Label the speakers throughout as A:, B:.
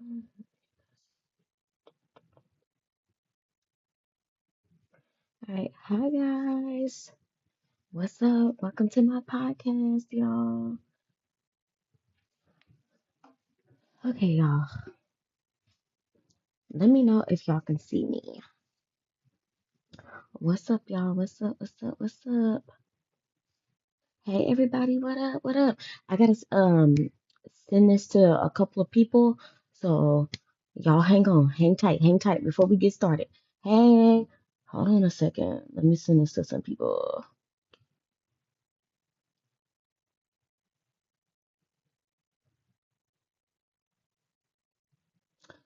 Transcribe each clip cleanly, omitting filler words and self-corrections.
A: All right, hi guys. What's up? Welcome to my podcast, y'all. Okay, y'all. Let me know if y'all can see me. What's up, y'all? What's up? What's up? What's up? Hey, everybody. What up? What up? I gotta send this to a couple of people, so y'all hang on, hang tight before we get started. Hey, hold on a second. Let me send this to some people.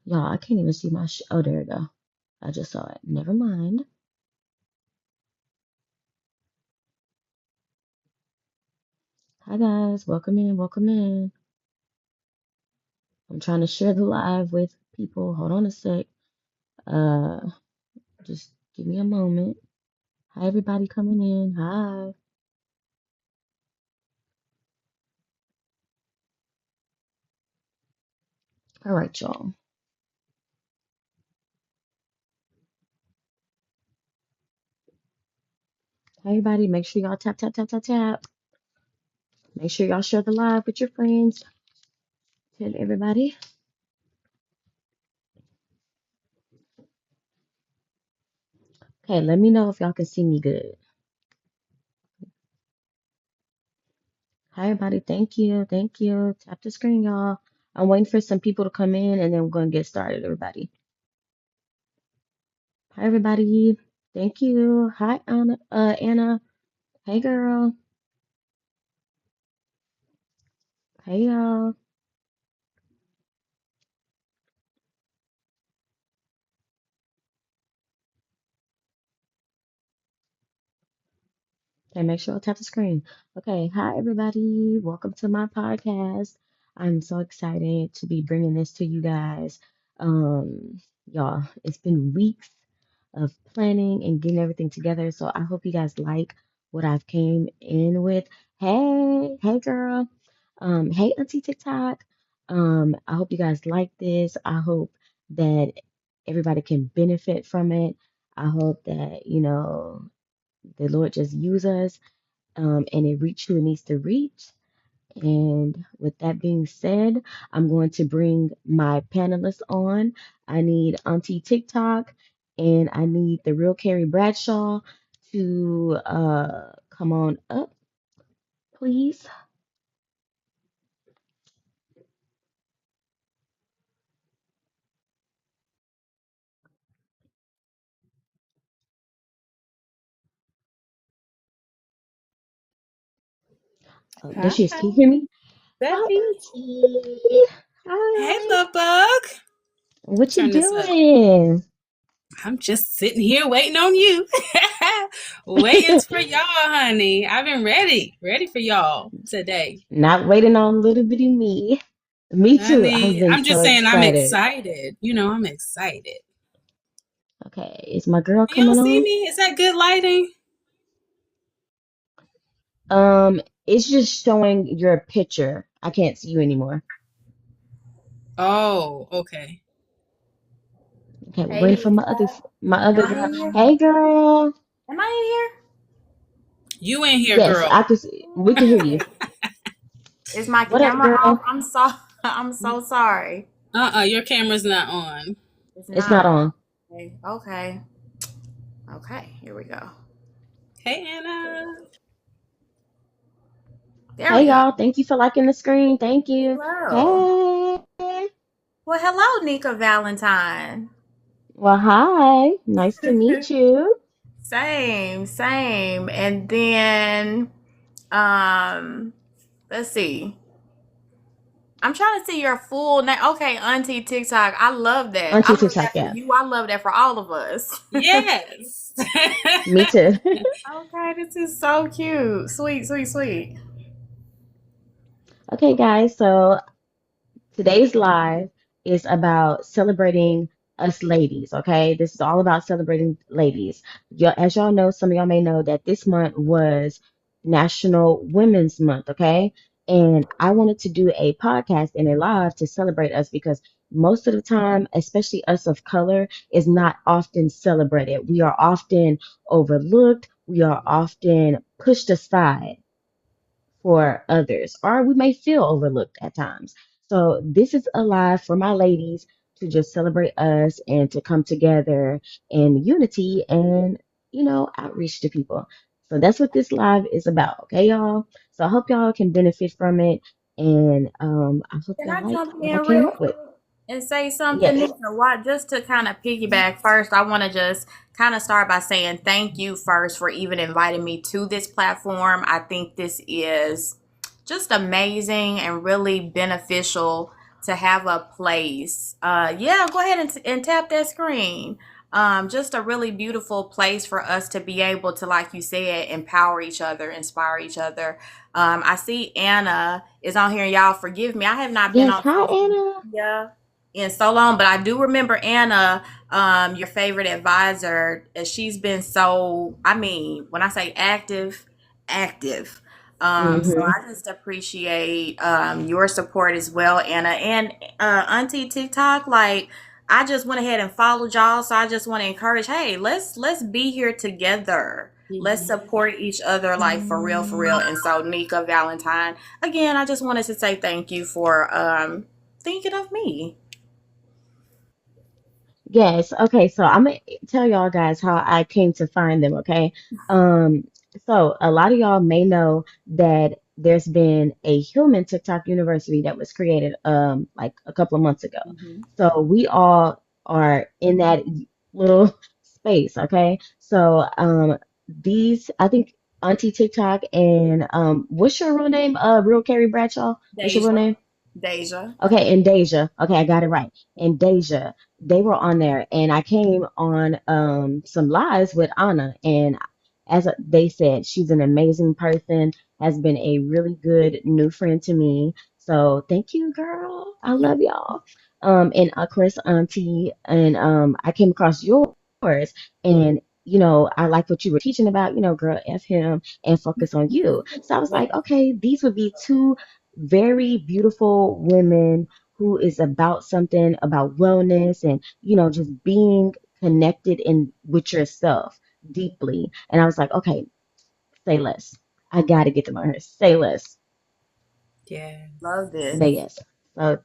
A: Y'all, I can't even see my oh, there we go. I just saw it. Never mind. Hi guys, welcome in, welcome in. I'm trying to share the live with people. Hold on a sec. Uh, just give me a moment. Hi everybody coming in. Hi. All right, y'all. Hi everybody, make sure y'all tap tap tap tap tap. Make sure y'all share the live with your friends. Tell everybody. Okay, let me know if y'all can see me good. Hi everybody, thank you, thank you. Tap the screen, y'all. I'm waiting for some people to come in and then we're gonna get started, everybody. Hi everybody. Thank you. Hi Anna. Anna. Hey girl. Hey y'all. Okay, make sure I tap the screen. Okay, hi everybody. Welcome to my podcast. I'm so excited to be bringing this to you guys. Y'all, it's been weeks of planning and getting everything together. So I hope you guys like what I've came in with. Hey, hey girl. Hey Auntie TikTok. I hope you guys like this. I hope that everybody can benefit from it. I hope that, the Lord just use us and it reach who it needs to reach. And with that being said, I'm going to bring my panelists on. I need Auntie TikTok and I need the real Carrie Bradshaw to come on up, please. Oh, there
B: Hi,
A: she is. Can you hear me?
B: that
A: Hi,
B: me.
A: Auntie.
B: Hey,
A: Hi.
B: little bug.
A: What you
B: Turn this up.
A: doing?
B: I'm just sitting here waiting on you. Waiting for y'all, honey. I've been ready for y'all today.
A: Not waiting on little bitty me. Me too. I've
B: Honey,
A: been
B: I'm
A: so
B: just saying I'm
A: excited.
B: excited. I'm excited.
A: Okay, is my girl
B: You don't
A: coming
B: see
A: on?
B: me? Is that good lighting?
A: It's just showing your picture. I can't see you anymore.
B: Oh, okay.
A: Okay, we're
C: Hey
A: waiting for
C: Nika,
A: my other
C: am I
A: girl.
C: in here?
A: Hey girl.
C: Am I
B: You in here,
A: Yes,
B: girl.
A: we can hear you.
C: in here? Is my
A: What up,
C: camera off?
A: girl?
C: I'm so sorry.
B: Your camera's not on.
C: It's
A: It's not
C: not.
A: on.
C: Okay. Okay. Okay. Here we go.
B: Hey, Anna.
C: There
A: Hey
C: we go.
A: y'all, thank you for liking the screen. Thank you.
C: Hello.
A: Hey.
C: Well, hello, Nika Valentine.
A: Well, hi. Nice to meet you.
C: Same, same. And then, um, let's see. I'm trying to see your full name. Okay, Auntie TikTok. I love that. I
A: Auntie
C: love
A: TikTok,
C: that for
A: yeah.
C: you. I love that for all of us.
B: Yes.
A: Me too.
C: Okay, this is so cute. Sweet, sweet, sweet.
A: Okay, guys, so today's live is about celebrating us ladies, okay? This is all about celebrating ladies. As y'all know, some of y'all may know that this month was National Women's Month, okay? And I wanted to do a podcast and a live to celebrate us because most of the time, especially us of color, is not often celebrated. We are often overlooked. We are often pushed aside for others, or we may feel overlooked at times. So this is a live for my ladies to just celebrate us and to come together in unity and, outreach to people. So that's what this live is about, okay, y'all? So I hope y'all can benefit from it, and I hope
C: Can
A: y'all
C: I
A: like
C: jump
A: what I
C: in
A: came
C: real
A: up with.
C: quick and say something,
A: Yes,
C: Nika? Why, just to kind of piggyback first, I want to just kind of start by saying thank you first for even inviting me to this platform. I think this is just amazing and really beneficial to have a place. Yeah, go ahead and tap that screen. Just a really beautiful place for us to be able to, like you said, empower each other, inspire each other. I see Anna is on here. Y'all forgive me. I have not been
A: yes.
C: on
A: Hi,
C: social
A: Anna.
C: media in so long, but I do remember Anna, your favorite advisor. She's been so, I mean, when I say active, active. So
A: Mm-hmm.
C: I just appreciate your support as well, Anna. And Auntie TikTok, like I just went ahead and followed y'all. So I just want to encourage, hey, let's be here together. Let's
B: Mhm.
C: support each other, like for real, for real. And so Nika Valentine, again, I just wanted to say thank you for thinking of me.
A: Yes. Okay. So I'm gonna tell y'all guys how I came to find them. Okay. Um. So a lot of y'all may know that there's been a human TikTok university that was created like a couple of months ago.
B: Mhm.
A: So we all are in that little space. Okay. So these I think Auntie TikTok and what's your real name? Real Carrie Bradshaw. What's your real
C: Deja.
A: name?
C: Deja.
A: Okay, and Deja. Okay, I got it right. And Deja, they were on there, and I came on some lives with Anna, and they said, she's an amazing person, has been a really good new friend to me. So thank you, girl. I love y'all. And of course, Auntie, and I came across yours, and I like what you were teaching about, girl, F him and focus on you. So I was like, okay, these would be two very beautiful women who is about something about wellness and just being connected in with yourself deeply. And I was like, okay, say less. I got to get them on her. Say less.
B: Yeah.
C: Love
A: Say
C: this.
A: yes. So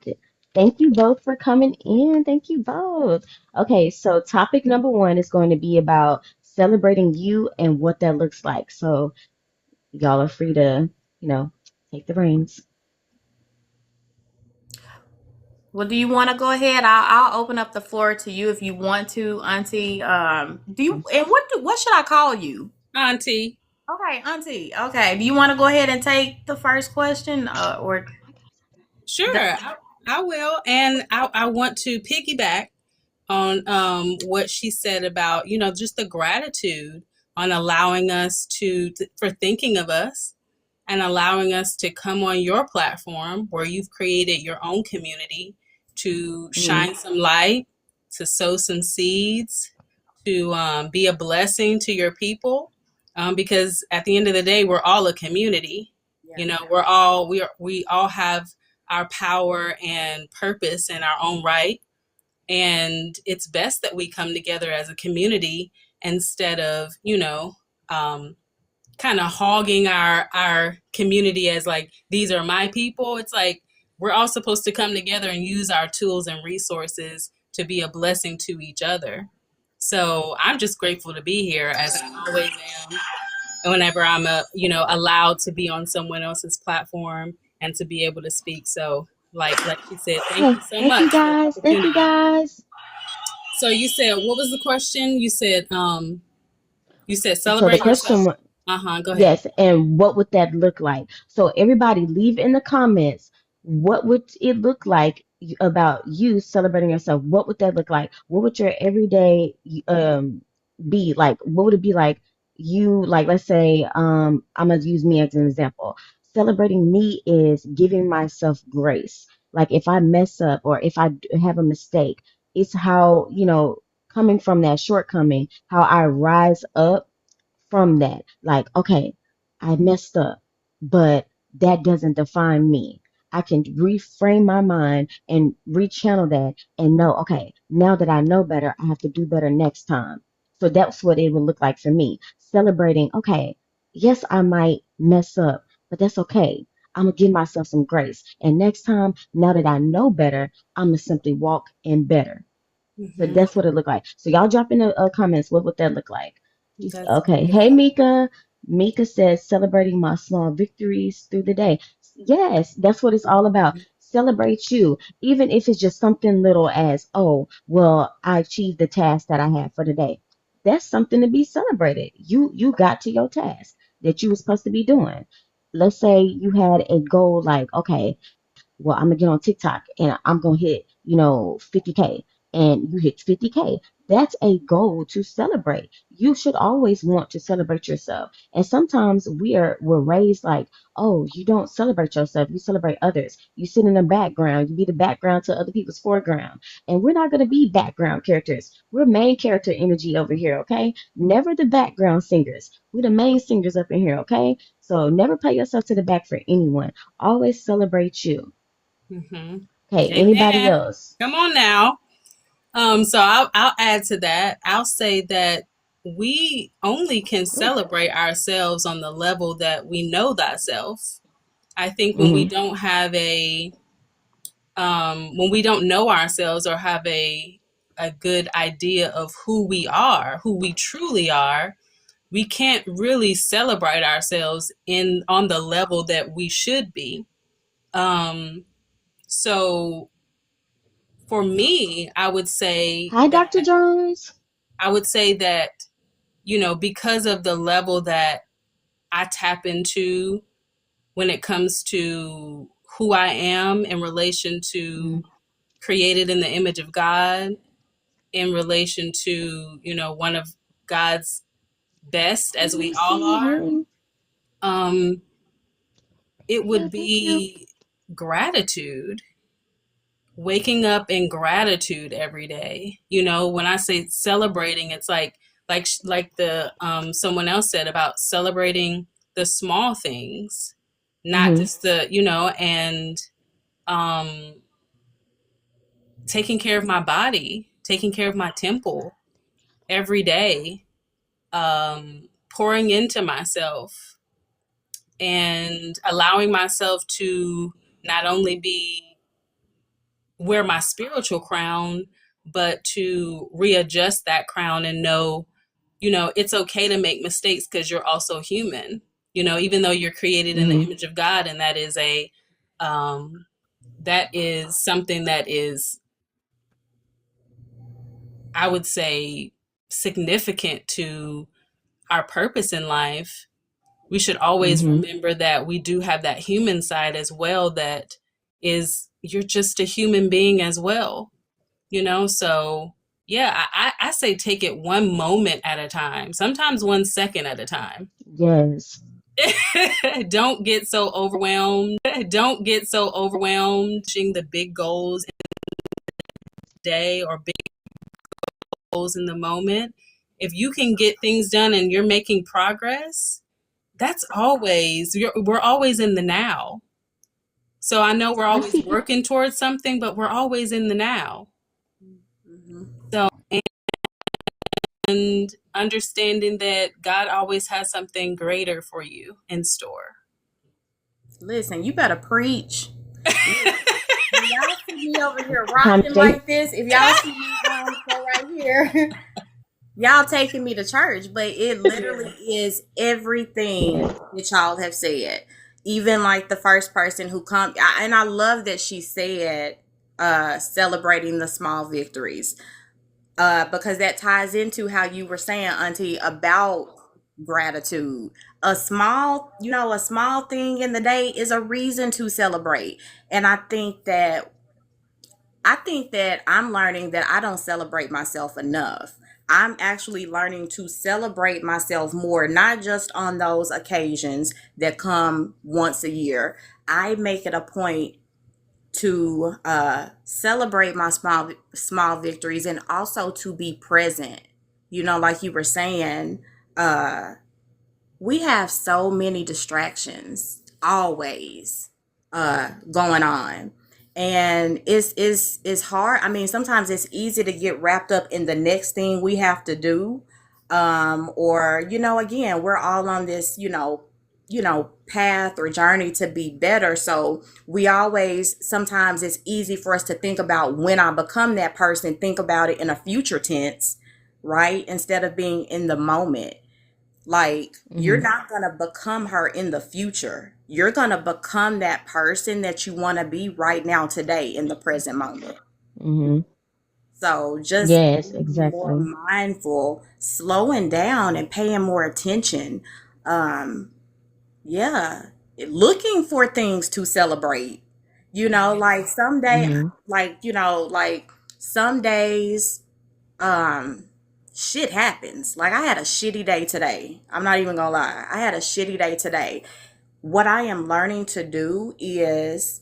A: thank you both for coming in. Thank you both. Okay, so topic number one is going to be about celebrating you and what that looks like. So y'all are free to take the reins.
C: Well, do you want to go ahead? I'll open up the floor to you if you want to, Auntie. Do you and what should I call you?
B: Auntie.
C: Okay, Auntie. Okay. Do you want to go ahead and take the first question, or
B: Sure,
C: the,
B: I will. And I want to piggyback on what she said about, just the gratitude on allowing us for thinking of us and allowing us to come on your platform where you've created your own community to
A: Mm,
B: shine some light, to sow some seeds, to be a blessing to your people. Because at the end of the day, we're all a community.
C: yeah.
B: We all have our power and purpose in our own right, and it's best that we come together as a community instead of um, kind of hogging our community as like these are my people. It's like we're all supposed to come together and use our tools and resources to be a blessing to each other. So I'm just grateful to be here, as I always am, whenever I'm allowed to be on someone else's platform and to be able to speak. So like she said, thank
A: okay,
B: you so
A: thank you
B: much for the
A: guys. Thank you
B: opportunity.
A: guys.
B: So you said, what was the question? You said
A: So the
B: celebrate yourself.
A: question was,
B: Uh-huh, go ahead.
A: yes, and what would that look like? So everybody leave in the comments, what would it look like about you celebrating yourself? What would that look like? What would your everyday be like? What would it be like you like let's say I'm gonna use me as an example. Celebrating me is giving myself grace. Like if I mess up or if I have a mistake, it's how, coming from that shortcoming, how I rise up from that. Like, okay, I messed up, but that doesn't define me. I can reframe my mind and rechannel that and know, okay, now that I know better, I have to do better next time. So that's what it would look like for me. Celebrating, okay, yes, I might mess up, but that's okay. I'm gonna give myself some grace. And next time, now that I know better, I'm gonna simply walk in better. So
B: Mm-hmm.
A: that's what it looked like. So y'all drop in the comments. What would that look like?
B: That's
A: Okay. Hey,
B: beautiful.
A: Mika. Mika says celebrating my small victories through the day. Yes, that's what it's all about. Celebrate you, even if it's just something little as, oh, well, I achieved the task that I had for the day. That's something to be celebrated. You got to your task that you were supposed to be doing. Let's say you had a goal like, okay, well, I'm gonna get on TikTok and I'm gonna hit, 50K, and you hit 50K. That's a goal to celebrate. You should always want to celebrate yourself. And sometimes we're raised like, oh, you don't celebrate yourself, you celebrate others. You sit in the background, you be the background to other people's foreground. And we're not gonna be background characters. We're main character energy over here, okay? Never the background singers. We're the main singers up in here, okay? So never put yourself to the back for anyone. Always celebrate you.
B: Mm-hmm.
A: Okay, anybody
B: Amen.
A: else?
B: Come on now. So I'll add to that. I'll say that we only can
A: Ooh.
B: celebrate ourselves on the level that we know thyself. I think when we
A: Mm-hmm.
B: don't have when we don't know ourselves or have a good idea of who we truly are, we can't really celebrate ourselves in on the level that we should be. Um, so for me,
A: Hi, Dr. Jones.
B: I would say that, because of the level that I tap into when it comes to who I am in relation
A: Mm-hmm.
B: to created in the image of God, in relation to, one of God's best,
A: Let
B: as we
A: me
B: all
A: see,
B: are,
A: honey.
B: um, it
A: Yeah,
B: would
A: thank you.
B: be gratitude. Waking up in gratitude every day. When I say celebrating, it's like the someone else said about celebrating the small things, not
A: Mm-hmm.
B: just and um taking care of my body, taking care of my temple every day, pouring into myself and allowing myself to not only be wear my spiritual crown, but to readjust that crown and know, it's okay to make mistakes because you're also human. Even though you're created in the
A: Mm-hmm.
B: image of God, and um, that is something that is, I would say, significant to our purpose in life. We should always
A: Mm-hmm.
B: remember that we do have that human side as well. That is, you're just a human being as well. So yeah, I say take it one moment at a time, sometimes 1 second at a time.
A: Yes.
B: Don't get so overwhelmed seeing the big goals in the day or big goals in the moment. If you can get things done and you're making progress, we're always in the now. So I know we're
A: I
B: always
A: see.
B: working towards something, but we're always in the now.
C: Mm-hmm.
B: So, and understanding that God always has something greater for you in store.
C: Listen, you better preach. Listen, when y'all see me over here rocking
A: Conversation.
C: like this, if y'all see me go right here, y'all taking me to church, but it literally is everything
A: Yes.
C: that y'all have said. Even like the first person who come, and I love that she said, celebrating the small victories, because that ties into how you were saying, Auntie, about gratitude. A small thing in the day is a reason to celebrate. And I think that I'm learning that I don't celebrate myself enough. I'm actually learning to celebrate myself more, not just on those occasions that come once a year. I make it a point to celebrate my small victories and also to be present. Like you were saying, uh, we have so many distractions always. going on. And it's hard. I mean, sometimes it's easy to get wrapped up in the next thing we have to do. Or, again, we're all on this, path or journey to be better. So we always, sometimes it's easy for us to think about when I become that person, think about it in a future tense, right? Instead of being in the moment. Like, you're
A: Mm-hmm.
C: not going to become her in the future. You're going to become that person that you want to be right now, today, in the present moment.
A: Mm-hmm.
C: So just
A: Yes,
C: being more
A: exactly.
C: mindful, slowing down and paying more attention. Um, yeah, looking for things to celebrate. Like someday,
A: Mm-hmm.
C: like some days, um shit happens. Like, I had a shitty day today. I'm not even gonna lie, I had a shitty day today. What I am learning to do is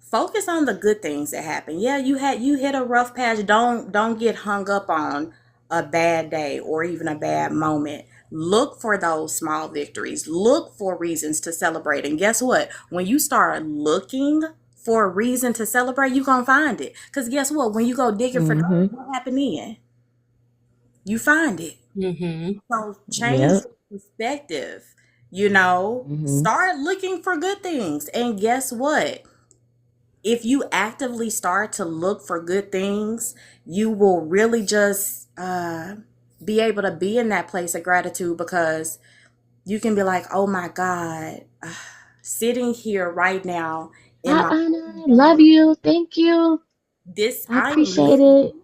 C: focus on the good things that happen. Yeah, you hit a rough patch. Don't get hung up on a bad day or even a bad moment. Look for those small victories. Look for reasons to celebrate. And guess what? When you start looking for a reason to celebrate, you're gonna find it. Because guess what? When you go digging for those,
A: Mm-hmm.
C: what happened then? You find it.
B: Mm-hmm.
C: So change
A: Yep.
C: your perspective,
A: Mm-hmm.
C: start looking for good things. And guess what? If you actively start to look for good things, you will really just be able to be in that place of gratitude, because you can be like, oh my God, sitting here right now in
A: Hi,
C: my
A: Anna. Love you. Thank you.
C: this,
A: I
C: I'm
A: appreciate
C: living,
A: it.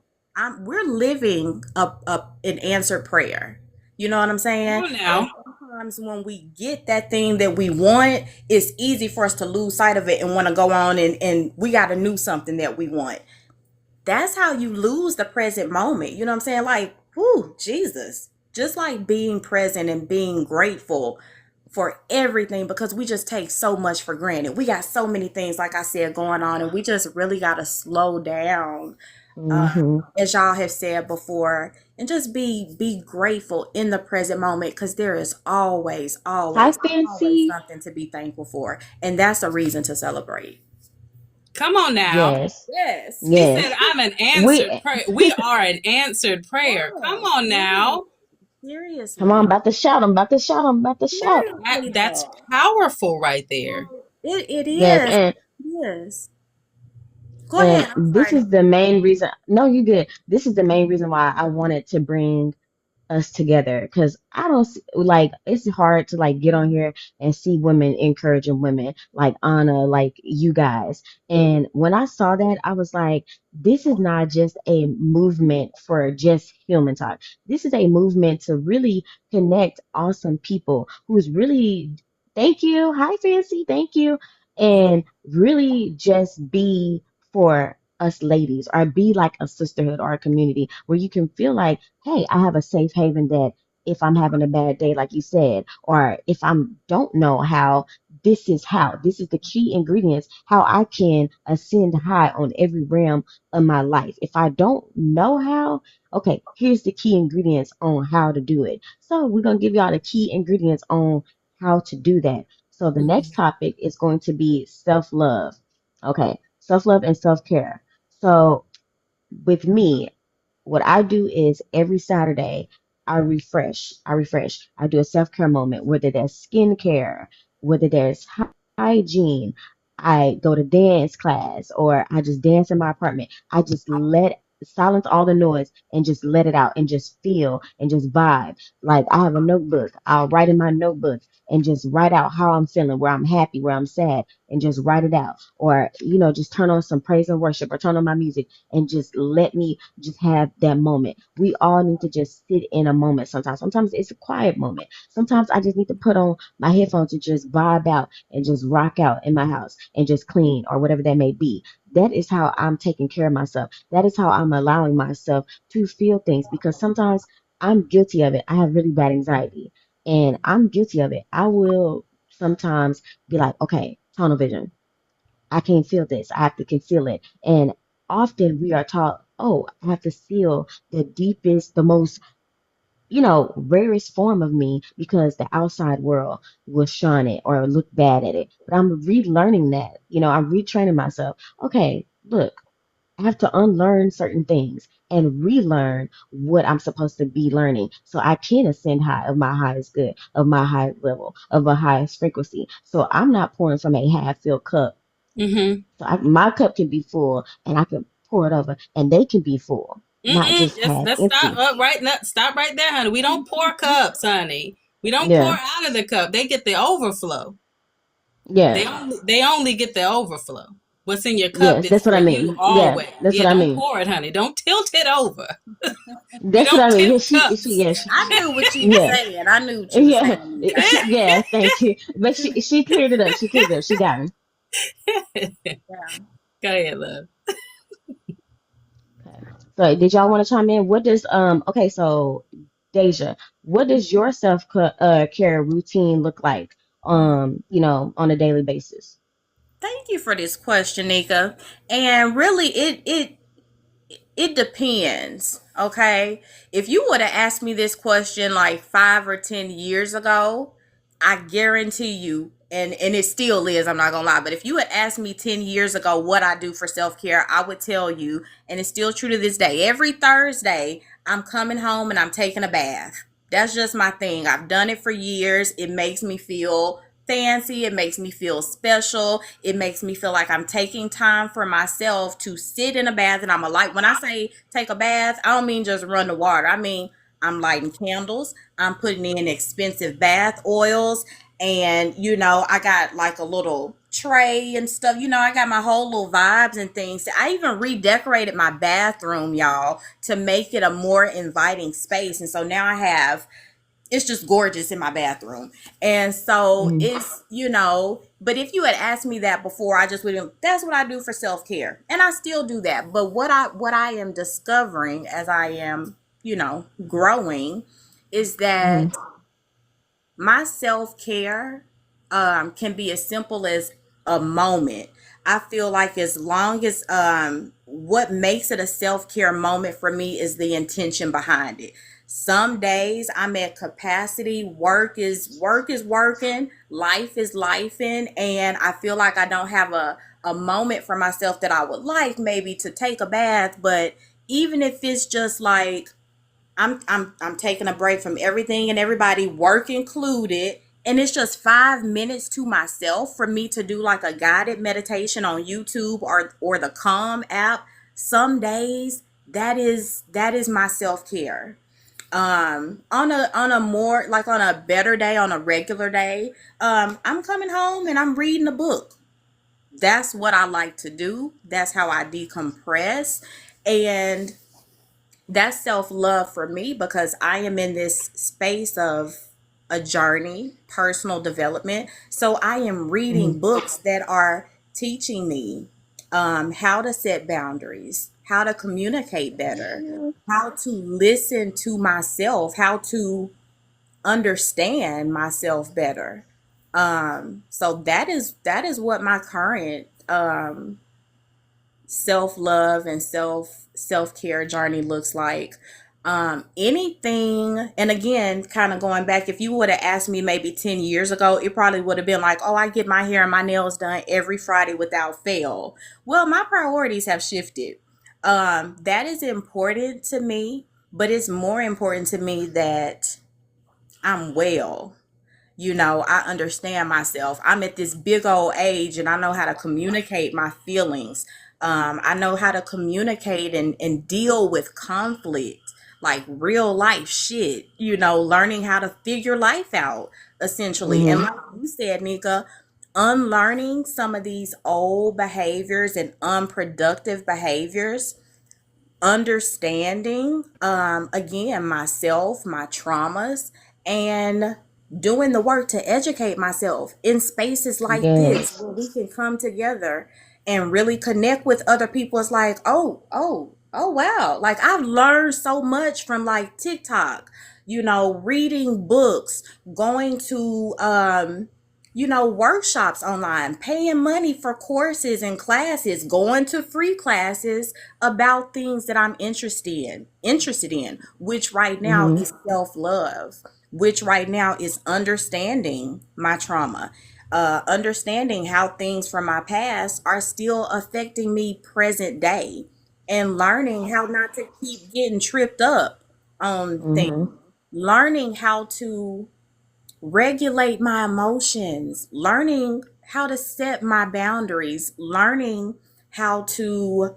C: we're living an answered prayer. You know what I'm
B: Come
C: saying?
B: on
C: And
B: now.
C: sometimes when we get that thing that we want, it's easy for us to lose sight of it and want to go on, and we got to do something that we want. That's how you lose the present moment. You know what I'm saying? Like, whoo, Jesus. Just like being present and being grateful for everything, because we just take so much for granted. We got so many things, like I said, going on, and we just really got to slow down,
A: Mm-hmm.
C: as y'all have said before, and just be grateful in the present moment, because there is always,
A: Hi,
C: always, always
A: Fancy.
C: something to be thankful for, and that's a reason to celebrate.
B: Come on now.
A: Yes.
C: Yes.
B: She said,
A: Yes.
B: I'm an
A: We
B: answered prayer. We are an answered prayer. Come
C: Yes,
B: on
C: yes.
B: now.
A: come on,
C: Seriously.
A: about to shout. I'm about to shout. I'm about to shout.
C: Seriously
B: That's
C: though.
B: powerful right there.
C: It
A: Yes,
C: is.
A: and
C: It is. Go
A: and
C: ahead. I'm
A: this
C: sorry.
A: is the main reason. No, you good. This is the main reason why I wanted to bring us together, because I don't like, it's hard to like get on here and see women encouraging women like Anna, like you guys. And when I saw that, I was like, this is not just a movement for just human talk. This is a movement to really connect awesome people who's really, thank you, hi Fancy, thank you, and really just be for us ladies, or be like a sisterhood or a community where you can feel like, hey, I have a safe haven, that if I'm having a bad day, like you said, or if I don't know how, this is the key ingredients, how I can ascend high on every realm of my life. If I don't know how, okay, here's the key ingredients on how to do it. So we're going to give y'all the key ingredients on how to do that. So the next
B: Mhm.
A: topic is going to be self love. Okay, self love and self care. So with me, what I do is every Saturday I refresh. I refresh. I do a self care moment, whether there's skincare, whether there's hygiene. I go to dance class, or I just dance in my apartment. I just let silence all the noise and just let it out and just feel and just vibe. Like, I have a notebook. I'll write in my notebook and just write out how I'm feeling, where I'm happy, where I'm sad, and just write it out. Or, just turn on some praise and worship, or turn on my music and just let me just have that moment. We all need to just sit in a moment sometimes. Sometimes it's a quiet moment. Sometimes I just need to put on my headphones and just vibe out and just rock out in my house and just clean, or whatever that may be. That is how I'm taking care of myself. That is how I'm allowing myself to feel things, because sometimes I'm guilty of it. I have really bad anxiety and I'm guilty of it. I will sometimes be like, okay, tunnel vision. I can't feel this. I have to conceal it. And often we are taught, oh, I have to seal the deepest, the most rarest form of me because the outside world will shun it or look bad at it. But I'm relearning that. I'm retraining myself. Okay, look, I have to unlearn certain things and relearn what I'm supposed to be learning so I can ascend high of my highest good, of my highest level, of a highest frequency. So I'm not pouring from a half filled cup.
B: Mm-hmm.
A: So my cup can be full and I can pour it over and they can be full, not
B: Mm-mm.
A: just
B: Just
A: half
B: let's stop
A: empty.
B: up right now. Stop right there, honey. We don't pour cups, honey. We don't pour
A: Yeah.
B: out of the cup. They get the overflow.
A: Yeah.
B: They only get the overflow. What's in your cup
A: Yes,
B: is
A: that's what
B: for
A: I
B: you
A: mean. Yeah,
B: always.
A: that's
B: Yeah,
A: what I
B: don't
A: mean.
B: pour it, honey. Don't tilt it over. We
A: That's what
B: don't
A: I mean. Yeah,
B: tilt
A: she,
B: cups.
A: yeah,
C: I knew what you were
A: yeah,
C: saying. I knew what you were
A: yeah,
C: saying, Nika.
A: yeah. Thank you. But she cleared it up. She cleared it up. She got me.
C: Yeah.
B: Go ahead, love.
A: Okay. So did y'all want to chime in? What does Okay, so Deja, what does your care routine look like on a daily basis?
C: Thank you for this question, Nika. And really, it depends. Okay, if you would have asked me this question like 5 or 10 years ago, I guarantee you, and it still is, I'm not gonna lie, but if you had asked me 10 years ago what I do for self-care, I would tell you, and it's still true to this day. Every Thursday I'm coming home and I'm taking a bath. That's just my thing. I've done it for years. It makes me feel fancy. It makes me feel special. It makes me feel like I'm taking time for myself to sit in a bath. And I'm a light. When I say take a bath, I don't mean just run the water. I mean, I'm lighting candles. I'm putting in expensive bath oils. And, I got like a little tray and stuff. I got my whole little vibes and things. I even redecorated my bathroom, y'all, to make it a more inviting space. And so now it's just gorgeous in my bathroom. And so
A: Mm-hmm.
C: but if you had asked me that before, I just wouldn't. That's what I do for self-care. And I still do that. But what I am discovering as I am, growing is
A: Mm-hmm.
C: that my self-care can be as simple as a moment. I feel like as long as what makes it a self-care moment for me is the intention behind it. Some days I'm at capacity, work is working, life is lifing, and I feel like I don't have a moment for myself that I would like maybe to take a bath. But even if it's just like I'm taking a break from everything and everybody, work included, and it's just 5 minutes to myself for me to do like a guided meditation on YouTube or the Calm app. Some days that is my self-care. On a more like on a better day, on a regular day, I'm coming home and I'm reading a book. That's what I like to do. That's how I decompress. And that's self love for me because I am in this space of a journey, personal development. So I am reading
A: Mm-hmm.
C: books that are teaching me how to set boundaries, how to communicate better, how to listen to myself, how to understand myself better. So that is what my current self love and self care journey looks like. Anything, and again, kind of going back, if you would have asked me maybe 10 years ago, it probably would have been like, oh, I get my hair and my nails done every Friday without fail. Well, my priorities have shifted. That is important to me, but it's more important to me that I'm well. I understand myself. I'm at this big old age and I know how to communicate my feelings. I know how to communicate and deal with conflict, like real life shit, learning how to figure life out essentially. And
A: Mm-hmm.
C: like you said, Nika, unlearning some of these old behaviors and unproductive behaviors, understanding again myself, my traumas, and doing the work to educate myself in spaces like this
A: Yes.
C: where we can come together and really connect with other people. It's like, oh wow, like I've learned so much from like TikTok, reading books, going to workshops online, paying money for courses and classes, going to free classes about things that I'm interested in, which right now
A: Mm-hmm.
C: is self-love, which right now is understanding my trauma, understanding how things from my past are still affecting me present day, and learning how not to keep getting tripped up on things,
A: Mm-hmm.
C: learning how to regulate my emotions, learning how to set my boundaries, learning how to,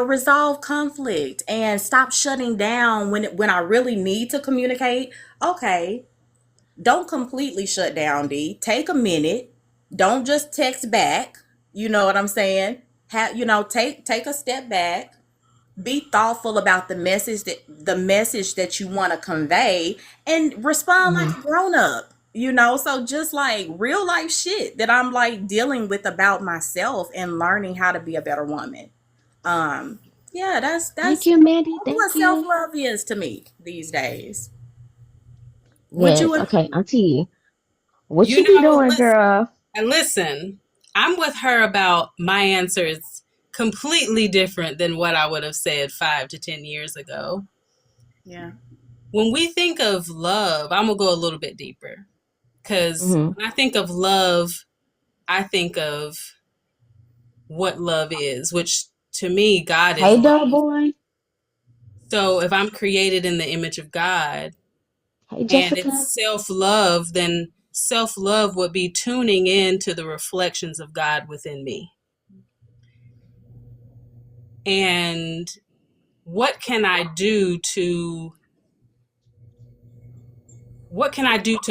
C: resolve conflict and stop shutting down when I really need to communicate. Okay, don't completely shut down, D. Take a minute. Don't just text back. You know what I'm saying? Take a step back, be thoughtful about the message that you want to convey, and respond like
A: Mm-hmm.
C: a grown up. So just like real life shit that I'm like dealing with about myself and learning how to be a better woman. um yeah, that's
A: Thank
C: that's
A: you, Mandy.
C: that's what
A: Thank you.
C: self-love is to me these days. Would
A: Yes.
C: you
A: Okay, Auntie. What
B: You
A: you be
B: know,
A: doing, girl?
B: listen, I'm with her about my answer is completely different than what I would have said 5 to 10 years ago.
C: Yeah.
B: When we think of love, I'm going to go a little bit deeper because
A: Mm-hmm.
B: when I think of love, I think of what love is, which to me, God is
A: Hey,
B: love.
A: doll boy.
B: So if I'm created in the image of God
A: Hey,
B: and
A: Jessica.
B: it's self love, then self love would be tuning in to the reflections of God within me. And what can I do to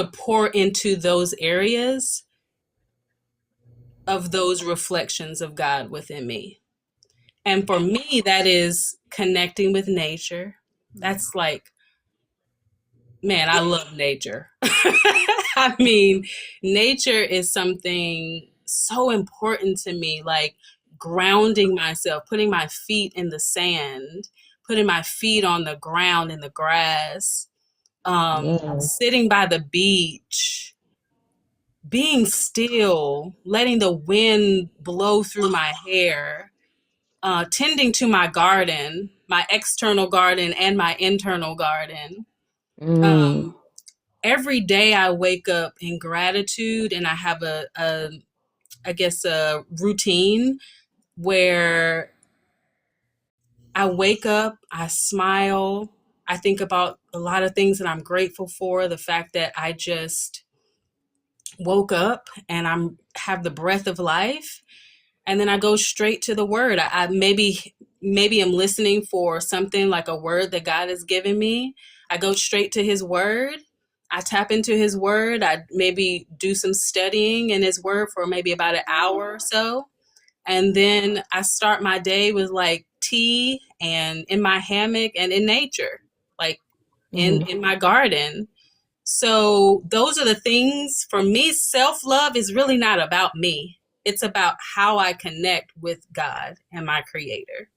B: pour into those areas of those reflections of God within me? And for me, that is connecting with nature. That's like, man, I love nature. I mean, nature is something so important to me, like grounding myself, putting my feet in the sand, putting my feet on the ground in the grass,
A: Yes.
B: sitting by the beach, being still, letting the wind blow through my hair, tending to my garden, my external garden and my internal garden.
A: Mm.
B: Um, every day I wake up in gratitude, and I have I guess, a routine where I wake up, I smile, I think about a lot of things that I'm grateful for, the fact that I just woke up and I'm have the breath of life, and then I go straight to the word. I maybe I'm listening for something like a word that God has given me. I go straight to his word. I tap into his word. I maybe do some studying in his word for maybe about an hour or so. And then I start my day with like tea and in my hammock and in nature, like
A: Mm-hmm.
B: in my garden. So those are the things for me. Self love is really not about me. It's about how I connect with God and my creator.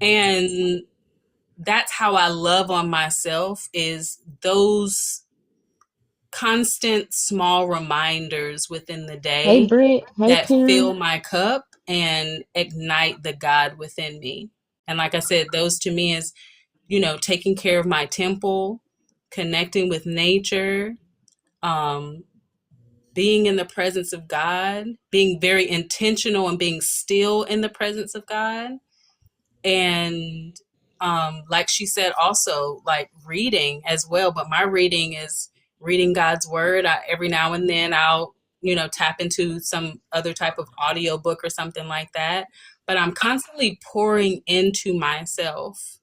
B: And that's how I love on myself, is those constant small reminders within the
A: Hey,
B: day
A: Britt. Hey,
B: that
A: Kim.
B: fill my cup and ignite the God within me. And like I said, those to me is, taking care of my temple, connecting with nature, um, being in the presence of God, being very intentional and being still in the presence of God. And like she said, also like reading as well. But my reading is reading God's word. Every now and then I'll, tap into some other type of audio book or something like that. But I'm constantly pouring into myself,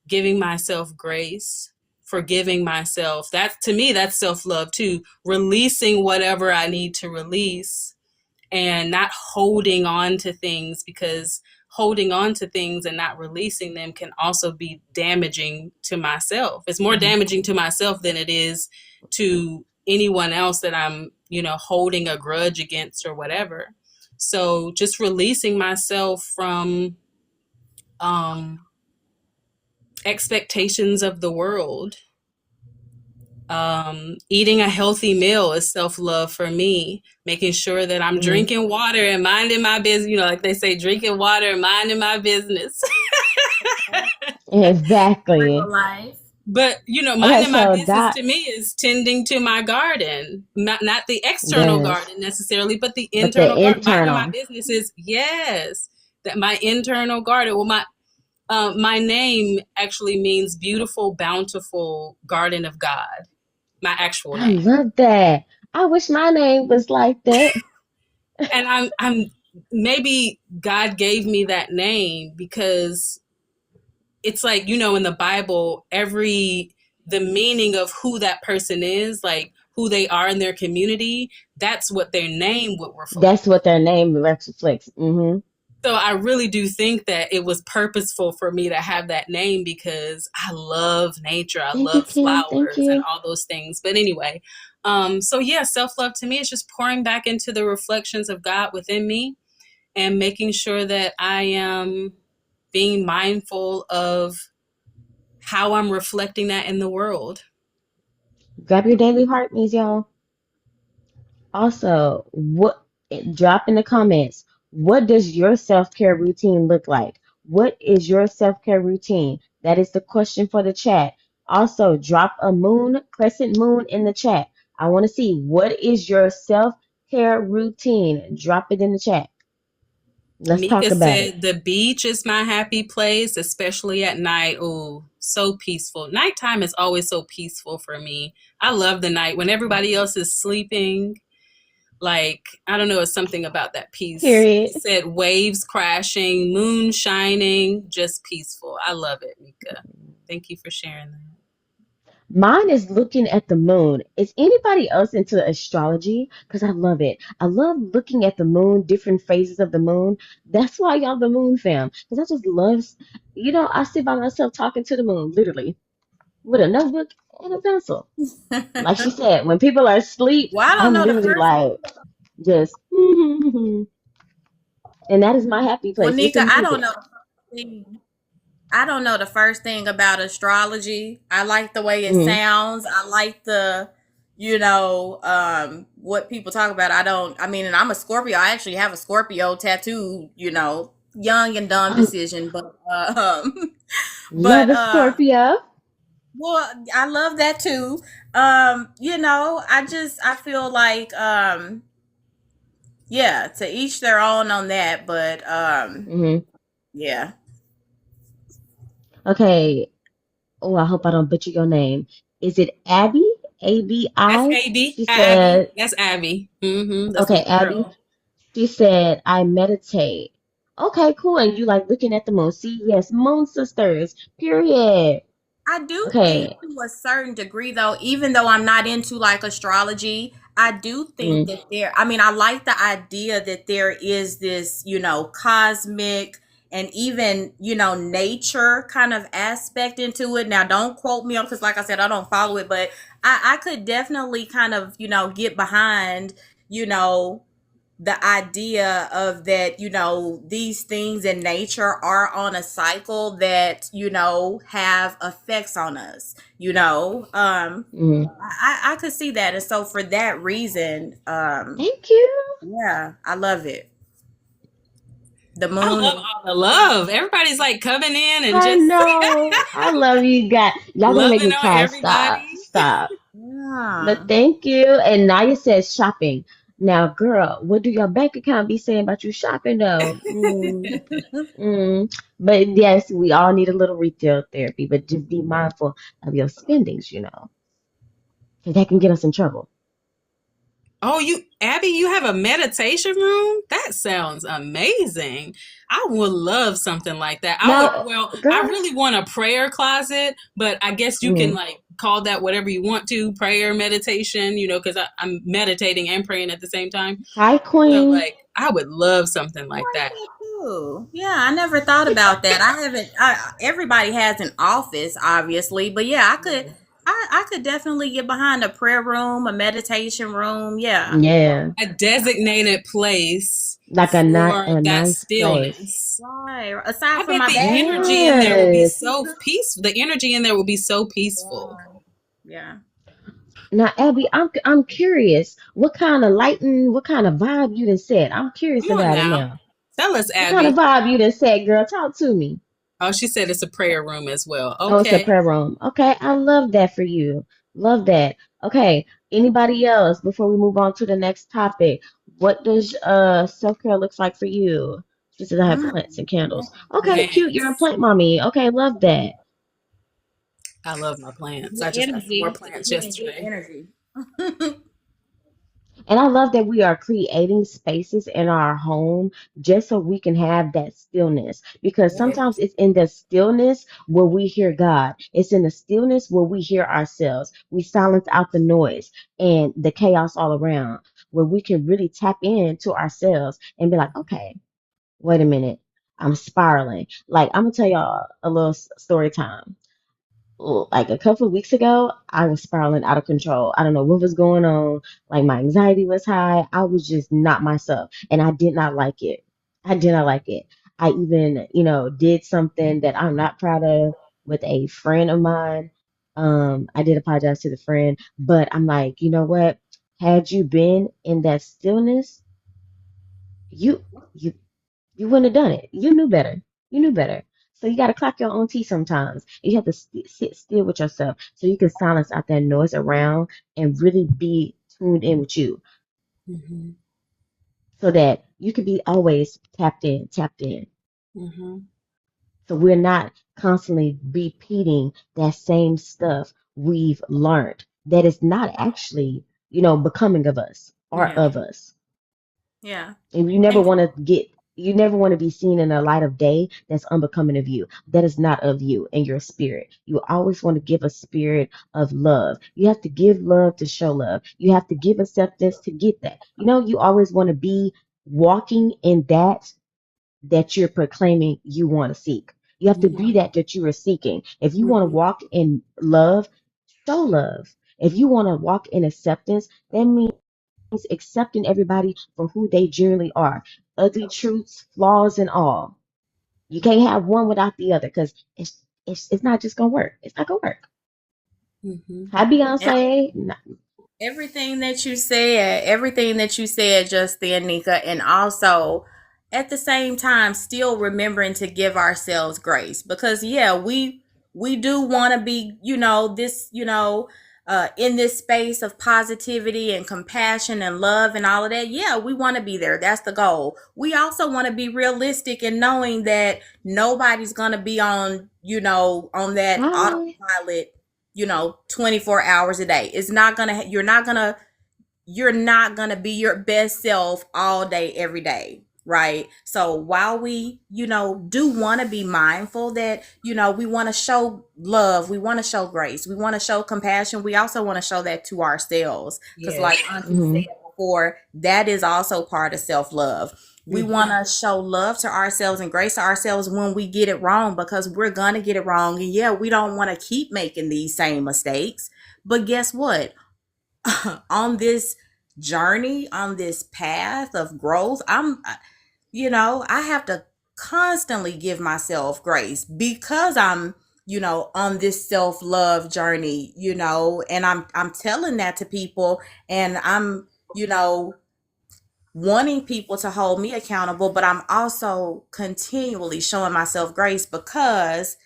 B: giving myself grace, forgiving myself. That to me, that's self-love too. Releasing whatever I need to release and not holding on to things, because holding on to things and not releasing them can also be damaging to myself. It's more
A: Mm-hmm.
B: damaging to myself than it is to anyone else that I'm, holding a grudge against or whatever. So just releasing myself from um expectations of the world Eating a healthy meal is self-love for me. Making sure that I'm
A: Mm-hmm.
B: drinking water and minding my business. You know, like they say, drinking water and minding my business.
A: Exactly.
C: Real life.
B: But, you know,
A: Okay,
B: minding my
A: so
B: business
A: that
B: to me is tending to my garden, not the external
A: yes,
B: garden necessarily, but the
A: but the
B: internal garden. Minding my
A: internal.
B: business is, yes, that my internal garden. Well, my name actually means beautiful, bountiful garden of God, my actual
A: I
B: name.
A: love that. I wish my name was like that.
B: And I'm maybe God gave me that name because it's like, you know, in the Bible, the meaning of who that person is, like who they are in their community, that's what their name would reflect.
A: That's what their name reflects. Mm-hmm.
B: So I really do think that it was purposeful for me to have that name because I love nature, I
A: Thank you,
B: love
A: Kim. Thank
B: flowers and
A: you.
B: all those things. But anyway, so yeah, self-love to me is just pouring back into the reflections of God within me and making sure that I am being mindful of how I'm reflecting that in the world.
A: Grab your daily heart, means y'all. Also, what drop in the comments. What does your self-care routine look like? What is your self-care routine? That is the question for the chat. Also, drop a crescent moon in the chat. I want to see what is your self-care routine. Drop it in the chat. Let's talk
B: Mika
A: about it.
B: said the beach is my happy place, especially at night. Oh, so peaceful. Nighttime is always so peaceful for me. I love the night when everybody else is sleeping. Like, I don't know, it's something about that peace. You
A: Period.
B: said waves crashing, moon shining, just peaceful. I love it, Mika. Thank you for sharing that.
A: Mine is looking at the moon. Is anybody else into astrology? Because I love it. I love looking at the moon, different phases of the moon. That's why y'all the moon fam. Because I just love, I sit by myself talking to the moon, literally, with a notebook and a pencil. Like she said, when people are asleep,
C: Well, I don't
A: I'm
C: know the
A: literally
C: first.
A: like, just, and that is my happy
C: Well,
A: place.
C: Nika,
A: Listen
C: I
A: to
C: don't
A: this.
C: know the first thing. I don't know the first thing about astrology. I like the way it
A: Mm,
C: sounds. I like what people talk about. I mean, and I'm a Scorpio. I actually have a Scorpio tattoo, young and dumb
A: I
C: decision,
A: love
C: but
A: a Scorpio.
C: well, I love that too. I feel like yeah, to each their own on that, but
A: Hmm.
C: yeah.
A: Okay. Oh, I hope I don't butcher your name. Is it Abby?
B: That's
A: ABI?
B: Abby.
A: She
B: Abby.
A: said,
B: That's Abby. That's my
A: okay, Abby.
B: girl.
A: She said, I meditate. Okay, cool. And you like looking at the moon. See, yes, moon sisters. Period.
C: I do think
A: Okay.
C: to a certain degree, though, even though I'm not into like astrology, I do think
A: Mm,
C: that I mean, I like the idea that there is this, cosmic and even, nature kind of aspect into it. Now, don't quote me on, because like I said, I don't follow it, but I could definitely kind of, get behind, you know, the idea of that, these things in nature are on a cycle that, have effects on us,
A: mm.
C: I could see that. And so for that reason,
A: Thank you.
C: yeah, I love it. The
B: I
C: moon
B: love
C: is
B: all the love. Everybody's like coming in and
A: I
B: just
A: know. I love you guys. Y'all gonna make
B: loving
A: me
B: on
A: cry. Stop.
B: everybody.
A: Stop. But
C: yeah.
A: thank you. And Naya says shopping. Now, girl, what do your bank account be saying about you shopping though? Mm. But yes, we all need a little retail therapy, but just be mindful of your spendings, because that can get us in trouble.
B: Oh, Abby, you have a meditation room? That sounds amazing. I would love something like that.
A: Now,
B: I
A: girl,
B: really want a prayer closet, but I guess you can
A: mm,
B: like call that whatever you want to, prayer, meditation, because I'm meditating and praying at the same time.
A: hi,
B: So
A: Queen.
B: like, I would love something
C: I
B: like
C: like
B: that.
C: that too. Yeah, I never thought about that. I haven't. Everybody has an office, obviously, but yeah, I could. I could definitely get behind a prayer room, a meditation room. Yeah.
A: Yeah,
B: A designated place
A: like
B: for
A: a
B: that
A: nice place.
B: stillness.
C: Right. Aside
B: I
C: from
B: bet
C: my
B: the
C: bathroom.
B: energy in there will be
A: Yes.
B: so peaceful. The energy in there will be so peaceful.
C: Yeah. Yeah.
A: Now, Abby, I'm curious. What kind of lighting, what kind of vibe you done set? I'm curious
B: Come on
A: about it
B: now.
A: now.
B: Tell us,
A: What kind of
B: Abby.
A: vibe you done set, girl? Talk to me.
B: Oh, she said it's a prayer room as well.
A: Oh, it's a
B: Okay.
A: prayer room. Okay, I love that for you. Love that. Okay, anybody else before we move on to the next topic? What does self-care looks like for you? She says I have plants and candles. Okay, cute. You're a
B: Plants.
A: plant mommy. Okay, love that.
B: I love my plants.
C: Good
B: I just got some more
C: energy.
B: plants
C: Giving good
B: yesterday.
C: energy.
A: And I love that we are creating spaces in our home just so we can have that stillness. Because
B: Yeah.
A: sometimes it's in the stillness where we hear God. It's in the stillness where we hear ourselves. We silence out the noise and the chaos all around, where we can really tap into ourselves and be like, okay, wait a minute. I'm spiraling. Like, I'm gonna tell y'all a little story time. Like a couple of weeks ago, I was spiraling out of control. I don't know what was going on. Like my anxiety was high. I was just not myself, and I did not like it. I did not like it. I even, did something that I'm not proud of with a friend of mine. I did apologize to the friend, but I'm like, you know what? Had you been in that stillness, you you you wouldn't have done it. You knew better. You knew better. So you got to clock your own teeth sometimes. You have to sit still with yourself so you can silence out that noise around and really be tuned in with you
B: Mm-hmm.
A: so that you can be always tapped in, tapped in.
B: Mm-hmm.
A: So we're not constantly repeating that same stuff we've learned that is not actually, becoming of us or
C: Yeah.
A: of us.
C: Yeah.
A: And
C: And
A: you never want to be seen in a light of day that's unbecoming of you. That is not of you and your spirit. You always want to give a spirit of love. You have to give love to show love. You have to give acceptance to get that. You always want to be walking in that you're proclaiming you want to seek. You have to be
B: Mm-hmm.
A: that you are seeking. If you want to
B: Mm-hmm.
A: walk in love, show love. If you want to walk in acceptance, that means accepting everybody for who they genuinely are, ugly truths, flaws, and all. You can't have one without the other because it's not just gonna work. It's not gonna work.
B: Mm-hmm.
A: Hi Beyonce. No.
C: everything that you said just then, Nika, and also at the same time still remembering to give ourselves grace, because yeah, we do want to be, this, in this space of positivity and compassion and love and all of that. Yeah, we want to be there. That's the goal. We also want to be realistic and knowing that nobody's going to be on, on that
A: Hi.
C: autopilot, 24 hours a day. It's not going to, you're not going to be your best self all day every day, right? So while we, do want to be mindful that, we want to show love, we want to show grace, we want to show compassion, we also want to show that to ourselves, because
B: Yes.
C: like Auntie said
A: Hmm.
C: before, that is also part of self-love. We want
B: Mm-hmm.
C: to show love to ourselves and grace to ourselves when we get it wrong, because we're going to get it wrong. And yeah, we don't want to keep making these same mistakes. But guess what? On this journey, on this path of growth, I have to constantly give myself grace, because I'm, on this self-love journey, and I'm telling that to people, and I'm, wanting people to hold me accountable, but I'm also continually showing myself grace, because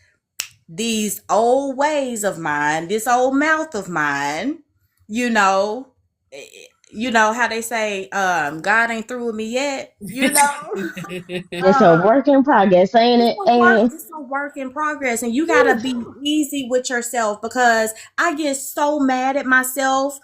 C: these old ways of mine, this old mouth of mine, you know, eh, how they say, God ain't through with me yet,
A: It's a
C: um,
A: work in progress, ain't it? And
C: it's a work in progress, and you gotta be easy with yourself, because I get so mad at myself,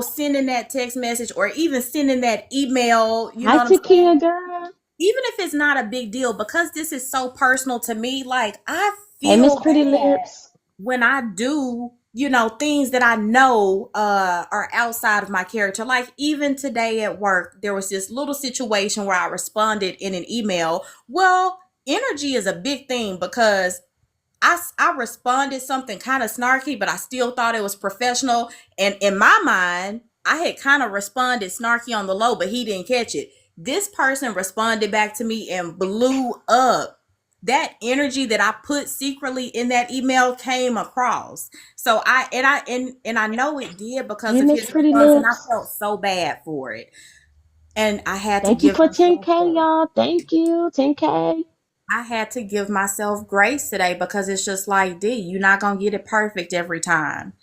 C: sending that text message or even sending that email, you
A: hi
C: know what I'm saying?
A: Takia girl.
C: Even if it's not a big deal, because this is so personal to me, like I
A: Hey Miss
C: feel
A: Pretty
C: bad
A: Lips.
C: when I do, things that I know are outside of my character. Like even today at work, there was this little situation where I responded in an email. Well, energy is a big thing, because I responded something kind of snarky, but I still thought it was professional. And in my mind, I had kind of responded snarky on the low, but he didn't catch it. This person responded back to me and blew up that energy that I put secretly in that email came across. So I know it did because
A: Hey,
C: of
A: Miss
C: his
A: Pretty
C: response, and I
A: Lips.
C: felt so bad for it. And I had to
A: Thank you
C: give
A: for
C: myself
A: 10K,
C: grace.
A: y'all. Thank you. 10K.
C: I had to give myself grace today because it's just like, D, you're not gonna get it perfect every time.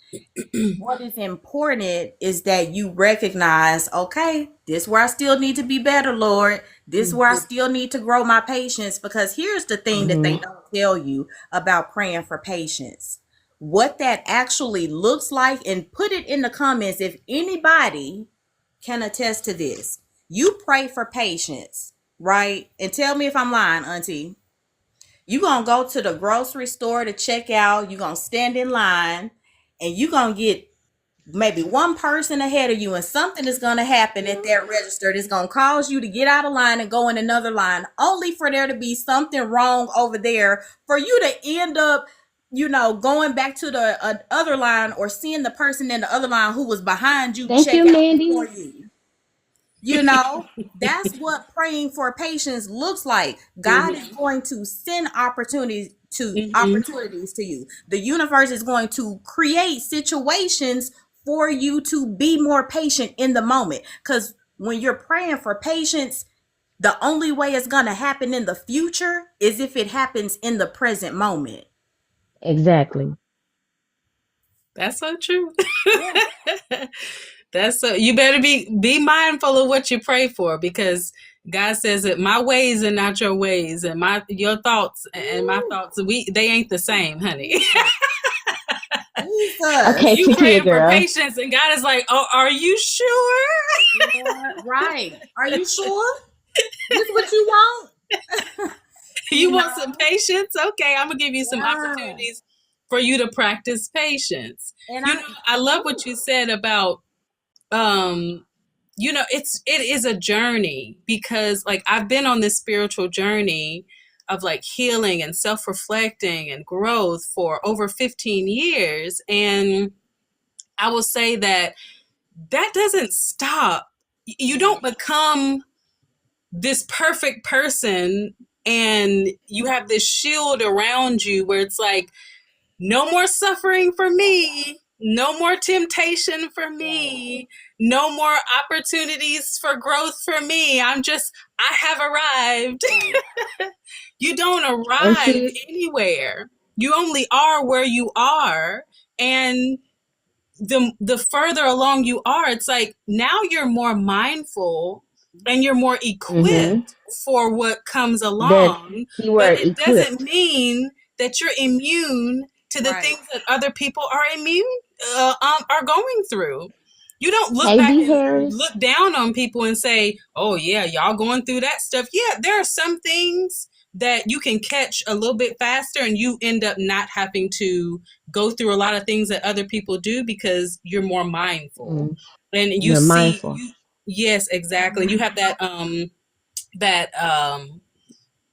C: What is important is that you recognize, okay, this where I still need to be better, Lord. This where I still need to grow my patience. Because here's the thing that they
A: Mm-hmm.
C: don't tell you about praying for patience. What that actually looks like, and put it in the comments if anybody can attest to this. You pray for patience, right? And tell me if I'm lying, Auntie. You gonna go to the grocery store to check out, you gonna stand in line, and you gonna get maybe one person ahead of you, and something is going to happen at that register that's going to cause you to get out of line and go in another line, only for there to be something wrong over there for you to end up, going back to the other line, or seeing the person in the other line who was behind you
A: Thank
C: check
A: you,
C: out before
A: Mandy.
C: you. You know, that's what praying for patience looks like. God is
B: Mm-hmm.
C: going to send
B: Mm-hmm.
C: opportunities to you. The universe is going to create situations for you to be more patient in the moment. Because when you're praying for patience, the only way it's going to happen in the future is if it happens in the present moment.
A: Exactly.
B: That's so true.
C: Yeah.
B: That's so, you better be mindful of what you pray for, because God says that my ways are not your ways, and your thoughts and my
C: Ooh,
B: thoughts, they ain't the same, honey.
C: Jesus.
A: Okay,
C: Jesus.
B: You
A: Takia
B: praying for
A: girl.
B: patience, and God is like, "Oh, are you sure?
C: Lord, right. Are you sure? This what you want? You
B: You want some
C: know?
B: patience? Okay, I'm gonna give you some
C: Yeah.
B: opportunities for you to practice patience."
C: And
B: You know, I love what
C: ooh,
B: you said about um it is a journey, because like I've been on this spiritual journey of like healing and self-reflecting and growth for over 15 years, and I will say that doesn't stop. You don't become this perfect person and you have this shield around you where it's like, no more suffering for me, no more temptation for
C: right,
B: me, no more opportunities for growth for me. I have arrived.
C: right,
B: You don't
A: And
B: arrive
A: see,
B: anywhere. You only are where you are. And the further along you are, it's like now you're more mindful and you're more
A: mm-hmm.
B: equipped for what comes
A: That
B: along. But
A: keyword
B: it doesn't
A: equipped.
B: mean that you're immune to the
C: right.
B: things that other people are are going through. You don't look
A: Hey,
B: back
A: D
B: and
A: Harris.
B: look down on people and say, "Oh yeah, y'all going through that stuff." Yeah, there are some things that you can catch a little bit faster, and you end up not having to go through a lot of things that other people do because you're more mindful.
A: Mm,
B: And you
A: you're
B: see
A: mindful.
B: you yes, exactly. You have that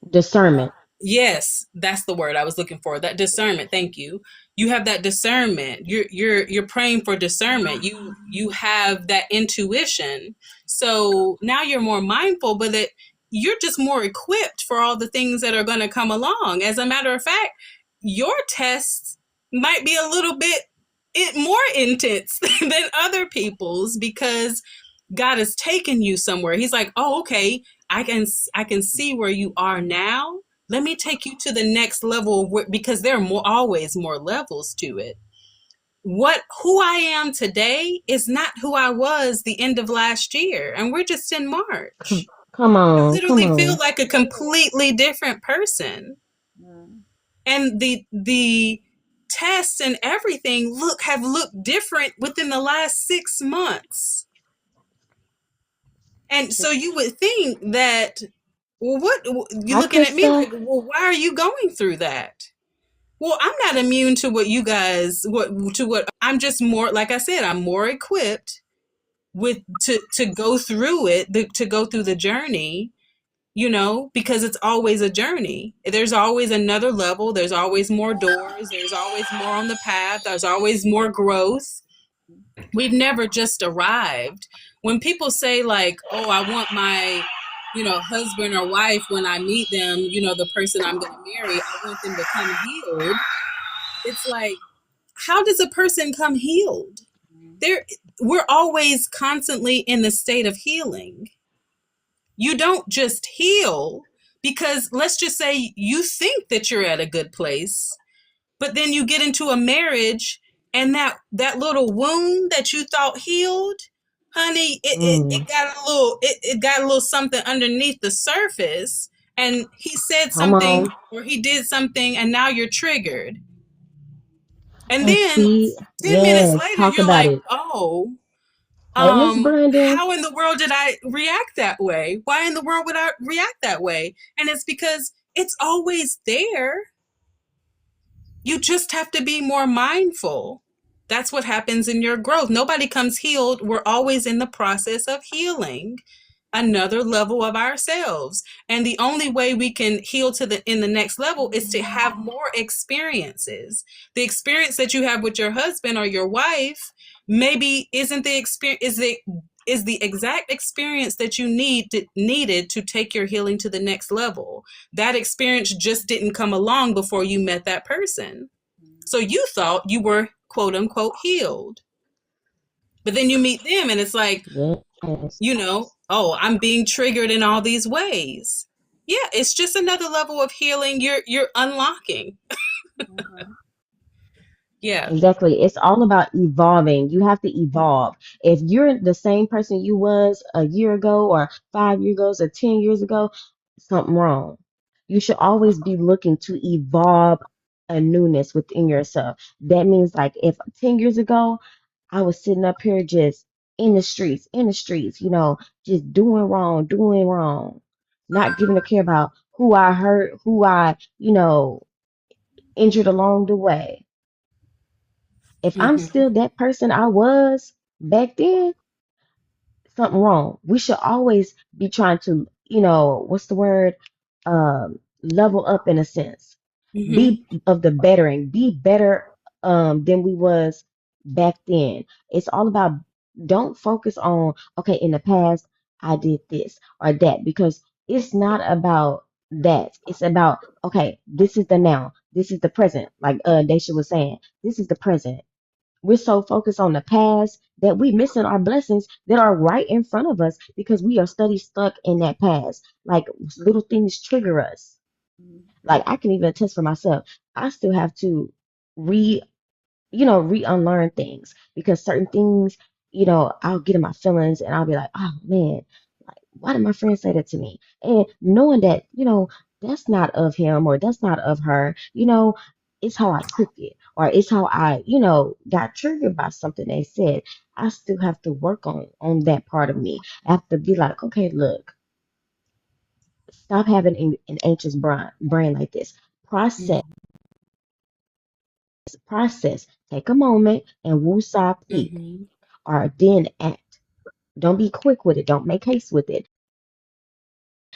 A: Discernment.
B: yes, that's the word I was looking for. That discernment. Thank you. You have that discernment. You're praying for discernment. You have that intuition. So now you're more mindful, but that you're just more equipped for all the things that are going to come along. As a matter of fact, your tests might be a little bit more intense than other people's, because God has taken you somewhere. He's like, "Oh, okay, I can see where you are now. Let me take you to the next level," because there are always more levels to it. Who I am today is not who I was the end of last year, and we're just in
A: Come,
B: March.
A: come
B: I
A: on, come
B: literally feel
A: on.
B: like a completely different person,
C: Mm,
B: and the tests and everything have looked different within the last 6 months. And so you would think that, well, what you
A: Hi,
B: looking at me
A: Krista.
B: like, well, why are you going through that? Well, I'm not immune to what you guys, what I'm just more, like I said, I'm more equipped to go through it, to go through the journey, because it's always a journey. There's always another level. There's always more doors. There's always more on the path. There's always more growth. We've never just arrived. When people say like, "Oh, I want my husband or wife, when I meet them, the person I'm going to marry, I want them to come healed. It's like, how does a person come healed? There, we're always constantly in the state of healing. You don't just heal because, let's just say, you think that you're at a good place, but then you get into a marriage and that little wound that you thought healed, honey, it got a little it got a little something underneath the surface, and he said
A: Come
B: something
A: on.
B: or he did something, and now you're triggered. And
A: And
B: then
A: see,
B: 10 minutes
A: yes,
B: later,
A: talk
B: you're
A: about
B: like,
A: it.
B: oh,
A: Hey, Miss Brandon.
B: how in the world did I react that way? Why in the world would I react that way? And it's because it's always there. You just have to be more mindful. That's what happens in your growth. Nobody comes healed. We're always in the process of healing another level of ourselves. And the only way we can heal to the in the next level is to have more experiences. The experience that you have with your husband or your wife maybe isn't the experience is the exact experience that you needed to take your healing to the next level. That experience just didn't come along before you met that person. So you thought you were quote unquote healed. But then you meet them and it's like,
A: Yes.
B: oh, I'm being triggered in all these ways. Yeah, it's just another level of healing you're unlocking. Yeah.
A: Exactly. It's all about evolving. You have to evolve. If you're the same person you was a year ago or 5 years ago or 10 years ago, something wrong. You should always be looking to evolve a newness within yourself. That means like if 10 years ago I was sitting up here just in the streets, just doing wrong, not giving a care about who I hurt, who I, injured along the way. If I'm
B: Mm-hmm.
A: still that person I was back then, something wrong. We should always be trying to, what's the word? Level up in a sense.
B: Mm-hmm.
A: Be of the bettering, be better than we was back then. It's all about don't focus on, okay, in the past I did this or that because it's not about that. It's about, okay, this is the now. This is the present. Like Daisha was saying, this is the present. We're so focused on the past that we missing our blessings that are right in front of us because we are stuck in that past. Like little things trigger us. Like I can even attest for myself. I still have to re re-unlearn things because certain things, I'll get in my feelings and I'll be like, oh man, like why did my friend say that to me? And knowing that, that's not of him or that's not of her, it's how I took it or it's how I, got triggered by something they said. I still have to work on that part of me. I have to be like, okay, look, stop having an anxious brain like this. Process, process. Take a moment and woosah peep
B: Mm-hmm.
A: or then act. Don't be quick with it. Don't make haste with it.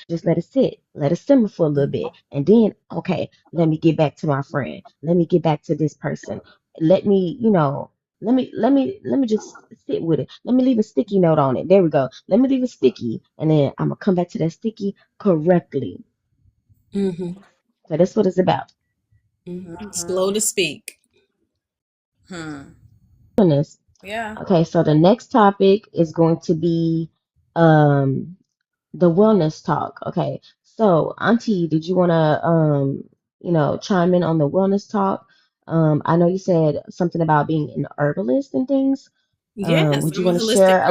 A: Just let it sit. Let it simmer for a little bit. And then, okay, let me get back to my friend. Let me get back to this person. Let me, let me just sit with it. Let me leave a sticky note on it. There we go. Let me leave a sticky. And then I'm gonna come back to that sticky correctly.
B: Mm-hmm.
A: So that's what it's about.
B: Mm-hmm. Slow to speak.
C: Hmm.
A: Goodness.
C: Yeah.
A: Okay, so the next topic is going to be um the wellness talk. Okay. So, Auntie, did you want to chime in on the wellness talk? I know you said something about being an herbalist and things.
B: Yes,
A: Would you
B: I'm a
A: want to
B: holistic
A: share
B: practitioner.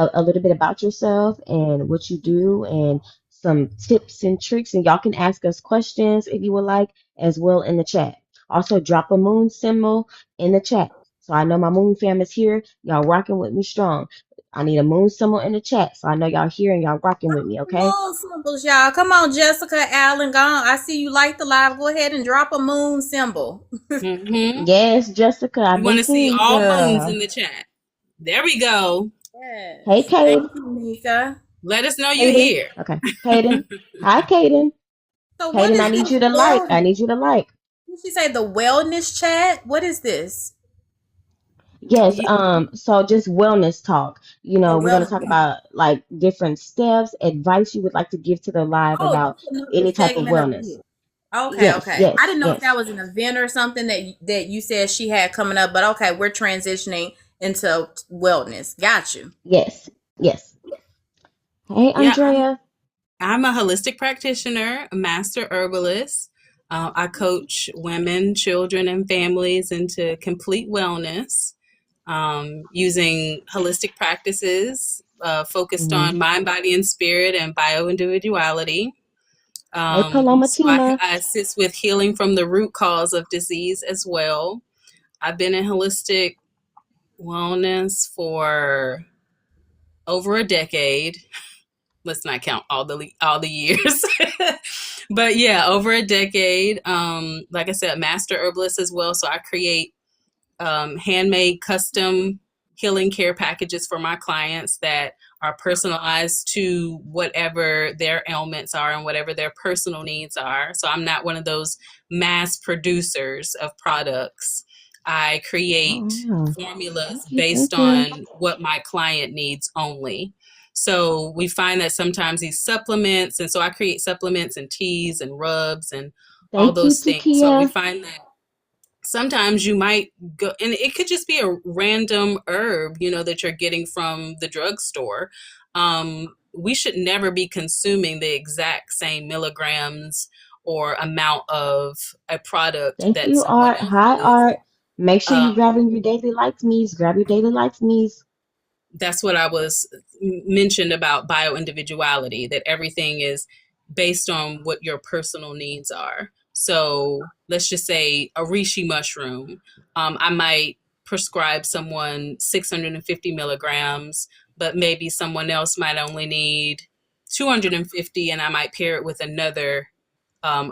A: a little bit about yourself and what you do and some tips and tricks? And y'all can ask us questions if you would like as well in the chat. Also, drop a moon symbol in the chat. So I know my moon fam is here. Y'all rocking with me strong. I need a moon symbol in the chat so I know y'all here and y'all rocking with me, okay?
C: Moon symbols, y'all. Come on, Jessica Allen. Gone. I see you like the live. Go ahead and drop a moon symbol.
B: Mm-hmm.
A: Yes, Jessica,
B: We
A: I've
B: want
A: been
B: to see
A: seeing you,
B: all moons
A: girl.
B: in the chat. There we go.
A: Hey,
C: Yes. Thank
A: Kate.
C: you, Mika.
B: Let us know you're
A: Kaden.
B: here.
A: Okay. Kaden. Hi, Kaden.
C: So what
A: Kaden, I
C: is
A: need
C: this
A: you to like. I
C: wellness?
A: need you to like.
C: Did she say the wellness chat? What is this?
A: Yes,
B: Ye-
A: so just wellness talk.
C: Oh,
A: We're going
C: well,
A: to talk about like different steps, advice you would like to give to the live
C: oh,
A: about
C: that's another
A: any type of
C: segment of
A: wellness.
C: it. Okay,
A: Yes,
C: okay. I
A: yes,
C: didn't know if that
A: yes,
C: was an event or something that you said she had coming up, but okay, we're transitioning into wellness. Got you.
A: yes, yes. Hey,
B: yeah,
A: Andrea.
B: I'm a holistic practitioner, a master herbalist. I coach women, children, and families into complete wellness using holistic practices focused
A: Hmm.
B: on mind, body, and spirit and bioindividuality.
A: Hey, Paloma
B: So I,
A: Tina.
B: I assist with healing from the root cause of disease as well. I've been in holistic wellness for over a decade. Let's not count all the years. But yeah, over a decade. Like I said, master herbalist as well. So I create handmade custom healing care packages for my clients that are personalized to whatever their ailments are and whatever their personal needs are. So I'm not one of those mass producers of products. I create
A: Oh, wow.
B: formulas
A: Thank you,
B: based
A: thank you.
B: on what my client needs only. So we find that sometimes these supplements, and so I create supplements and teas and rubs and all
A: Thank you,
B: those things. So we
A: Takia.
B: find that sometimes you might go, and it could just be a random herb, that you're getting from the drugstore. We should never be consuming the exact same milligrams or amount of a product
A: Thank
B: that
A: you,
B: someone
A: Art.
B: else
A: Hi,
B: is.
A: Art. Make sure you
B: Um,
A: grabbing your daily likes me's. Grab your daily likes me's.
B: that's what I was mentioned about bioindividuality, that everything is based on what your personal needs are. So let's just say a reishi mushroom. I might prescribe someone 650 milligrams, but maybe someone else might only need 250, and I might pair it with another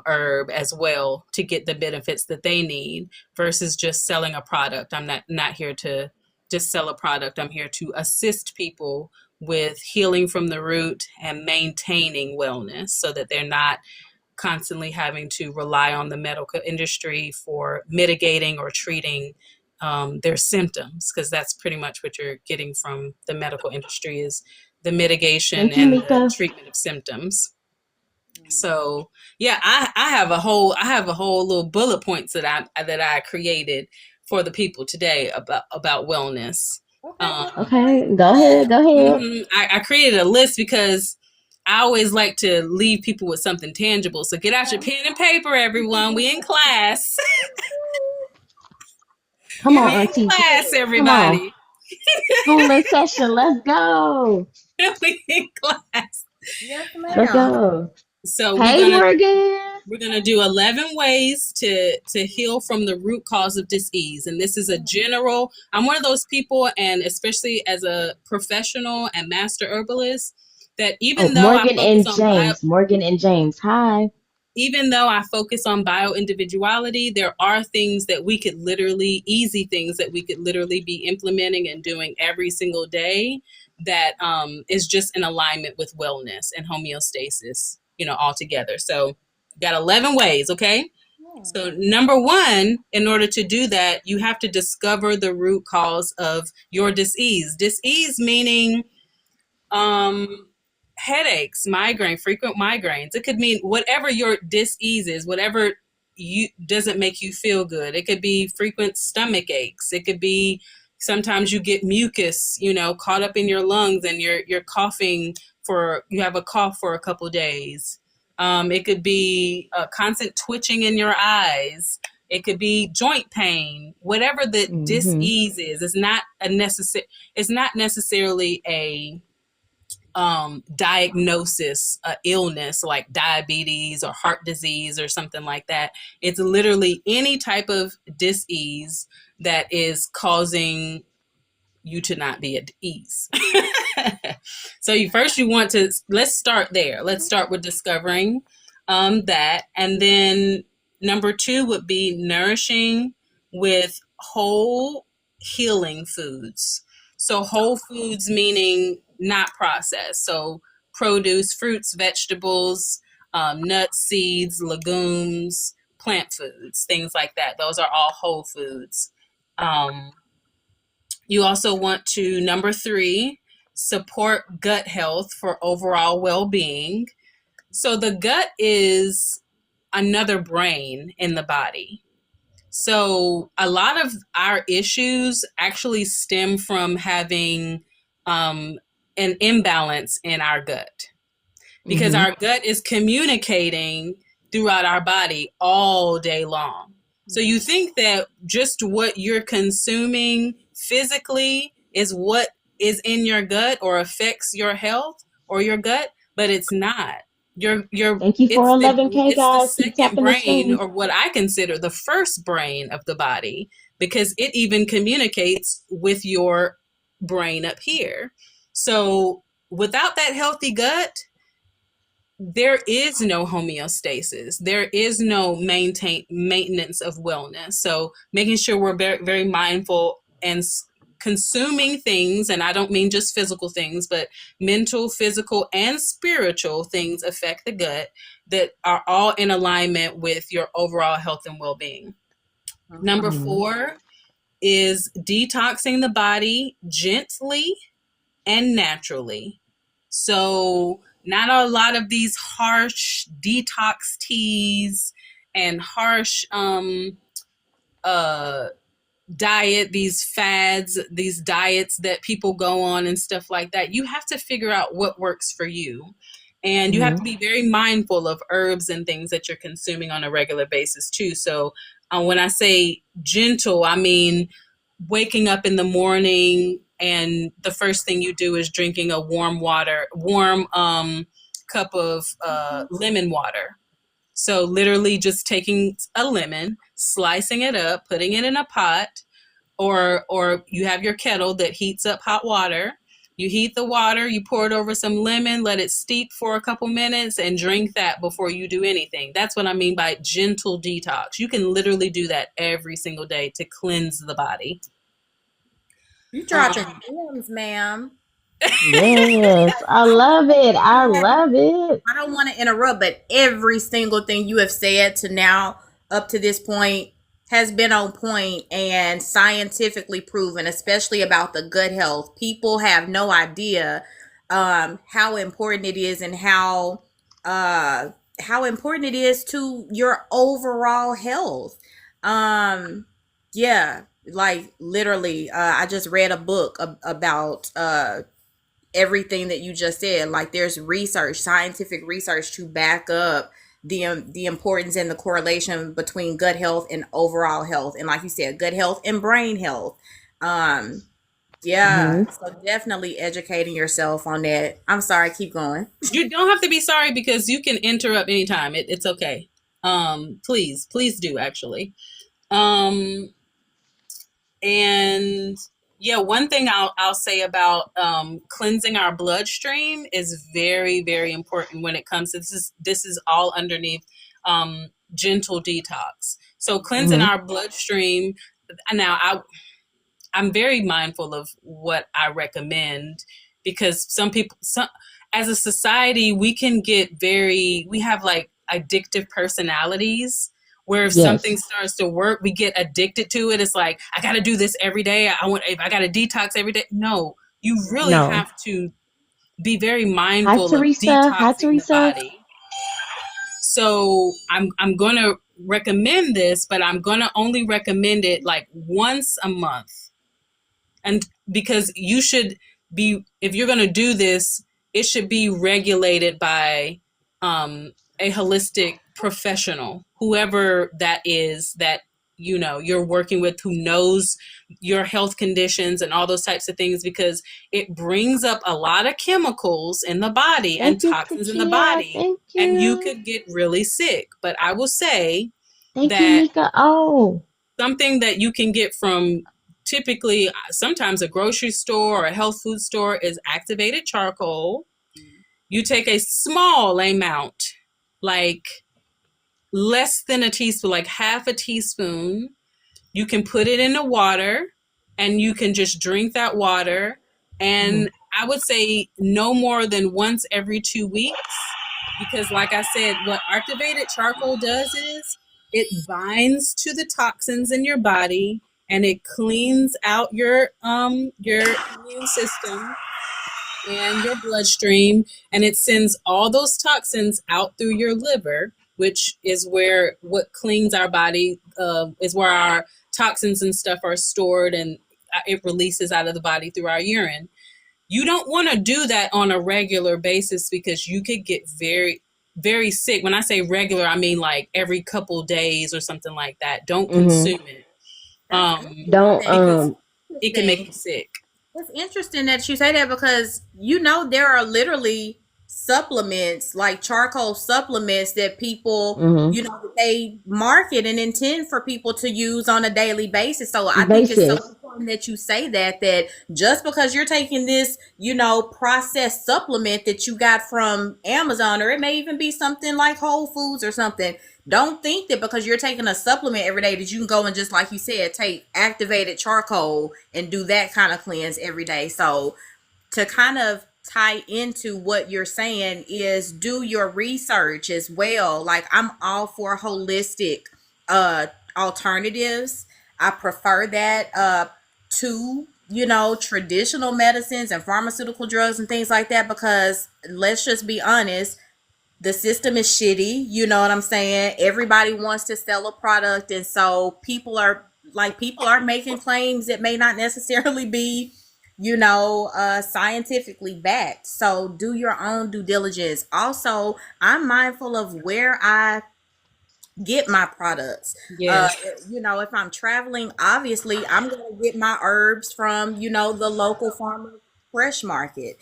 B: herb as well to get the benefits that they need versus just selling a product. I'm not here to just sell a product. I'm here to assist people with healing from the root and maintaining wellness so that they're not constantly having to rely on the medical industry for mitigating or treating their symptoms, because that's pretty much what you're getting from the medical industry is the mitigation
A: Thank you,
B: and the
A: Mika.
B: treatment of symptoms. So yeah, I have a whole little bullet points that I created for the people today about wellness.
C: Okay,
B: Um,
C: well,
A: Okay, go ahead, go ahead.
B: I created a list because I always like to leave people with something tangible. So get out your pen and paper, everyone. We in class.
A: Come on,
B: We in
A: Auntie.
B: class,
A: Come on.
B: everybody.
A: School in session. Let's go.
B: We in class.
C: yes,
A: Let's
C: ma'am.
A: go.
B: So we're
A: Hey,
B: gonna
A: Morgan.
B: We're going to do 11 ways to heal from the root cause of disease. And this is a general, I'm one of those people, and especially as a professional and master herbalist, that
A: Oh, Morgan and James. Morgan and James. Hi.
B: even though I focus on bio individuality, there are things that we could literally, easy things that we could literally be implementing and doing every single day that is just in alignment with wellness and homeostasis, all together. So, got 11 ways, okay? So, number one, in order to do that, you have to discover the root cause of your disease. Disease meaning um headaches, migraine, frequent migraines. It could mean whatever your disease is, whatever you doesn't make you feel good. It could be frequent stomach aches. It could be sometimes you get mucus, caught up in your lungs, and you're coughing you have a cough for a couple days. It could be a constant twitching in your eyes. It could be joint pain. Whatever the
A: Mm-hmm.
B: disease is, it's not necessarily a diagnosis, illness like diabetes or heart disease or something like that. It's literally any type of disease that is causing you to not be at ease. So you want to, let's start there. Let's start with discovering that. And then number two would be nourishing with whole healing foods. So whole foods meaning not processed. So produce, fruits, vegetables, nuts, seeds, legumes, plant foods, things like that. Those are all whole foods. Um, You also want to, number 3, support gut health for overall well-being. So the gut is another brain in the body. So a lot of our issues actually stem from having an imbalance in our gut, because
A: Mm-hmm.
B: our gut is communicating throughout our body all day long. So you think that just what you're consuming physically is what is in your gut or affects your health or your gut, but it's not. Your
A: Thank you for
B: it's
A: 11K,
B: the
A: guys. Keep
B: second
A: tapping the
B: brain,
A: screen.
B: or what I consider the first brain of the body, because it even communicates with your brain up here. So without that healthy gut, there is no homeostasis. There is no maintenance of wellness. So making sure we're very, very mindful and consuming things, and I don't mean just physical things, but mental, physical, and spiritual things affect the gut, that are all in alignment with your overall health and well-being. Number
A: Mm-hmm.
B: 4 is detoxing the body gently and naturally. So, not a lot of these harsh detox teas and harsh uh, these fads, these diets that people go on and stuff like that. You have to figure out what works for you. And you have
A: Mm-hmm.
B: to be very mindful of herbs and things that you're consuming on a regular basis, too. So, when I say gentle, I mean waking up in the morning and the first thing you do is drinking a warm cup of lemon water. So literally just taking a lemon, slicing it up, putting it in a pot, or you have your kettle that heats up hot water. You heat the water, you pour it over some lemon, let it steep for a couple minutes, and drink that before you do anything. That's what I mean by gentle detox. You can literally do that every single day to cleanse the body.
C: You dropping
B: Um,
C: gems, ma'am.
A: Yes, I love it. I love it.
C: I don't want to interrupt, but every single thing you have said to now, up to this point, has been on point and scientifically proven, especially about the gut health. People have no idea how important it is, and how important it is to your overall health. Um, yeah, like literally, I just read a book about everything that you just said. Like there's research, scientific research to back up the importance and the correlation between gut health and overall health, and like you said, gut health and brain health. um
A: Mm-hmm.
C: yeah, so definitely educating yourself on that. I'm sorry, keep going.
B: you don't have to be sorry, because you can interrupt anytime. It's okay. Please do, actually. Um, and yeah, one thing I'll say about cleansing our bloodstream is very, very important when it comes to this is all underneath gentle detox. So cleansing
A: Mm-hmm.
B: our bloodstream. Now I'm very mindful of what I recommend, because as a society, we have like addictive personalities, where if something
A: Yes.
B: starts to work, we get addicted to it. It's like, I got to do this every day. I got to detox every day. No, you really
A: No.
B: have to be very
A: Hi,
B: mindful of
A: Teresa. Hi,
B: detoxing the
A: Teresa.
B: body. So I'm going to recommend this, but I'm going to only recommend it like once a month. And because you should be, if you're going to do this, it should be regulated by a holistic professional, whoever that is, that you're working with, who knows your health conditions and all those types of things, because it brings up a lot of chemicals in the body and
A: Thank you,
B: toxins in the
A: Takia.
B: body,
A: Thank
B: and you
A: you.
B: could get really sick. But I will say
A: Thank you,
B: that
A: Nika. Oh.
B: something that you can get from, typically sometimes a grocery store or a health food store, is activated charcoal. You take a small amount, like less than a teaspoon, like half a teaspoon. You can put it in the water, and you can just drink that water.
A: Mm-hmm.
B: And I would say no more than once every 2 weeks, because like I said, what activated charcoal does is it binds to the toxins in your body, and it cleans out your immune system and your bloodstream, and it sends all those toxins out through your liver, which is where what cleans our body, is where our toxins and stuff are stored, and it releases out of the body through our urine. You don't want to do that on a regular basis because you could get very, very sick. When I say regular, I mean like every couple days or something like that. Don't consume it.
A: Don't
B: Because it can make you sick.
C: It's interesting that you say that because there are literally supplements like charcoal supplements that people they market and intend for people to use on a daily basis. So I think it's so important that you say that just because you're taking this processed supplement that you got from Amazon, or it may even be something like Whole Foods or something, don't think that because you're taking a supplement every day that you can go and just, like you said, take activated charcoal and do that kind of cleanse every day. So to kind of tie into what you're saying is do your research as well. Like, I'm all for holistic alternatives. I prefer that to traditional medicines and pharmaceutical drugs and things like that, because let's just be honest, the system is shitty. You know what I'm saying? Everybody wants to sell a product, and so people are making claims that may not necessarily be scientifically backed. So do your own due diligence. Also, I'm mindful of where I get my products.
B: Yes.
C: If I'm traveling, obviously I'm gonna get my herbs from the local farmer fresh market,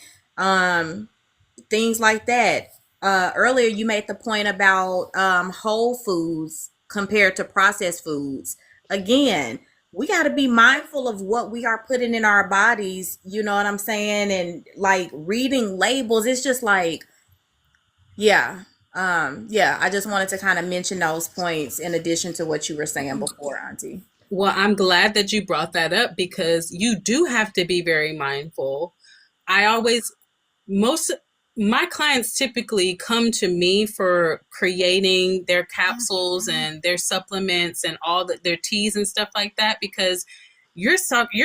C: things like that. Earlier you made the point about whole foods compared to processed foods. Again, we got to be mindful of what we are putting in our bodies, you know what I'm saying? And like reading labels, it's just like, yeah. I just wanted to kind of mention those points in addition to what you were saying before, Auntie.
B: Well, I'm glad that you brought that up because you do have to be very mindful. Most my clients typically come to me for creating their capsules and their supplements and their teas and stuff like that, because you're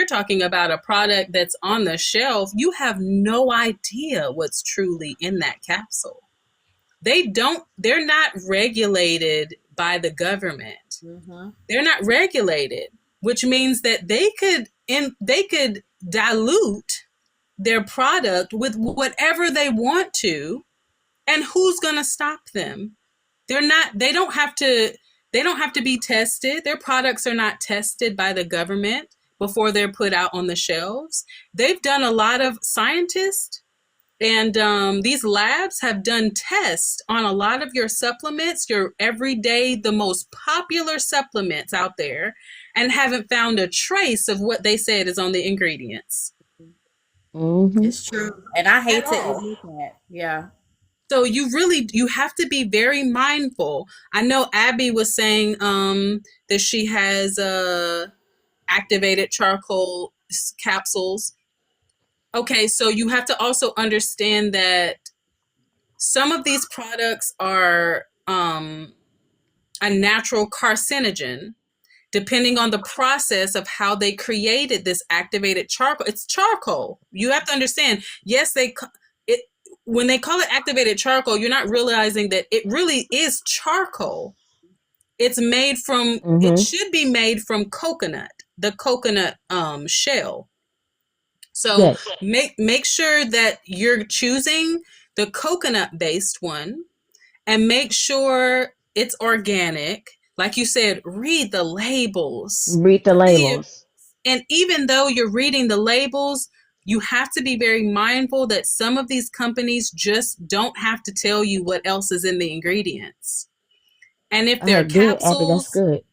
B: talking about a product that's on the shelf. You have no idea what's truly in that capsule. They're not regulated by the government. They're not regulated, which means that they could dilute their product with whatever they want to, and who's going to stop them? They don't have to be tested. Their products are not tested by the government before they're put out on the shelves. They've done a lot of scientists, and these labs have done tests on a lot of your supplements, your everyday, the most popular supplements out there, and haven't found a trace of what they said is on the ingredients.
C: It's true. And I hate to admit that. Yeah.
B: So you have to be very mindful. I know Abby was saying that she has activated charcoal capsules. Okay, so you have to also understand that some of these products are a natural carcinogen, depending on the process of how they created this activated charcoal. It's charcoal. You have to understand, yes, when they call it activated charcoal, you're not realizing that it really is charcoal. It's made from, it should be made from coconut, the coconut shell. So make sure that you're choosing the coconut-based one, and make sure it's organic. Like you said, read the labels. And even though you're reading the labels, you have to be very mindful that some of these companies just don't have to tell you what else is in the ingredients. And if they're capsules,
A: that's good.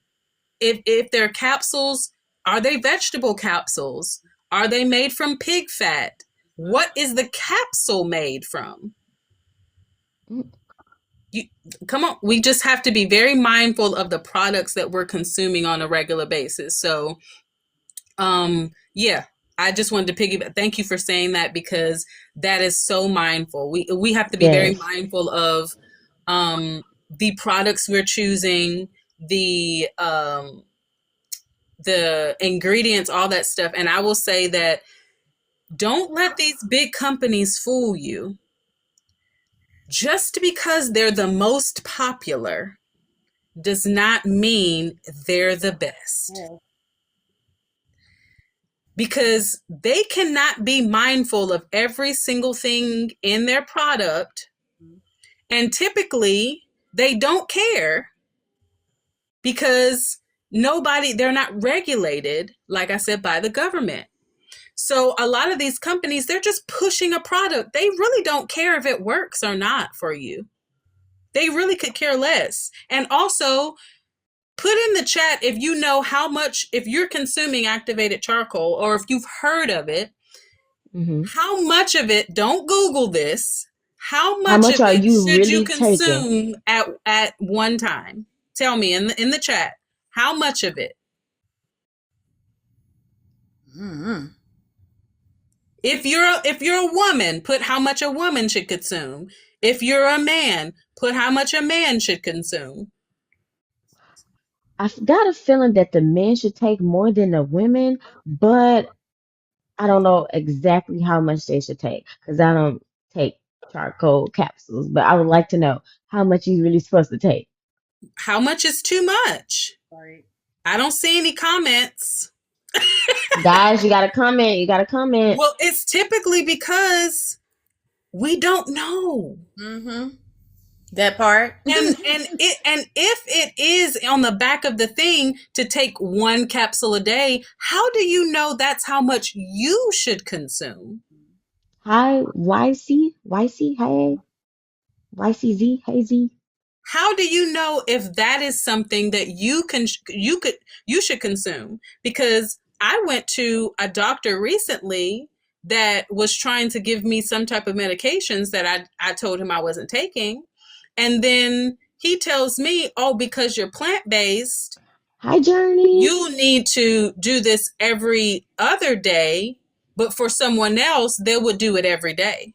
B: If they're capsules, are they vegetable capsules? Are they made from pig fat? What is the capsule made from? Come on, we just have to be very mindful of the products that we're consuming on a regular basis. So, I just wanted to piggyback. Thank you for saying that, because that is so mindful. We have to be very mindful of the products we're choosing, the the ingredients, all that stuff. And I will say that don't let these big companies fool you. Just because they're the most popular does not mean they're the best. Because they cannot be mindful of every single thing in their product. And typically, they don't care because they're not regulated, like I said, by the government. So a lot of these companies, they're just pushing a product. They really don't care if it works or not for you. They really could care less. And also, put in the chat if you know how much, if you're consuming activated charcoal or if you've heard of it, how much of it, don't Google this, how much of
A: are
B: it
A: you
B: should you
A: really taking?
B: consume at one time? Tell me in the chat, how much of it?
C: Mm-hmm.
B: If you're a woman, put how much a woman should consume. If you're a man, put how much a man should consume.
A: I've got a feeling that the men should take more than the women, but I don't know exactly how much they should take because I don't take charcoal capsules. But I would like to know how much you really supposed to take.
B: How much is too much?
C: Right.
B: I don't see any comments.
A: Guys, you gotta comment. You gotta comment.
B: Well, it's typically because we don't know.
C: Mm-hmm. That part.
B: and if it is on the back of the thing to take one capsule a day, how do you know that's how much you should consume?
A: Hi, YC, hey, YCZ, hey Z.
B: How do you know if that is something that you should consume? Because I went to a doctor recently that was trying to give me some type of medications that I told him I wasn't taking. And then he tells me, oh, because you're plant-based,
A: Hi, Journey.
B: you need to do this every other day. But for someone else, they would do it every day.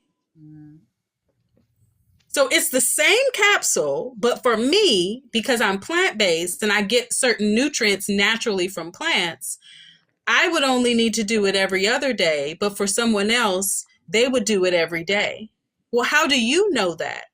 B: So it's the same capsule, but for me, because I'm plant-based and I get certain nutrients naturally from plants, I would only need to do it every other day. But for someone else, they would do it every day. Well, how do you know that?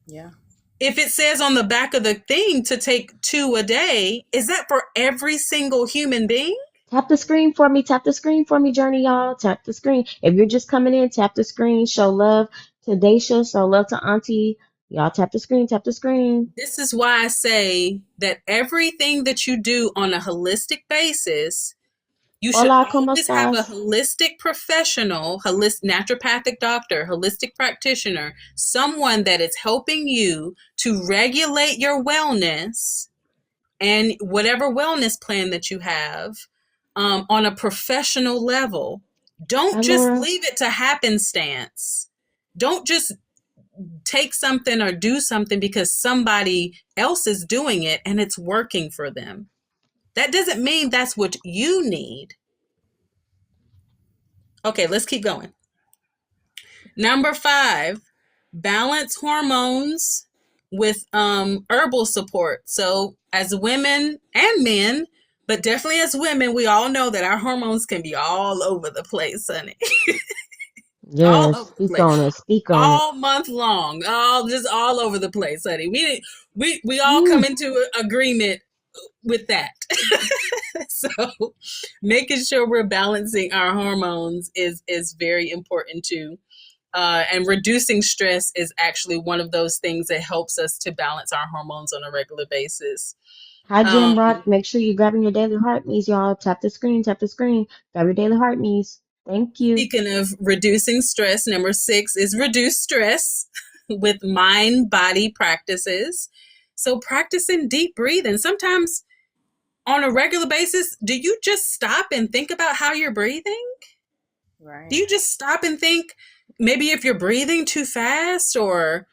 C: Yeah.
B: If it says on the back of the thing to take 2 a day, is that for every single human being?
A: Tap the screen for me. Tap the screen for me, Journey, y'all. Tap the screen. If you're just coming in, tap the screen. Show love to Daisha. Show love to Auntie. Y'all tap the screen. Tap the screen.
B: This is why I say that everything that you do on a holistic basis, you should
A: Hola, ¿cómo
B: always have a
A: estás?
B: holistic professional, naturopathic doctor, holistic practitioner, someone that is helping you to regulate your wellness and whatever wellness plan that you have on a professional level. Don't
A: Hi,
B: just
A: Laura.
B: leave it to happenstance. Don't just take something or do something because somebody else is doing it and it's working for them. That doesn't mean that's what you need. Okay, let's keep going. Number 5, balance hormones with herbal support. So as women and men, but definitely as women, we all know that our hormones can be all over the place, honey. All
A: Yes,
B: over the
A: speak
B: place.
A: on it. Speak on it.
B: All month long. All over the place, honey. We all come
A: Mm.
B: into agreement with that. So making sure we're balancing our hormones is very important too. And reducing stress is actually one of those things that helps us to balance our hormones on a regular basis.
A: Hi, Jim
B: Um,
A: Rock. Make sure you're grabbing your daily heart meals, y'all. Tap the screen. Tap the screen. Grab your daily heart meals. Thank you.
B: Speaking of reducing stress, number 6 is reduce stress with mind-body practices. So practicing deep breathing. Sometimes on a regular basis, do you just stop and think about how you're breathing?
C: Right.
B: Do you just stop and think maybe if you're breathing too fast or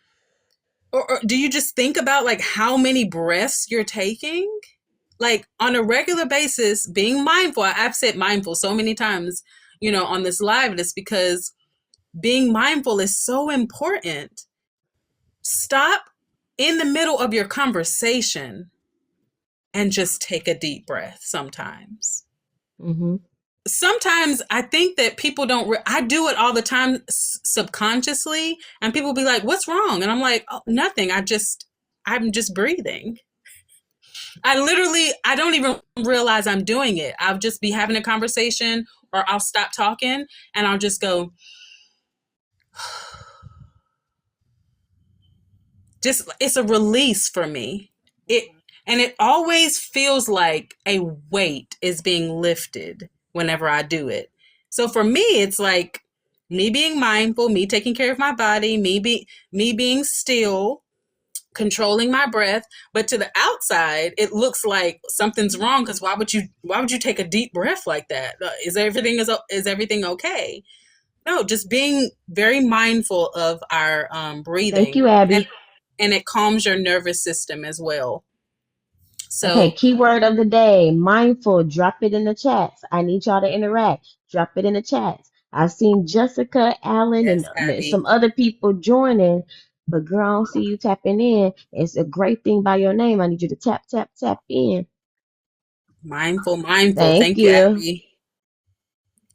B: do you just think about like how many breaths you're taking? Like on a regular basis, being mindful. I've said mindful so many times, on this live, and it's because being mindful is so important. Stop in the middle of your conversation and just take a deep breath sometimes.
A: Mm-hmm.
B: Sometimes I think that people don't, I do it all the time subconsciously, and people be like, what's wrong? And I'm like, oh, nothing. I'm just breathing. I don't even realize I'm doing it. I'll just be having a conversation, or I'll stop talking and I'll just go, just, it's a release for me. And it always feels like a weight is being lifted whenever I do it. So for me, it's like me being mindful, me taking care of my body, me being still, controlling my breath. But to the outside, it looks like something's wrong, because why would you take a deep breath like that? Is everything okay? No, just being very mindful of our
A: Thank
B: breathing,
A: you, Abby.
B: and it calms your nervous system as well.
A: Okay,
B: So
A: keyword of the day, mindful. Drop it in the chats. I need y'all to interact. Drop it in the chats. I've seen Jessica, Allen,
B: yes,
A: and
B: Abby,
A: some other people joining, but girl, I don't see you tapping in. It's a great thing by your name. I need you to tap, tap, tap in.
B: mindful.
A: Thank
B: Thank you,
A: you.
B: Abby.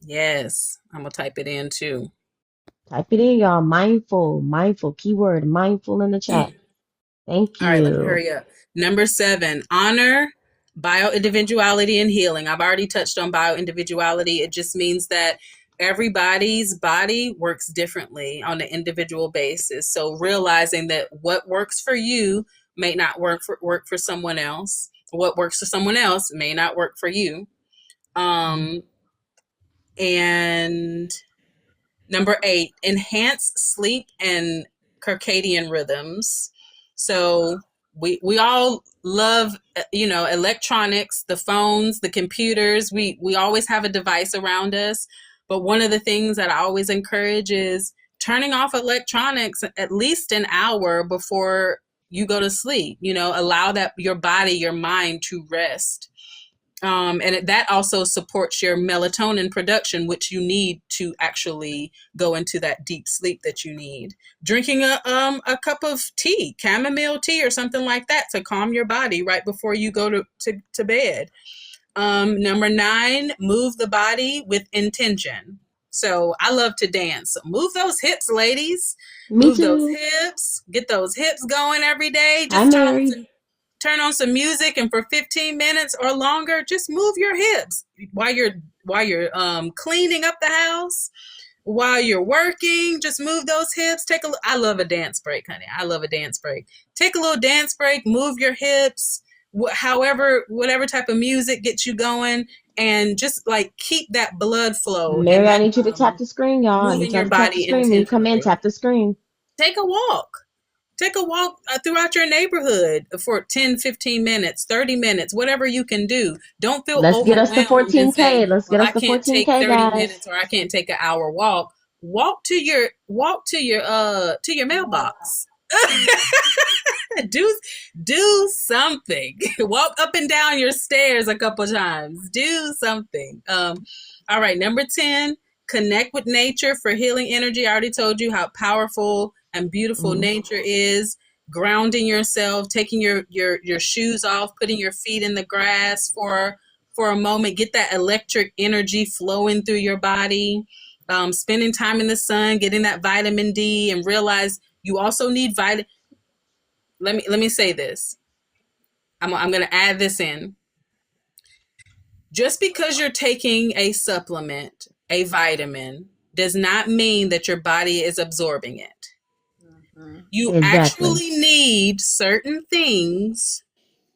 B: Yes, I'm gonna type it in too.
A: Type it in, y'all. Mindful, mindful. Keyword, mindful in the chat. Thank
B: All right, let me
A: you.
B: hurry up. Number 7, honor bio-individuality and healing. I've already touched on bio-individuality. It just means that everybody's body works differently on an individual basis. So realizing that what works for you may not work for someone else. What works for someone else may not work for you. And Number 8, enhance sleep and circadian rhythms. So we all love, electronics, the phones, the computers. We always have a device around us. But one of the things that I always encourage is turning off electronics at least an hour before you go to sleep. Allow that your body, your mind to rest. And that also supports your melatonin production, which you need to actually go into that deep sleep that you need. Drinking a cup of tea, chamomile tea or something like that, to calm your body right before you go to bed. Number 9, move the body with intention. So I love to dance. Move those hips, ladies.
A: Me
B: Move those
A: too.
B: hips. Get those hips going every day.
A: Hi,
B: Just
A: Mary.
B: turn on some music, and for 15 minutes or longer, just move your hips while you're cleaning up the house, while you're working. Just move those hips. I love a dance break, honey. I love a dance break. Take a little dance break, move your hips, whatever type of music gets you going, and just like keep that blood flow and
A: Mary, I
B: that
A: need you to tap the screen, y'all. I need
B: moving
A: y'all
B: your
A: to tap the
B: body
A: screen. When you come in,
B: intentionally.
A: tap the screen.
B: Take a walk. Take a walk throughout your neighborhood for 10, 15 minutes, 30 minutes, whatever you can do. Don't feel
A: Let's get us to
B: overwhelmed and say,
A: 14K. Let's
B: well,
A: get us
B: I
A: to
B: can't take
A: 14K,
B: 30
A: guys.
B: minutes or I can't take an hour walk. Walk to your mailbox. do something. Walk up and down your stairs a couple times. Do something. All right, number 10, connect with nature for healing energy. I already told you how powerful and beautiful nature is. Grounding yourself, taking your shoes off, putting your feet in the grass for a moment. Get that electric energy flowing through your body. Spending time in the sun, getting that vitamin D, and realize you also need vitamin. Let me say this. I'm going to add this in. Just because you're taking a supplement, a vitamin, does not mean that your body is absorbing it. You
A: Exactly.
B: actually need certain things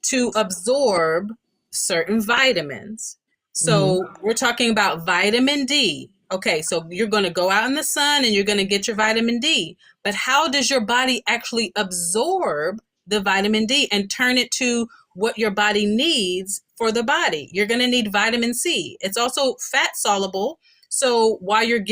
B: to absorb certain vitamins. So we're talking about vitamin D. Okay, so you're going to go out in the sun and you're going to get your vitamin D. But how does your body actually absorb the vitamin D and turn it to what your body needs for the body? You're going to need vitamin C. It's also fat soluble. So while you're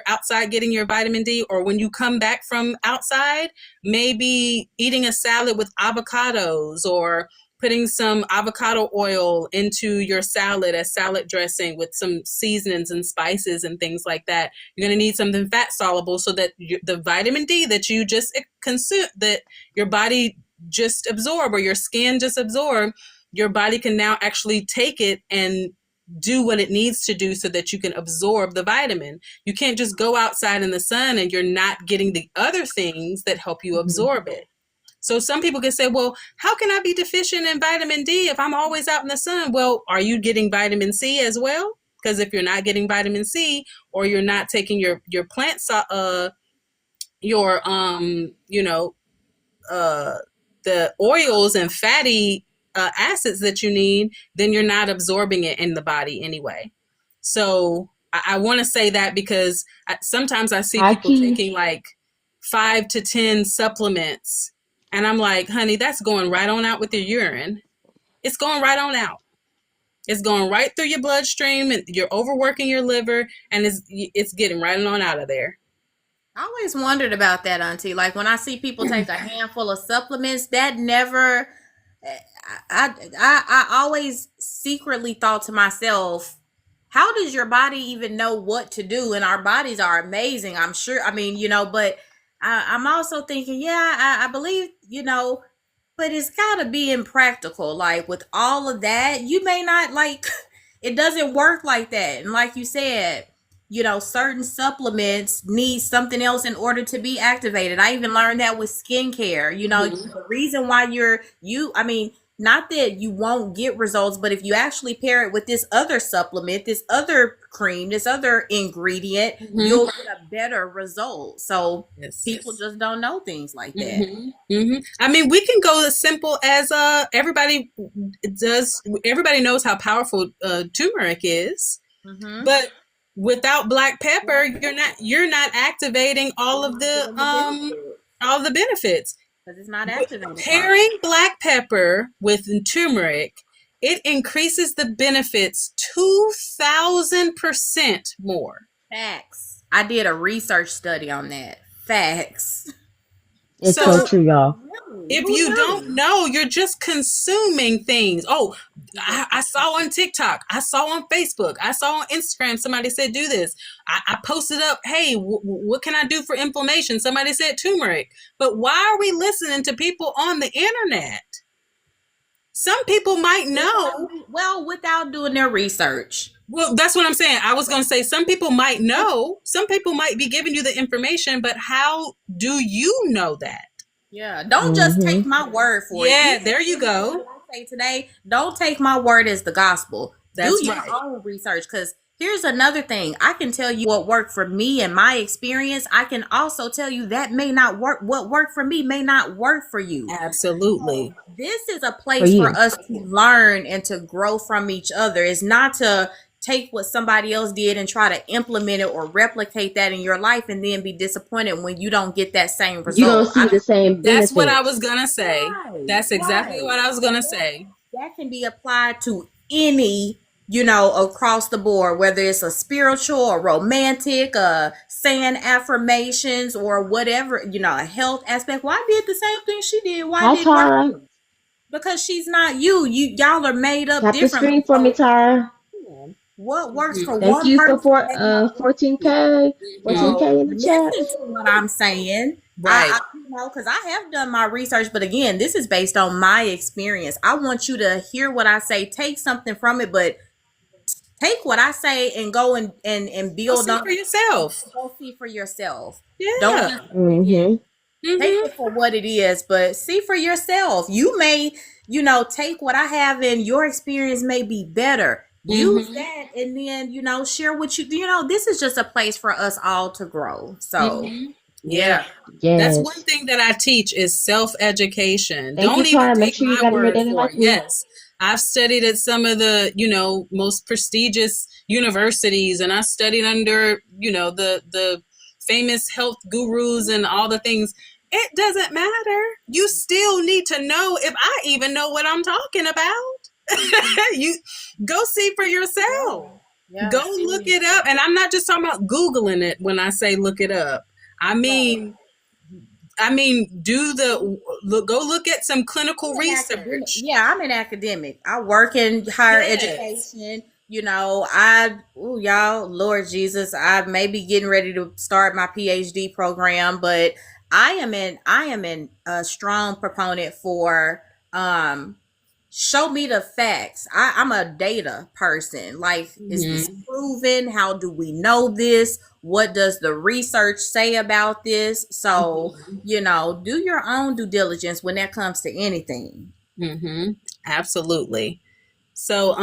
B: outside getting your vitamin D, or when you come back from outside, maybe eating a salad with avocados, or putting some avocado oil into your salad as salad dressing with some seasonings and spices and things like that. You're going to need something fat soluble so that the vitamin D that you just consume, that your body just absorb, or your skin just absorb, your body can now actually take it and do what it needs to do so that you can absorb the vitamin. You can't just go outside in the sun and you're not getting the other things that help you absorb it. So some people can say, well, how can I be deficient in vitamin D if I'm always out in the sun? Well, are you getting vitamin C as well? Because if you're not getting vitamin C, or you're not taking your plant, the oils and fatty acids that you need, then you're not absorbing it in the body anyway. So I want to say that because sometimes I see people taking like 5 to 10 supplements, and I'm like, honey, that's going right on out with your urine. It's going right on out. It's going right through your bloodstream, and you're overworking your liver, and it's getting right on out of there.
C: I always wondered about that, Auntie. Like when I see people take a handful of supplements, that never. I always secretly thought to myself, how does your body even know what to do? And our bodies are amazing, I'm sure. I mean, but I'm also thinking, yeah, I believe, but it's got to be impractical. Like with all of that, you may not like, it doesn't work like that. And like you said, certain supplements need something else in order to be activated. I even learned that with skincare. The reason why I mean, not that you won't get results, but if you actually pair it with this other supplement, this other cream, this other ingredient, you'll get a better result. So people just don't know things like that.
B: I mean, we can go as simple as everybody knows how powerful turmeric is, but without black pepper, you're not activating all of the benefits.
C: Because it's not activated.
B: Pairing black pepper with turmeric, it increases the benefits 2,000% more.
C: Facts. I did a research study on that. Facts.
A: It's so true, y'all.
B: If you don't know, you're just consuming things. Oh, I saw on TikTok. I saw on Facebook. I saw on Instagram. Somebody said, do this. I posted up, hey, what can I do for inflammation? Somebody said turmeric. But why are we listening to people on the internet? Some people might know.
C: Well, without doing their research.
B: Well, that's what I'm saying. I was going to say some people might know. Some people might be giving you the information, but how do you know that?
C: Yeah, don't just take my word for it.
B: Yeah, there you go.
C: What I say today, don't take my word as the gospel.
B: That's
C: do your own research, because here's another thing. I can tell you what worked for me and my experience. I can also tell you that may not work. What worked for me may not work for you.
B: Absolutely.
C: So this is a place for us to learn and to grow from each other. It's not to take what somebody else did and try to implement it or replicate that in your life and then be disappointed when you don't get that same result.
A: You don't see the same benefits.
B: That's what I was going to say. Right, that's exactly what I was going to say.
C: That can be applied to any, across the board, whether it's a spiritual or romantic, saying affirmations or whatever, a health aspect. Well, I did the same thing she did. Why did
A: Tara?
C: Because she's not you. Y'all are made up different.
A: Tap the screen for me, Tara.
C: What works for
A: Thank
C: one
A: you
C: person?
A: For 14K. 14K in the chat.
C: Listen to what I'm saying.
B: Right.
C: Because I have done my research, but again, this is based on my experience. I want you to hear what I say, take something from it, but take what I say and go and build
B: on for yourself.
C: Go see for yourself.
B: Yeah.
C: Don't just take it for what it is, but see for yourself. You may, take what I have and your experience may be better. Use that and then, share what you, this is just a place for us all to grow. So,
B: yeah. That's one thing that I teach is self-education. Don't even take my word for it. Yes. I've studied at some of the, most prestigious universities, and I studied under, the famous health gurus and all the things. It doesn't matter. You still need to know if I even know what I'm talking about. You go see for yourself. Yeah, go look it up. And I'm not just talking about Googling it when I say look it up. I mean, go look at some clinical research.
C: Yeah, I'm an academic. I work in higher education. Y'all, Lord Jesus, I may be getting ready to start my PhD program, but I am in a strong proponent for show me the facts. I'm a data person. Like, is this
B: Mm-hmm.
C: proven? How do we know this? What does the research say about this? So,
B: Mm-hmm.
C: do your own due diligence when that comes to anything.
B: Mm-hmm. Absolutely. So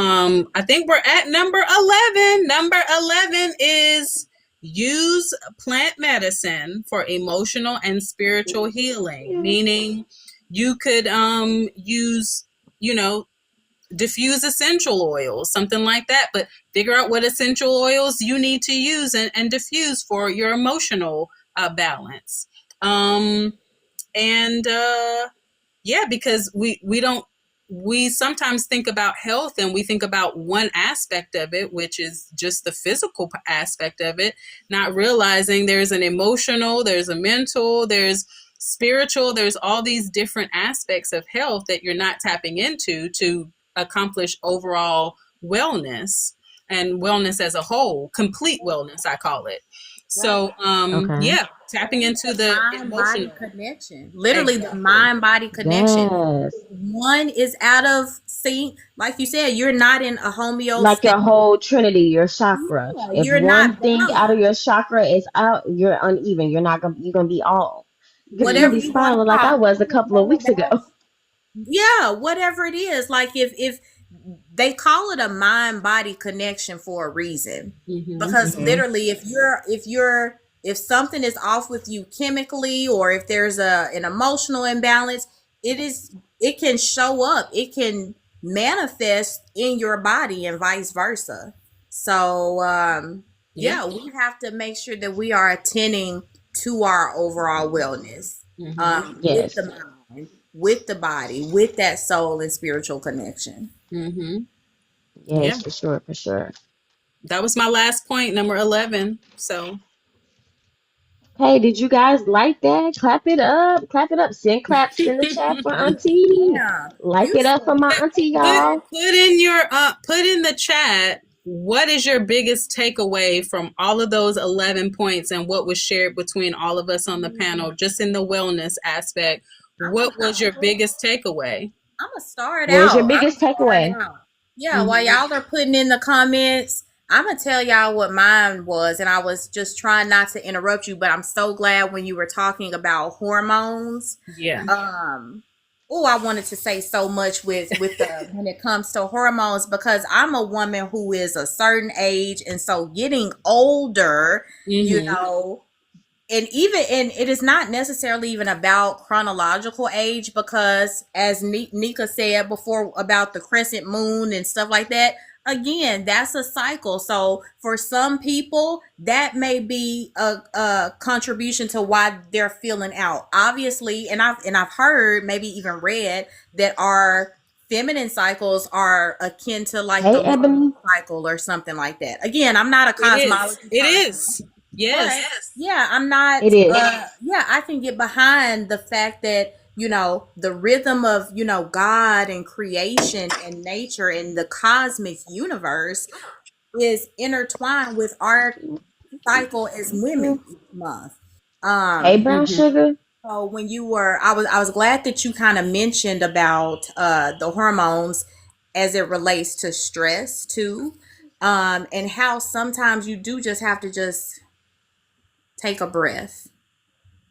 B: I think we're at number 11. Number 11 is use plant medicine for emotional and spiritual healing,
A: Yeah.
B: meaning you could use, you know, diffuse essential oils, something like that, but figure out what essential oils you need to use and diffuse for your emotional balance. And Yeah, because we sometimes think about health and we think about one aspect of it, which is just the physical aspect of it, not realizing there's an emotional, there's a mental, there's spiritual, there's all these different aspects of health that you're not tapping into to accomplish overall wellness and wellness as a whole, complete wellness, I call it.
C: Right.
B: So,
A: Okay.
B: yeah, tapping into the
C: Mind body
B: emotional.
C: connection. Literally the
B: Exactly.
C: mind body connection.
A: Yes.
C: One is out of sync. Like you said, you're not in a
A: Like your
C: homeostasis.
A: whole trinity, your chakra.
C: Yeah,
A: If
C: you're
A: one
C: not
A: thing out of
C: balanced.
A: your chakra is out, you're uneven. You're gonna be all. You're gonna
C: Whatever
A: be
C: you want to
A: spiraling like I
C: call
A: was a couple of weeks ago.
C: it. Yeah, whatever it is. Like, if they call it a mind body connection for a reason,
B: Mm-hmm.
C: because
A: Hmm.
C: literally, if something is off with you chemically, or if there's an emotional imbalance, it can show up, it can manifest in your body and vice versa. So
B: Yeah.
C: yeah, we have to make sure that we are attending to our overall wellness,
B: Mm-hmm.
C: with
A: Yes.
C: the mind, with the body, with that soul and spiritual connection.
B: Mm-hmm. Yeah.
A: Yes, for sure, for sure.
B: That was my last point, number 11. So,
A: Hey, did you guys like that? Clap it up. Clap it up. Send claps in the chat for Auntie.
C: Yeah,
A: Like
C: you
A: it up for
C: said
A: my Auntie,
B: put
A: y'all.
B: put in your put in the chat, what is your biggest takeaway from all of those 11 points and what was shared between all of us on the panel, just in the wellness aspect? What was your biggest takeaway?
C: I'm gonna start
A: Where's your
C: out.
A: biggest takeaway?
C: Yeah, while
B: Mm-hmm.
C: y'all are putting in the comments, I'm gonna tell y'all what mine was, and I was just trying not to interrupt you, but I'm so glad when you were talking about hormones.
B: Yeah.
C: Um, oh, I wanted to say so much with the when it comes to hormones, because I'm a woman who is a certain age, and so getting older, you
B: Mm-hmm.
C: know, and it is not necessarily even about chronological age, because as Nika said before about the crescent moon and stuff like that, again, that's a cycle. So for some people that may be a contribution to why they're feeling out, obviously. And I've heard, maybe even read, that our feminine cycles are akin to like
A: Hey,
C: the lunar
A: Ebony.
C: cycle or something like that. Again, I'm not a
B: It is.
C: cosmology
B: It
C: person,
B: is. Yes.
C: but yeah, I'm not.
A: It is.
C: Yeah, I can get behind the fact that the rhythm of God and creation and nature and the cosmic universe is intertwined with our cycle as
A: Thank
C: women
A: you.
C: each month.
A: Hey,
C: Um,
A: brown
B: Mm-hmm.
A: sugar.
C: so when you were, I was glad that you kind of mentioned about the hormones as it relates to stress too, and how sometimes you do just have to just take a breath.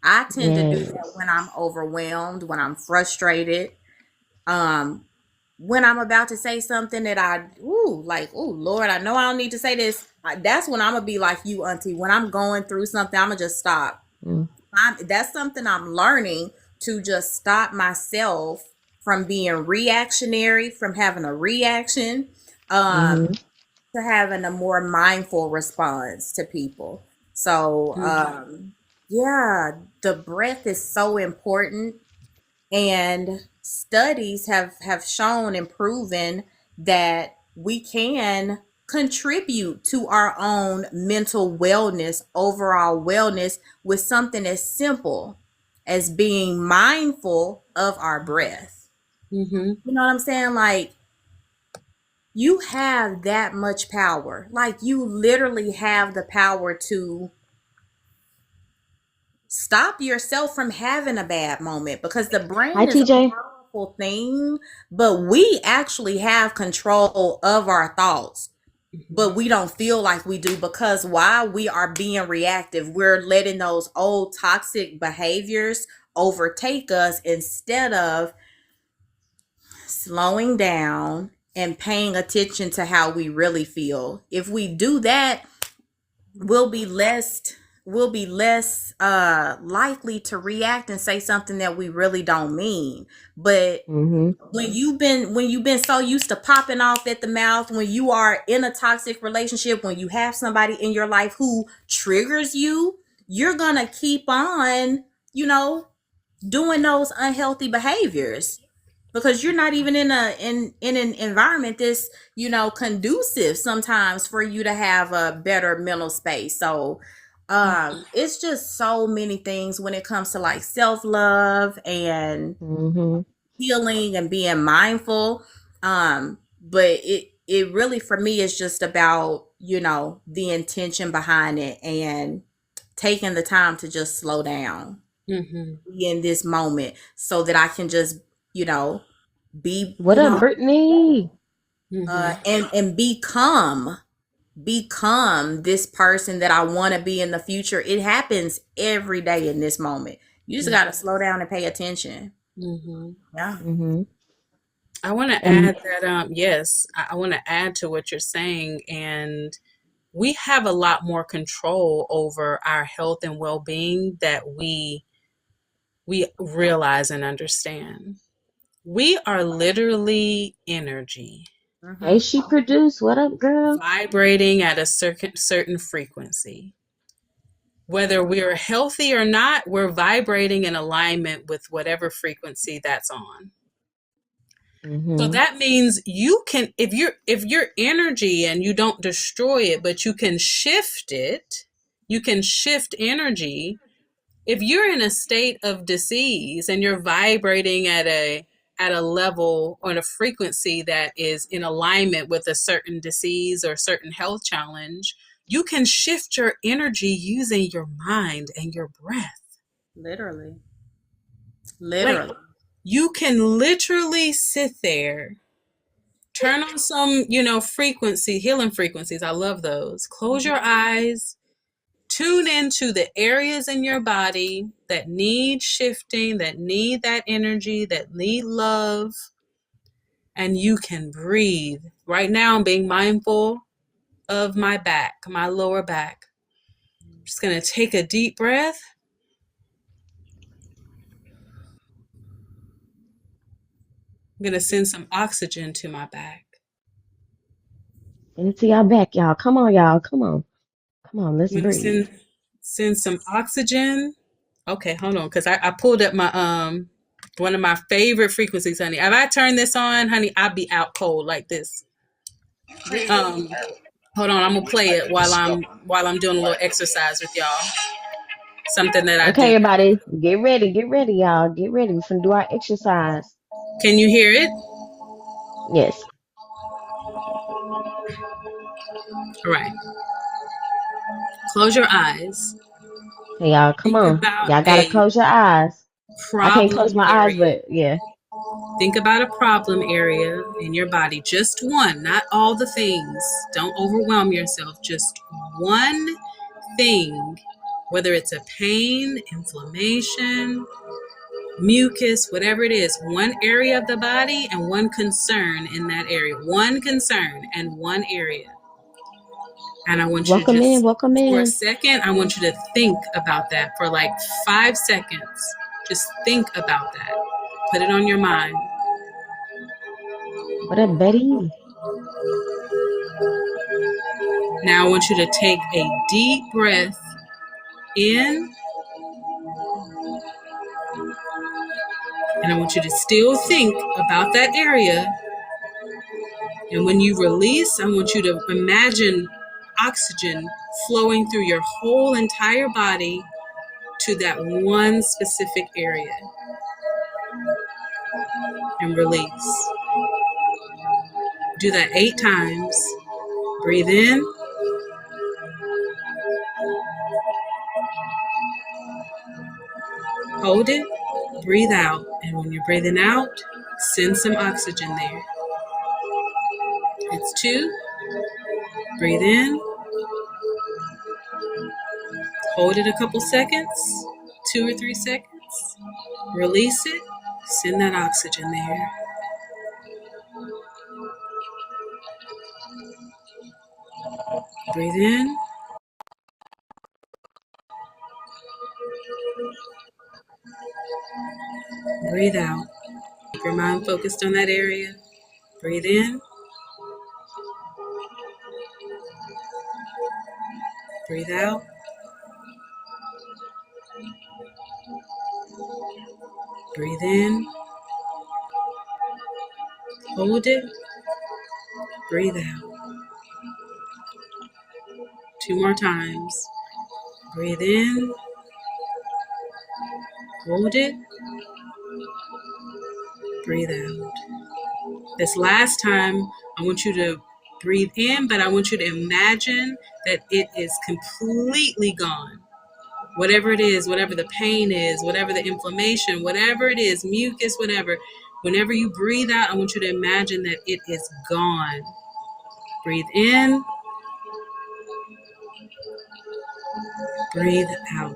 C: I tend to do that
A: Yes.
C: when I'm overwhelmed, when I'm frustrated, um, when I'm about to say something that ooh, Lord, I know I don't need to say this. That's when I'm gonna be like you, Auntie. When I'm going through something, I'm gonna just stop.
A: Mm-hmm.
C: That's something I'm learning, to just stop myself from being reactionary, from having a reaction, um,
A: Mm-hmm.
C: to having a more mindful response to people. So, yeah, the breath is so important, and studies have shown and proven that we can contribute to our own mental wellness, overall wellness, with something as simple as being mindful of our breath.
B: Mm-hmm.
C: You know what I'm saying? Like, you have that much power. Like, you literally have the power to stop yourself from having a bad moment, because the
A: Hi,
C: brain is a
A: TJ.
C: powerful thing, but we actually have control of our thoughts. But we don't feel like we do, because while we are being reactive, we're letting those old toxic behaviors overtake us instead of slowing down and paying attention to how we really feel. If we do that, we'll be less likely to react and say something that we really don't mean. But
A: Mm-hmm.
C: when you've been so used to popping off at the mouth, when you are in a toxic relationship, when you have somebody in your life who triggers you, you're gonna keep on, doing those unhealthy behaviors, because you're not even in an environment that's conducive sometimes for you to have a better mental space. So it's just so many things when it comes to like self-love and
A: Mm-hmm.
C: healing and being mindful. But it really, for me, is just about the intention behind it, and taking the time to just slow down,
B: Mm-hmm.
C: be in this moment, so that I can just you know be
A: What up, Brittany?
B: Mm-hmm.
C: and become this person that I want to be in the future. It happens every day in this moment. You just got to slow down and pay attention.
B: Mm-hmm.
C: Yeah.
A: Mm-hmm.
B: I want to
A: And
B: add that, yes, I want to add to what you're saying. And we have a lot more control over our health and well-being that we realize and understand. We are literally energy
A: hey,
C: Mm-hmm.
A: she produced. What up, girl?
B: vibrating at a certain frequency. Whether we're healthy or not, we're vibrating in alignment with whatever frequency that's on. So
A: Mm-hmm.
B: that means you can, if your energy, and you don't destroy it, but you can shift it, you can shift energy. If you're in a state of disease and you're vibrating at a level or a frequency that is in alignment with a certain disease or certain health challenge, you can shift your energy using your mind and your breath.
C: Literally.
B: Like,
C: Literally.
B: you can literally sit there, turn on some, healing frequencies. I love those. Close your eyes, tune into the areas in your body that need shifting, that need that energy, that need love, and you can breathe. Right now, I'm being mindful of my back, my lower back. I'm just going to take a deep breath. I'm going to send some oxygen to my back.
A: Into y'all back, y'all. Come on, y'all. Come on. Come on. Let's
B: I'm going to
A: breathe.
B: send some oxygen. Okay, hold on, because I pulled up my one of my favorite frequencies, honey. If I turn this on, honey, I'll be out cold like this. Um, Hold on, I'm gonna play it while I'm doing a little exercise with y'all. Something that I do.
A: Okay, everybody. Get ready. Get ready, y'all. Get ready. We're finna do our exercise.
B: Can you hear it?
A: Yes.
B: All right. Close your eyes.
A: Okay, y'all. Come
B: Think
A: on.
B: about
A: Y'all gotta
B: a
A: close your eyes. I can't close
B: problem
A: my eyes,
B: area.
A: but yeah.
B: Think about a problem area in your body. Just one, not all the things. Don't overwhelm yourself. Just one thing, whether it's a pain, inflammation, mucus, whatever it is, one area of the body and one concern in that area. One concern and one area. And I want you to
A: Welcome in.
B: just,
A: Welcome
B: for a
A: in.
B: second, I want you to think about that for like 5 seconds. Just think about that. Put it on your mind.
A: What up, Betty?
B: Now I want you to take a deep breath in, and I want you to still think about that area. And when you release, I want you to imagine oxygen flowing through your whole entire body to that one specific area. And release. Do that 8 times. Breathe in. Hold it, breathe out. And when you're breathing out, send some oxygen there. It's 2. Breathe in. Hold it a couple seconds, 2 or 3 seconds. Release it. Send that oxygen there. Breathe in. Breathe out. Keep your mind focused on that area. Breathe in. Breathe out. Breathe in. Hold it. Breathe out. 2 more times. Breathe in. Hold it. Breathe out. This last time, I want you to breathe in, but I want you to imagine that it is completely gone. Whatever it is, whatever the pain is, whatever the inflammation, whatever it is, mucus, whatever, whenever you breathe out, I want you to imagine that it is gone. Breathe in, breathe out.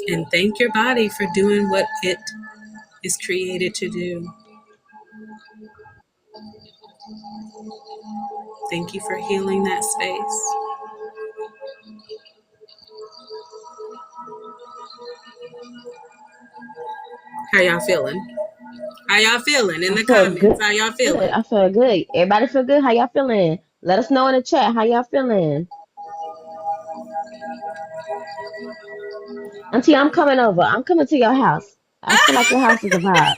B: And thank your body for doing what it is created to do. Thank you for healing that space. How y'all feeling? How y'all feeling in
A: I
B: the
A: feel
B: comments?
A: good.
B: How y'all
A: Good.
B: feeling?
A: I feel good. Everybody feel good? How y'all feeling? Let us know in the chat. How y'all feeling? Auntie, I'm coming over. I'm coming to your house. I feel like your house is a vibe.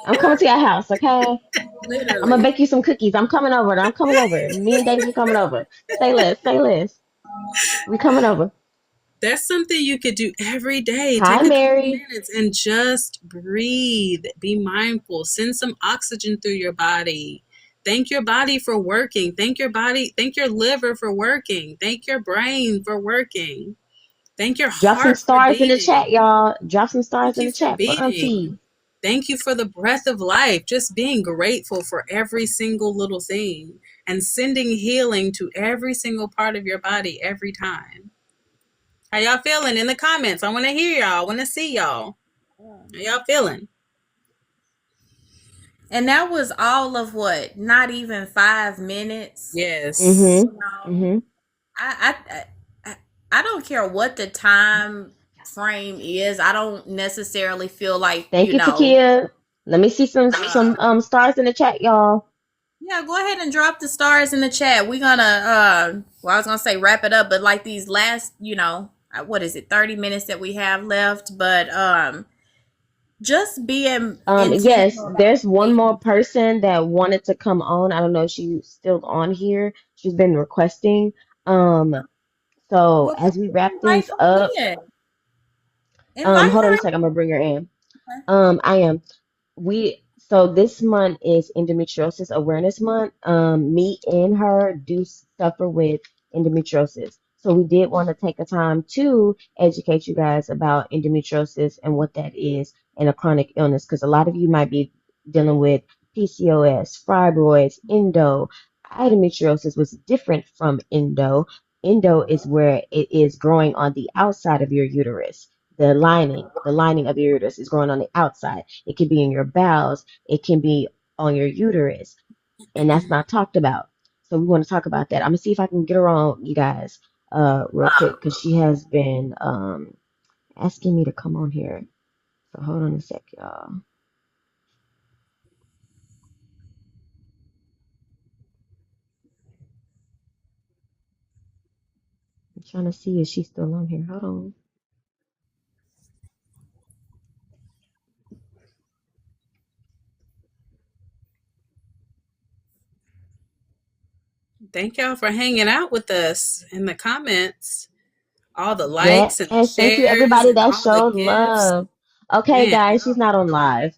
A: I'm coming to your house, okay? I'm gonna
B: Literally.
A: bake you some cookies. I'm coming over. I'm coming over. Me and Deja coming over. Say less. Say less. We coming over.
B: That's something you could do every day.
A: Hi,
B: Take a couple
A: Mary.
B: minutes and just breathe. Be mindful. Send some oxygen through your body. Thank your body for working. Thank your body. Thank your liver for working. Thank your brain for working. Thank your
A: Drop some
B: heart for
A: stars in the
B: beating.
A: chat, y'all. Drop some stars
B: Thank
A: in
B: you
A: the
B: for
A: chat for
B: beating.
A: Auntie.
B: Thank you for the breath of life. Just being grateful for every single little thing and sending healing to every single part of your body every time. How y'all feeling in the comments? I want to hear y'all. I want to see y'all. How y'all feeling?
C: And that was all of what? Not even 5 minutes.
B: Yes.
A: Mm-hmm. Mm-hmm.
C: I I I, I don't care what the time frame is. I don't necessarily feel like,
A: Thank you, Takia. Let me see some stars in the chat, y'all.
C: yeah, go ahead and drop the stars in the chat. We're gonna well, I was gonna say wrap it up, but like these last, what is it, 30 minutes that we have left, but just being
A: Yes,
C: intentional about
A: there's one
C: taking.
A: more person that wanted to come on. I don't know if she's still on here. She's been requesting. Um, so
C: Well, go
A: as we
C: ahead and
A: wrap
C: invite
A: things
C: her
A: up,
C: in. Invite
A: hold on
C: her
A: a second, I'm gonna bring her in.
C: in.
A: I am. So this month is Endometriosis Awareness Month. Me and her do suffer with endometriosis. So we did want to take a time to educate you guys about endometriosis and what that is and a chronic illness, because a lot of you might be dealing with PCOS, fibroids, endo. Endometriosis was different from endo. Endo is where it is growing on the outside of your uterus. The lining of your uterus is growing on the outside. It can be in your bowels. It can be on your uterus, and that's not talked about. So we want to talk about that. I'm gonna see if I can get her on, you guys, real quick, because she has been asking me to come on here. So hold on a sec, y'all. I'm trying to see if she's still on here. Hold on.
B: Thank y'all for hanging out with us in the comments. All the likes and the
A: Yes, thank you
B: shares
A: everybody
B: and
A: that
B: all the
A: showed
B: gifts.
A: love. Okay,
B: Man,
A: guys, she's not on live.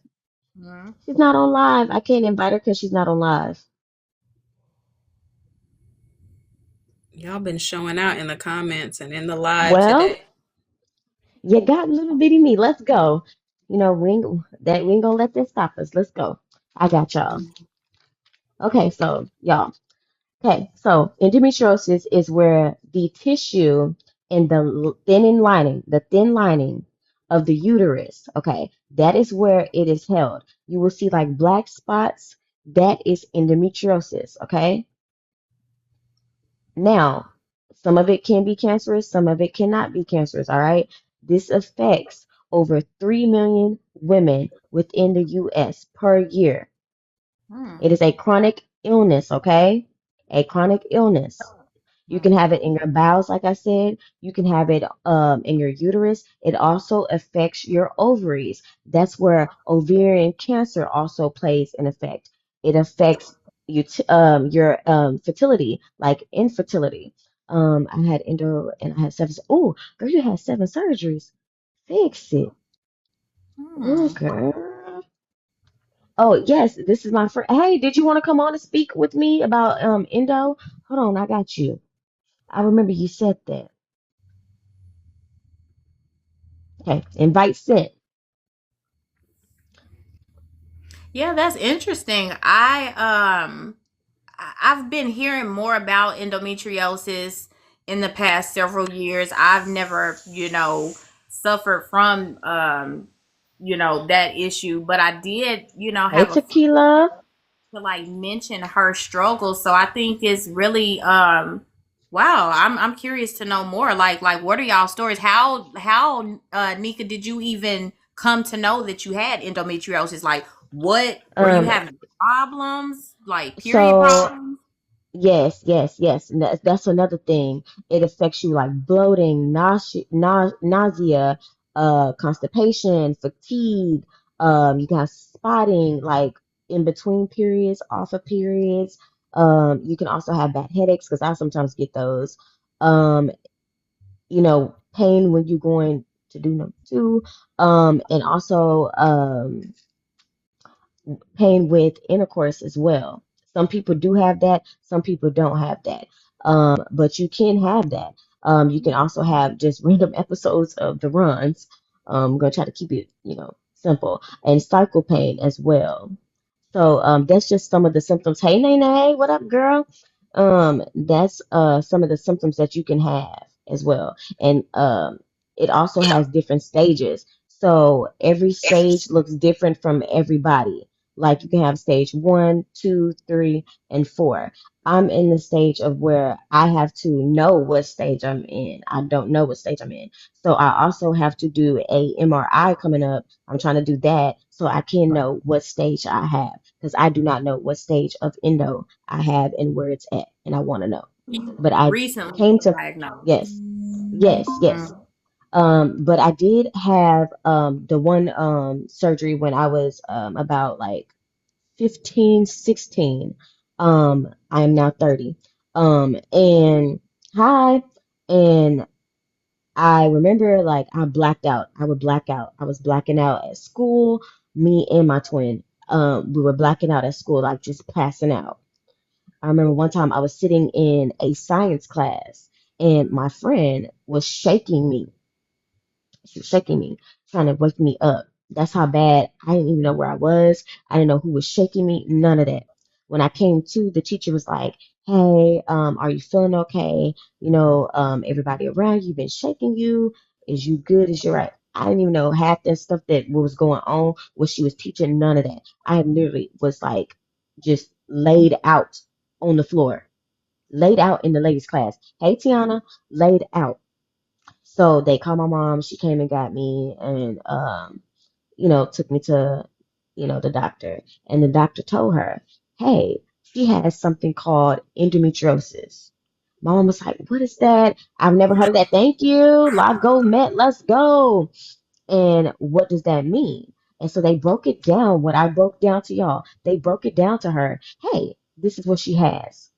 C: Mhm.
A: She's not on live. I can't invite her because she's not on live.
B: Y'all been showing out in the comments and in the live
A: Well,
B: today.
A: you got little bitty me. Let's go. We ain't gonna let that stop us. Let's go. I got y'all. Okay, so y'all. Okay, so endometriosis is where the tissue in the thin lining of the uterus, okay, that is where it is held. You will see like black spots. That is endometriosis, okay? Now, some of it can be cancerous, some of it cannot be cancerous, all right? This affects over 3 million women within the US per year. It
C: Hmm.
A: is a chronic illness, okay? A chronic illness. You can have it in your bowels, like I said. You can have it in your uterus. It also affects your ovaries. That's where ovarian cancer also plays an effect. It affects your fertility, like infertility. I had endo and I had seven. Oh, girl, you had 7 surgeries. Fix it. Oh,
C: Hmm.
A: girl. Oh, yes, this is my first. Hey, did you want to come on and speak with me about endo? Hold on, I got you. I remember you said that. Okay, invite sent.
C: Yeah, that's interesting. I've been hearing more about endometriosis in the past several years. I've never, suffered from that issue, but I did,
A: Hey,
C: have a
A: Tequila.
C: to like mention her struggles. So I think it's really wow, I'm curious to know more. Like what are y'all stories? How Nika did you even come to know that you had endometriosis? Like what were you
A: Um,
C: having problems? Like period
A: so
C: problems?
A: yes, yes, yes. And that's another thing. It affects you like bloating, nausea, constipation, fatigue. You got spotting like in between periods, off of periods. You can also have bad headaches because I sometimes get those. Um, pain when you're going to do number two. And also pain with intercourse as well. Some people do have that, some people don't have that. But you can have that. You can also have just random episodes of the runs. I'm gonna try to keep it, simple. And cycle pain as well. So that's just some of the symptoms. Hey, Nene, what up, girl? That's some of the symptoms that you can have as well. And it also has different stages. So every stage looks different from everybody. Like you can have stage one, two, three, and four. I'm in the stage of where I have to know what stage I'm in. I don't know what stage I'm in. So I also have to do a MRI coming up. I'm trying to do that so I can know what stage I have because I do not know what stage of endo I have and where it's at, and I want to know. But I
C: Recently
A: came to
C: diagnosed.
A: yes, yes, yes.
C: Mm.
A: But I did have the one surgery when I was about like 15, 16. I am now 30. And hi, and I remember like I blacked out. I would black out. I was blacking out at school, me and my twin. We were blacking out at school, like just passing out. I remember one time I was sitting in a science class and my friend was shaking me. She was shaking me, trying to wake me up. That's how bad. I didn't even know where I was. I didn't know who was shaking me. None of that. When I came to, the teacher was like, "Hey, are you feeling okay? Everybody around you been shaking you. Is you good? Is you right?" I didn't even know half that stuff that was going on. What she was teaching, none of that. I literally was like, just laid out on the floor, laid out in the ladies' class. Hey, Tiana, laid out. So they called my mom. She came and got me and, took me to, the doctor. And the doctor told her, hey, she has something called endometriosis. My mom was like, what is that? I've never heard of that. Thank you. Live go, Met. Let's go. And what does that mean? And so they broke it down. What I broke down to y'all, they broke it down to her. Hey, this is what she has.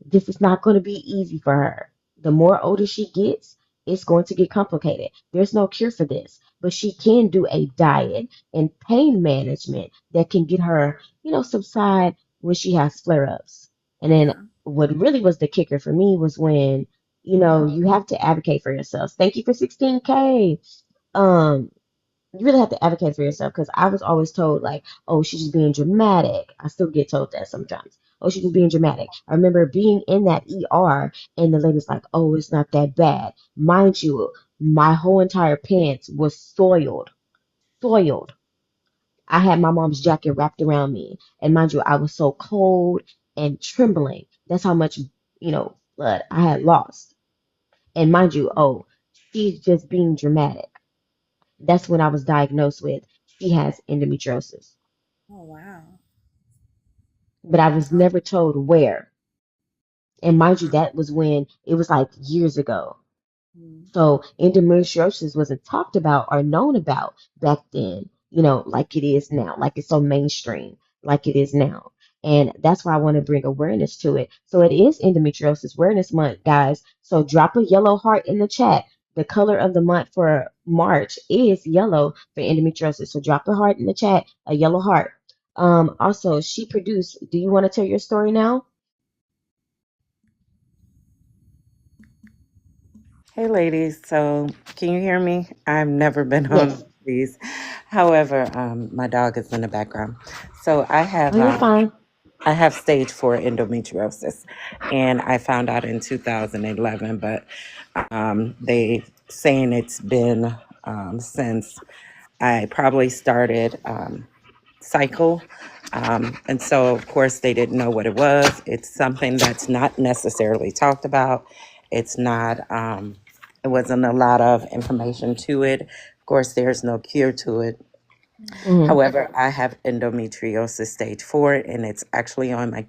A: This is not going to be easy for her. The more older she gets, it's going to get complicated. There's no cure for this, but she can do a diet and pain management that can get her, subside when she has flare ups. And then
C: Yeah.
A: what really was the kicker for me was when, you have to advocate for yourself. Thank you for 16K. Um, you really have to advocate for yourself because I was always told, like, oh, she's just being dramatic. I still get told that sometimes. Oh, she's just being dramatic. I remember being in that ER and the lady's like, oh, it's not that bad. Mind you, my whole entire pants was soiled. Soiled. I had my mom's jacket wrapped around me. And mind you, I was so cold and trembling. That's how much, blood I had lost. And mind you, oh, she's just being dramatic. That's when I was diagnosed with she has endometriosis.
C: Oh wow.
A: But I was never told where. And mind you, that was when it was like years ago.
C: Mm.
A: So endometriosis wasn't talked about or known about back then, like it is now, like it's so mainstream, like it is now. And that's why I want to bring awareness to it. So it is Endometriosis Awareness Month, guys. So drop a yellow heart in the chat. The color of the month for March is yellow for endometriosis. So drop a heart in the chat, a yellow heart. Also, she produced, do you want to tell your story now?
D: Hey, ladies. So, can you hear me? I've never been on
A: Yes.
D: these. However, my dog is in the background. So,
A: Oh, you're fine.
D: I have stage 4 endometriosis, and I found out in 2011. But they saying it's been since I probably started cycle. And so, of course, they didn't know what it was. It's something that's not necessarily talked about. It's not, it wasn't a lot of information to it. Of course, there's no cure to it.
A: Mm-hmm.
D: However, I have endometriosis stage 4, and it's actually on my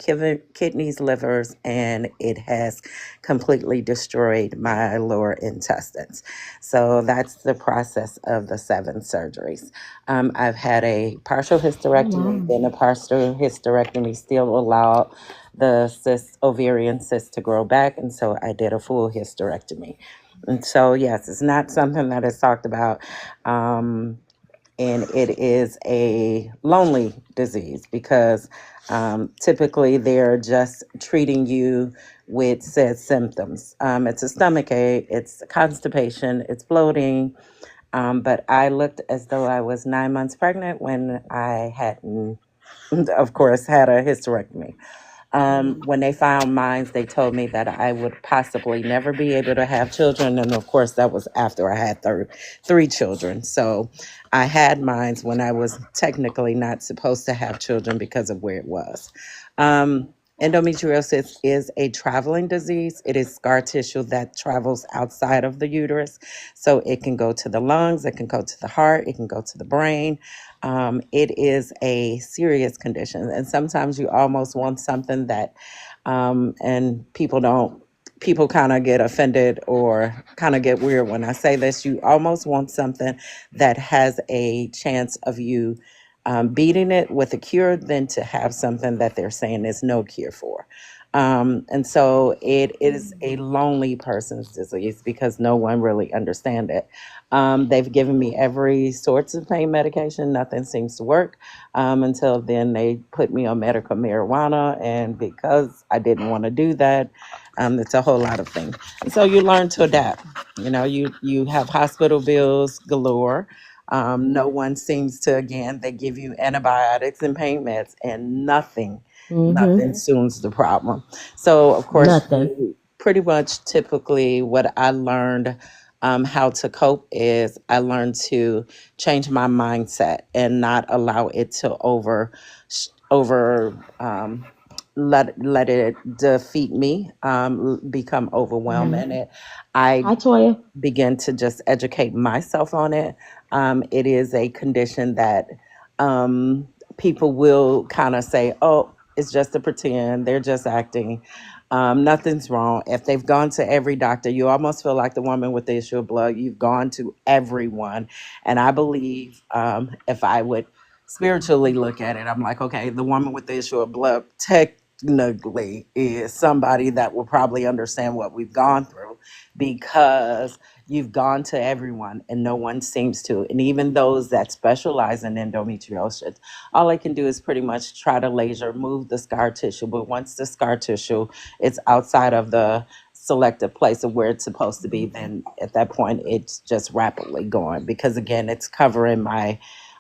D: kidneys, livers, and it has completely destroyed my lower intestines. So that's the process of the 7 surgeries. I've had a partial
A: Oh,
D: hysterectomy,
A: wow.
D: then a partial hysterectomy still allowed the cyst, ovarian cyst to grow back, and so I did a full hysterectomy. And so, yes, it's not something that is talked about. And it is a lonely disease because typically they're just treating you with said symptoms. It's a stomach ache, it's constipation, it's bloating. But I looked as though I was 9 months pregnant when I hadn't, of course, had a hysterectomy. When they found mines, they told me that I would possibly never be able to have children. And of course, that was after I had 3 children. So I had mines when I was technically not supposed to have children because of where it was. Um, Endometriosis is a traveling disease. It is scar tissue that travels outside of the uterus. So it can go to the lungs, it can go to the heart, it can go to the brain. It is a serious condition, and sometimes you almost want something that, and people kind of get offended or kind of get weird when I say this. You almost want something that has a chance of you beating it with a cure than to have something that they're saying there's no cure for. And so it is a lonely person's disease because no one really understands it. They've given me every sorts of pain medication. Nothing seems to work. Until then, they put me on medical marijuana, and because I didn't want to do that, it's a whole lot of things. And so you learn to adapt. You have hospital bills galore. No one seems to. Again, they give you antibiotics and pain meds, and nothing
A: Mm-hmm.
D: soothes the problem. So, of course,
A: Nothing.
D: pretty much typically what I learned how to cope is I learned to change my mindset and not allow it to over let it defeat me, become
A: Mm-hmm.
D: overwhelming. I
A: Hi, Toya.
D: begin to just educate myself on it. It is a condition that um, people will kind of say, oh, it's just a pretend, they're just acting. Nothing's wrong. If they've gone to every doctor, you almost feel like the woman with the issue of blood. You've gone to everyone. And I believe if I would spiritually look at it, I'm like, okay, the woman with the issue of blood technically is somebody that will probably understand what we've gone through because you've gone to everyone and no one seems to. And even those that specialize in endometriosis, all they can do is pretty much try to laser move the scar tissue. But once the scar tissue is outside of the selected place of where it's supposed to be, then at that point it's just rapidly going, because again, it's covering my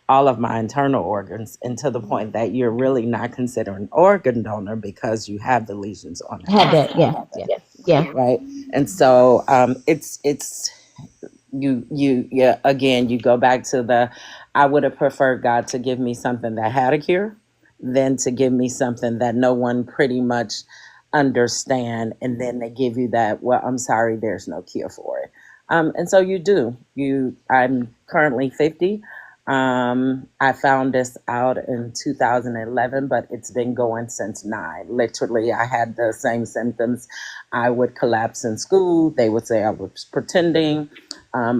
D: all of my internal organs, and to the point that you're really not considered an organ donor because you have the lesions on the
A: Had that.
D: outside,
A: Yeah, yeah, yeah.
D: right? And so it's yeah, again, you go back to the, I would have preferred God to give me something that had a cure than to give me something that no one pretty much understand, and then they give you that, well, I'm sorry, there's no cure for it. And so I'm currently 50. I found this out in 2011, but it's been going since nine. Literally, I had the same symptoms. I would collapse in school. They would say I was pretending.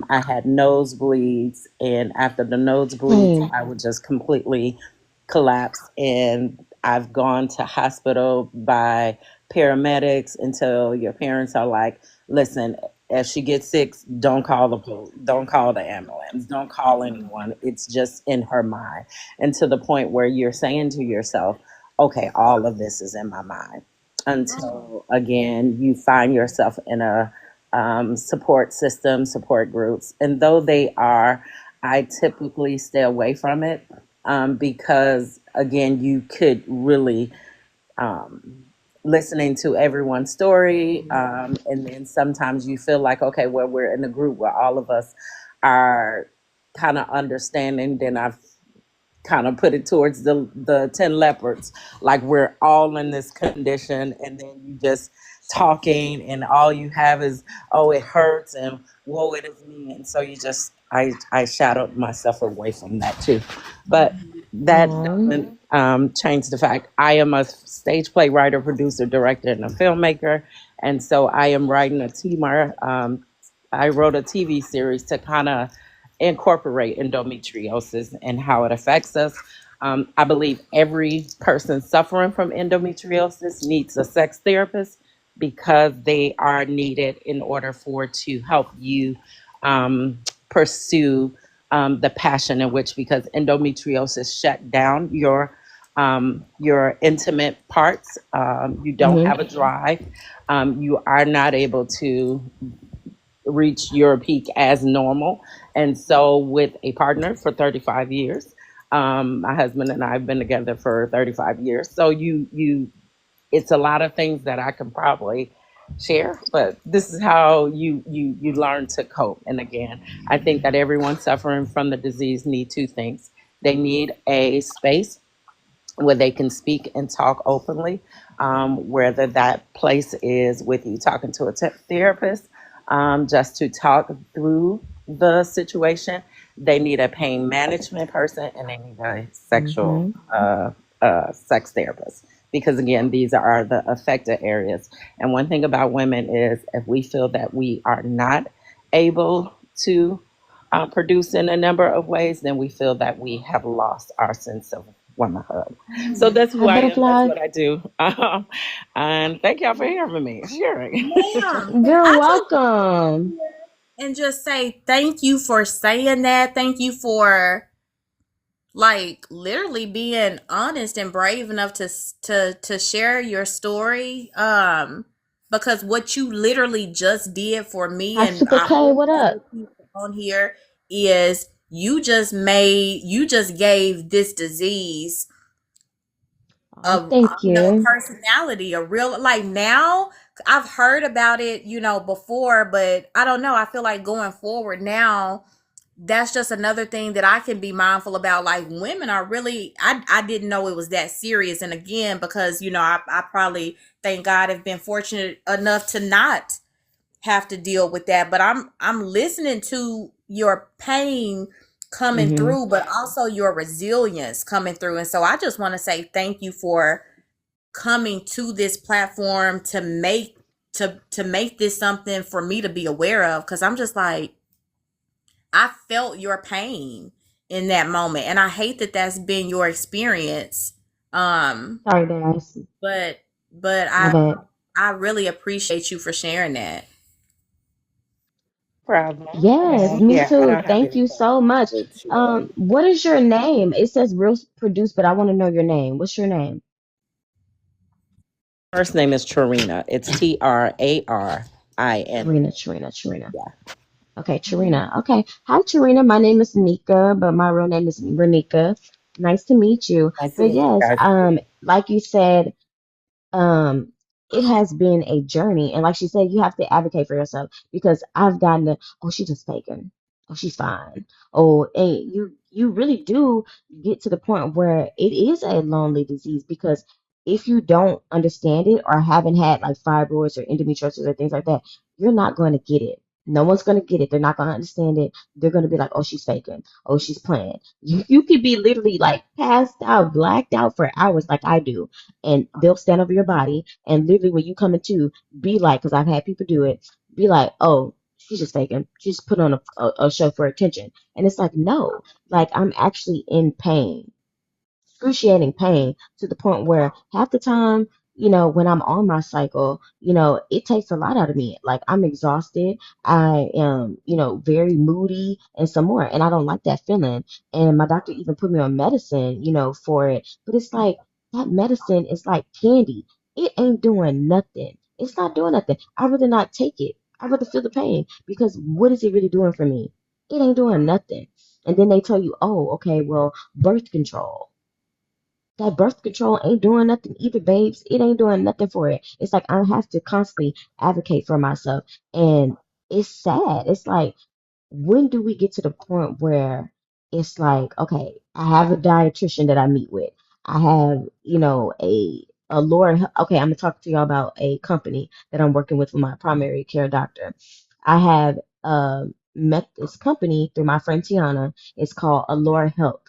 D: I had nosebleeds, and after the nosebleeds,
A: Hey.
D: I would just completely collapse. And I've gone to hospital by paramedics until your parents are like, listen, if she gets sick, don't call the ambulance, don't call anyone. It's just in her mind. And to the point where you're saying to yourself, okay, all of this is in my mind. Until again, you find yourself in a support system, support groups. And though they are, I typically stay away from it, because again, you could really um, listening to everyone's story. And then sometimes you feel like, okay, well, we're in a group where all of us are kind of understanding. Then I've kind of put it towards the 10 leopards, like we're all in this condition, and then you just talking, and all you have is, oh, it hurts, and whoa, it is me. And so you just, I shadowed myself away from that too. But that
A: Um,
D: doesn't change the fact I am a stage play writer, producer, director, and a filmmaker. And so I am writing a I wrote a TV series to kind of incorporate endometriosis and how it affects us. I believe every person suffering from endometriosis needs a sex therapist, because they are needed in order for to help you pursue the passion in which, because endometriosis shut down your intimate parts. You don't
A: mhm.
D: have a drive. You are not able to reach your peak as normal. And so, with a partner for 35 years, my husband and I have been together for 35 years. So it's a lot of things that I can probably share, but this is how you learn to cope. And again, I think that everyone suffering from the disease need two things. They need a space where they can speak and talk openly, whether that place is with you talking to a therapist, just to talk through the situation. They need a pain management person, and they need a sexual
A: Mhm.
D: sex therapist. Because again, these are the affected areas. And one thing about women is, if we feel that we are not able to produce in a number of ways, then we feel that we have lost our sense of womanhood. So that's
A: Hi,
D: who I am. That's
A: butterfly.
D: what I do. And thank y'all for hearing me, sharing.
C: Ma'am, can
A: You're
C: I just
A: welcome.
C: and just say thank you for saying that. Thank you for like literally being honest and brave enough to share your story. Because what you literally just did for me
A: Hi,
C: and
A: Super
C: I
A: K.
C: hope
A: What up?
C: other people on here is you just gave this disease
A: Oh, thank
C: a
A: you.
C: personality, a real, like, now I've heard about it, before, but I don't know, I feel like going forward now, that's just another thing that I can be mindful about. Like, women are really, I didn't know it was that serious. And again, because I probably, thank God, have been fortunate enough to not have to deal with that. But I'm listening to your pain coming
A: Mhm.
C: through, but also your resilience coming through. And so I just want to say thank you for coming to this platform to make this something for me to be aware of, because I'm just like, I felt your pain in that moment, and I hate that that's been your experience. um
A: Sorry, guys.
C: but but
A: My bad.
C: I really appreciate you for sharing that.
D: problem.
A: Yes, me
D: Yeah, I
A: too.
D: don't have
A: Thank you
D: anything
A: so much.
D: to share.
A: What is your name? It says real produced, but I want to know your name. What's your name?
D: First name is Trina. It's Trarin.
A: Trina.
D: Yeah.
A: Okay, Trina. Okay. Hi, Trina. My name is Nika, but my real name is Renika. Nice to meet you.
D: Nice to
A: But
D: meet you
A: yes,
D: guys.
A: like you said, um it has been a journey, and like she said, you have to advocate for yourself, because I've gotten to, oh, she's just faking, oh, she's fine, oh, and you really do get to the point where it is a lonely disease, because if you don't understand it or haven't had like fibroids or endometriosis or things like that, you're not going to get it. No one's going to get it. They're not going to understand it. They're going to be like, oh, she's faking, oh, she's playing. You could be literally like passed out, blacked out for hours like I do, and they'll stand over your body, and literally when you come into, be like, because I've had people do it, be like, oh, she's just faking, she's put on a show for attention. And it's like, no, like I'm actually in pain, excruciating pain, to the point where half the time, when I'm on my cycle, it takes a lot out of me. Like I'm exhausted. I am, very moody and some more. And I don't like that feeling. And my doctor even put me on medicine, for it. But it's like that medicine is like candy. It ain't doing nothing. It's not doing nothing. I'd rather not take it. I'd rather feel the pain, because what is it really doing for me? It ain't doing nothing. And then they tell you, oh, okay, well, birth control, that birth control ain't doing nothing either, babes. It ain't doing nothing for it. It's like I have to constantly advocate for myself. And it's sad. It's like, when do we get to the point where it's like, okay, I have a dietitian that I meet with. I have, a Lord. Okay, I'm gonna talk to y'all about a company that I'm working with my primary care doctor. I have met this company through my friend Tiana. It's called Allure Health,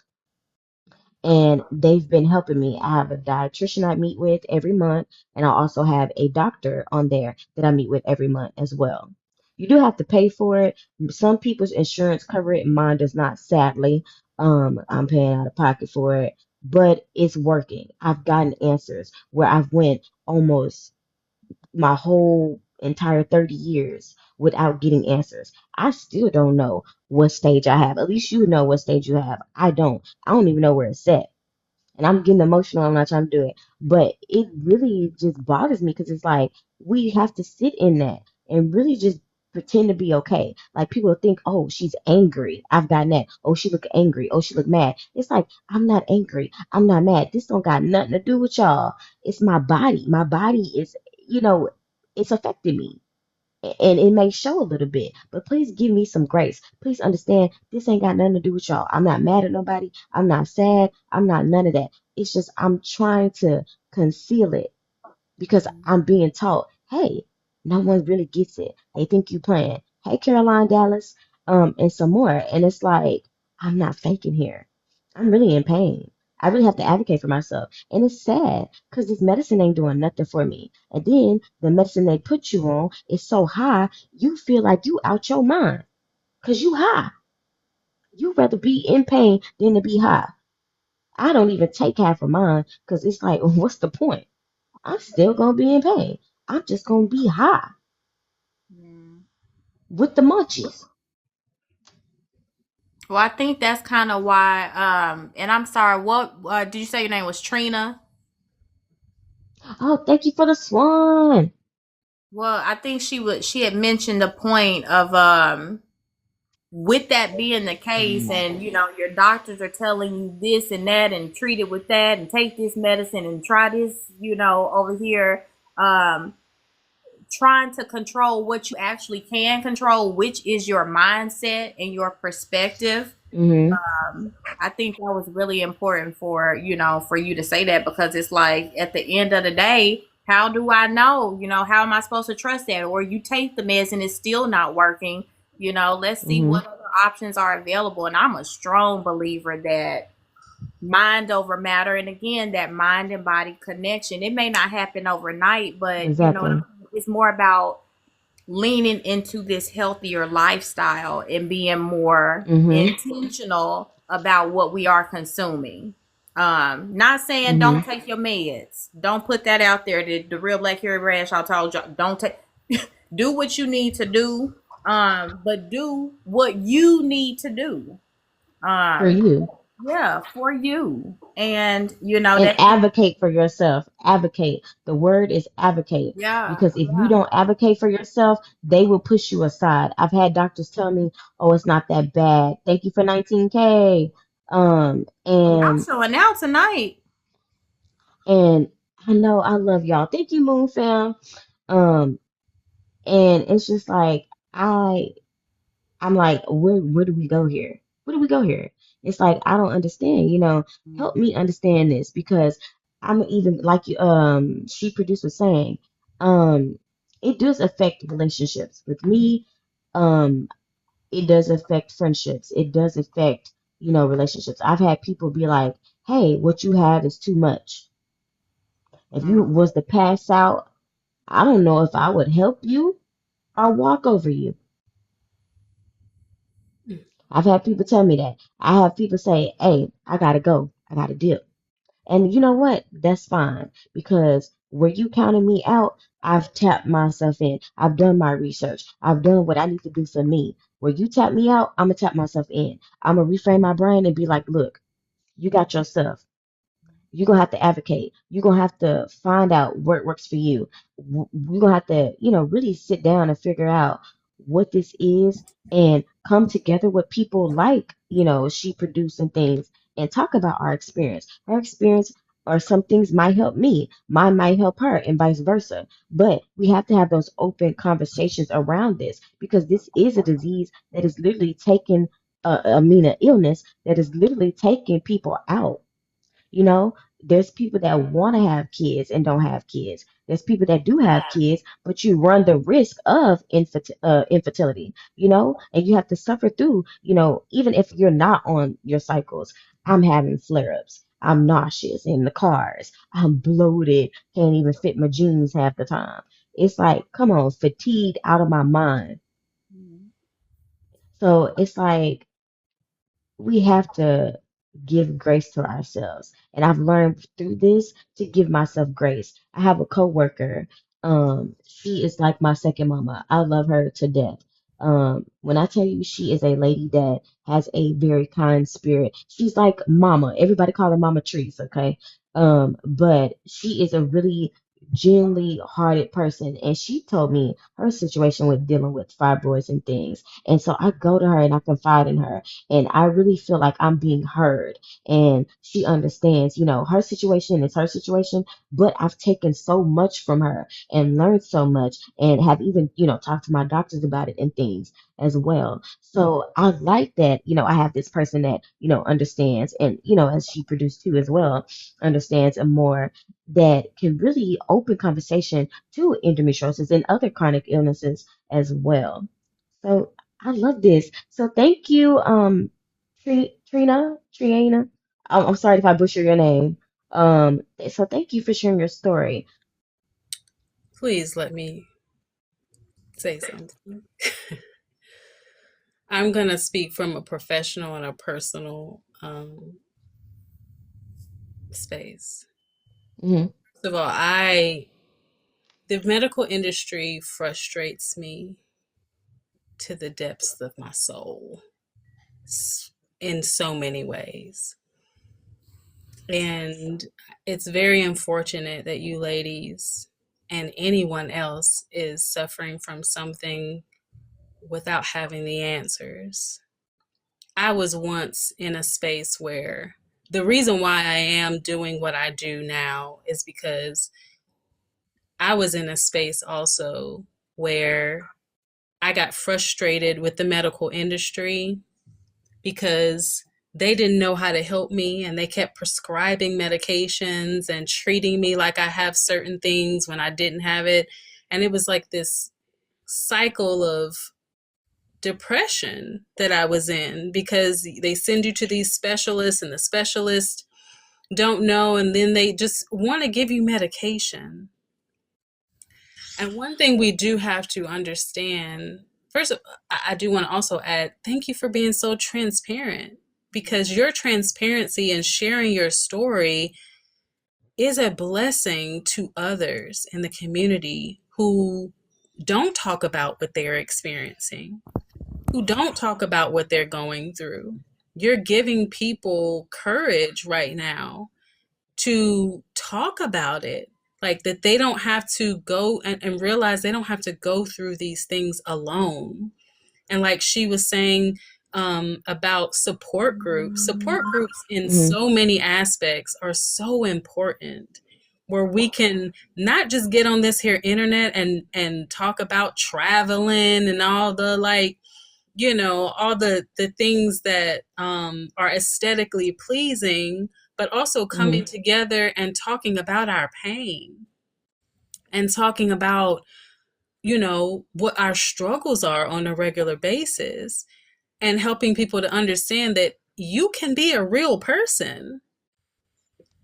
A: and they've been helping me. I have a dietitian I meet with every month, and I also have a doctor on there that I meet with every month as well. You do have to pay for it. Some people's insurance cover it, mine does not, sadly. I'm paying out of pocket for it, but it's working. I've gotten answers where I've went almost my whole entire 30 years without getting answers. I still don't know what stage I have. At least you know what stage you have. I don't. I don't even know where it's at, and I'm getting emotional. I'm not trying to do it, but it really just bothers me, because it's like we have to sit in that and really just pretend to be okay. Like people think, oh, she's angry. I've gotten that. Oh, she look angry. Oh, she look mad. It's like, I'm not angry. I'm not mad. This don't got nothing to do with y'all. It's my body. My body is, it's affecting me, and it may show a little bit, but please give me some grace. Please understand, this ain't got nothing to do with y'all. I'm not mad at nobody. I'm not sad. I'm not none of that. It's just I'm trying to conceal it, because I'm being taught, hey, no one really gets it. They think you playing. Hey, Caroline Dallas, and some more. And it's like, I'm not faking here. I'm really in pain. I really have to advocate for myself. And it's sad, because this medicine ain't doing nothing for me. And then the medicine they put you on is so high, you feel like you out your mind, because you high. You rather be in pain than to be high. I don't even take half of mine, because it's like, what's the point? I'm still gonna be in pain. I'm just gonna be high
C: Mm.
A: with the munchies.
C: Well, I think that's kind of why. And I'm sorry. What did you say your name was? Trina?
A: Oh, thank you for the swan.
C: Well, I think she had mentioned the point of with that being the case, and your doctors are telling you this and that, and treat it with that, and take this medicine and try this, over here. Um, Trying to control what you actually can control, which is your mindset and your perspective.
A: Mm-hmm.
C: I think that was really important for you to say that, because it's like at the end of the day, how do I know? How am I supposed to trust that? Or you take the meds and it's still not working. Let's see
A: Mm-hmm.
C: what other options are available. And I'm a strong believer that mind over matter, and again, that mind and body connection. It may not happen overnight, but
A: Exactly.
C: it's more about leaning into this healthier lifestyle and being more
A: Mm-hmm.
C: intentional about what we are consuming. Not saying
A: Mm-hmm.
C: don't take your meds. Don't put that out there. The real Black Harry Bradshaw told you, don't take. Do what you need to do, but do what you need to do.
A: For
C: Um,
A: you.
C: yeah, for you. And you know
A: And
C: that
A: advocate for yourself. Advocate. The word is advocate.
C: yeah.
A: Because if you don't advocate for yourself, they will push you aside. I've had doctors tell me, "Oh, it's not that bad. Thank you for 19K."
C: Y'all
A: And
C: showing out tonight.
A: I know I love y'all. Thank you, Moon Fam. Um, and it's just like I'm like, where do we go here? Where do we go here? It's like I don't understand, help me understand this because I'm even like you she produced was saying, um, it does affect relationships. With me, um, it does affect friendships. It does affect, relationships. I've had people be like, hey, what you have is too much. If you was to pass out, I don't know if I would help you or walk over you. I've had people tell me that. I have people say, hey, I gotta go. I gotta dip. And you know what? That's fine because where you counted me out, I've tapped myself in. I've done my research. I've done what I need to do for me. Where you tap me out, I'm gonna tap myself in. I'm gonna reframe my brain and be like, look, you got yourself. You're gonna have to advocate. You're gonna have to find out what works for you. You're gonna have to, really sit down and figure out what this is and come together with people like, she producing things and talk about our experience. Her experience or some things might help me, mine might help her, and vice versa. But we have to have those open conversations around this because this is a disease that is literally taking, an illness that is literally taking people out. you know, there's people that want to have kids and don't have kids. There's people that do have kids, but you run the risk of infertility, and you have to suffer through, even if you're not on your cycles. I'm having flare ups. I'm nauseous in the cars. I'm bloated. Can't even fit my jeans half the time. It's like, come on, fatigued out of my mind. So it's like, we have to give grace to ourselves. And I've learned through this to give myself grace. I have a coworker. She is like my second mama. I love her to death. When I tell you she is a lady that has a very kind spirit, she's like mama. Everybody call her Mama Trees, okay? But she is a really genuinely hearted person. And she told me her situation with dealing with fibroids and things. And so I go to her and I confide in her and I really feel like I'm being heard and she understands, her situation is her situation, but I've taken so much from her and learned so much and have even, talked to my doctors about it and things as well. So I like that, I have this person that, understands and, as she produced too as well, understands and more that can really open conversation to endometriosis and other chronic illnesses as well. So I love this. So thank you, Triana. I'm sorry if I butcher your name. So thank you for sharing your story.
B: Please let me say something. I'm going to speak from a professional and a personal space.
A: Hmm.
B: First of all, the medical industry frustrates me to the depths of my soul in so many ways. And it's very unfortunate that you ladies and anyone else is suffering from something without having the answers. I was once in a space where the reason why I am doing what I do now is because I was in a space also where I got frustrated with the medical industry because they didn't know how to help me and they kept prescribing medications and treating me like I have certain things when I didn't have it. And it was like this cycle of depression that I was in because they send you to these specialists and the specialists don't know and then they just want to give you medication. And one thing we do have to understand, first, I do want to also add, thank you for being so transparent because your transparency and sharing your story is a blessing to others in the community who don't talk about what they're experiencing, who don't talk about what they're going through. You're giving people courage right now to talk about it. Like that they don't have to go and realize they don't have to go through these things alone. And like she was saying about support groups in
A: Mm-hmm.
B: so many aspects are so important, where we can not just get on this here internet and talk about traveling and all the like, you know, all the things that are aesthetically pleasing, but also coming together and talking about our pain and talking about, you know, what our struggles are on a regular basis, and helping people to understand that you can be a real person.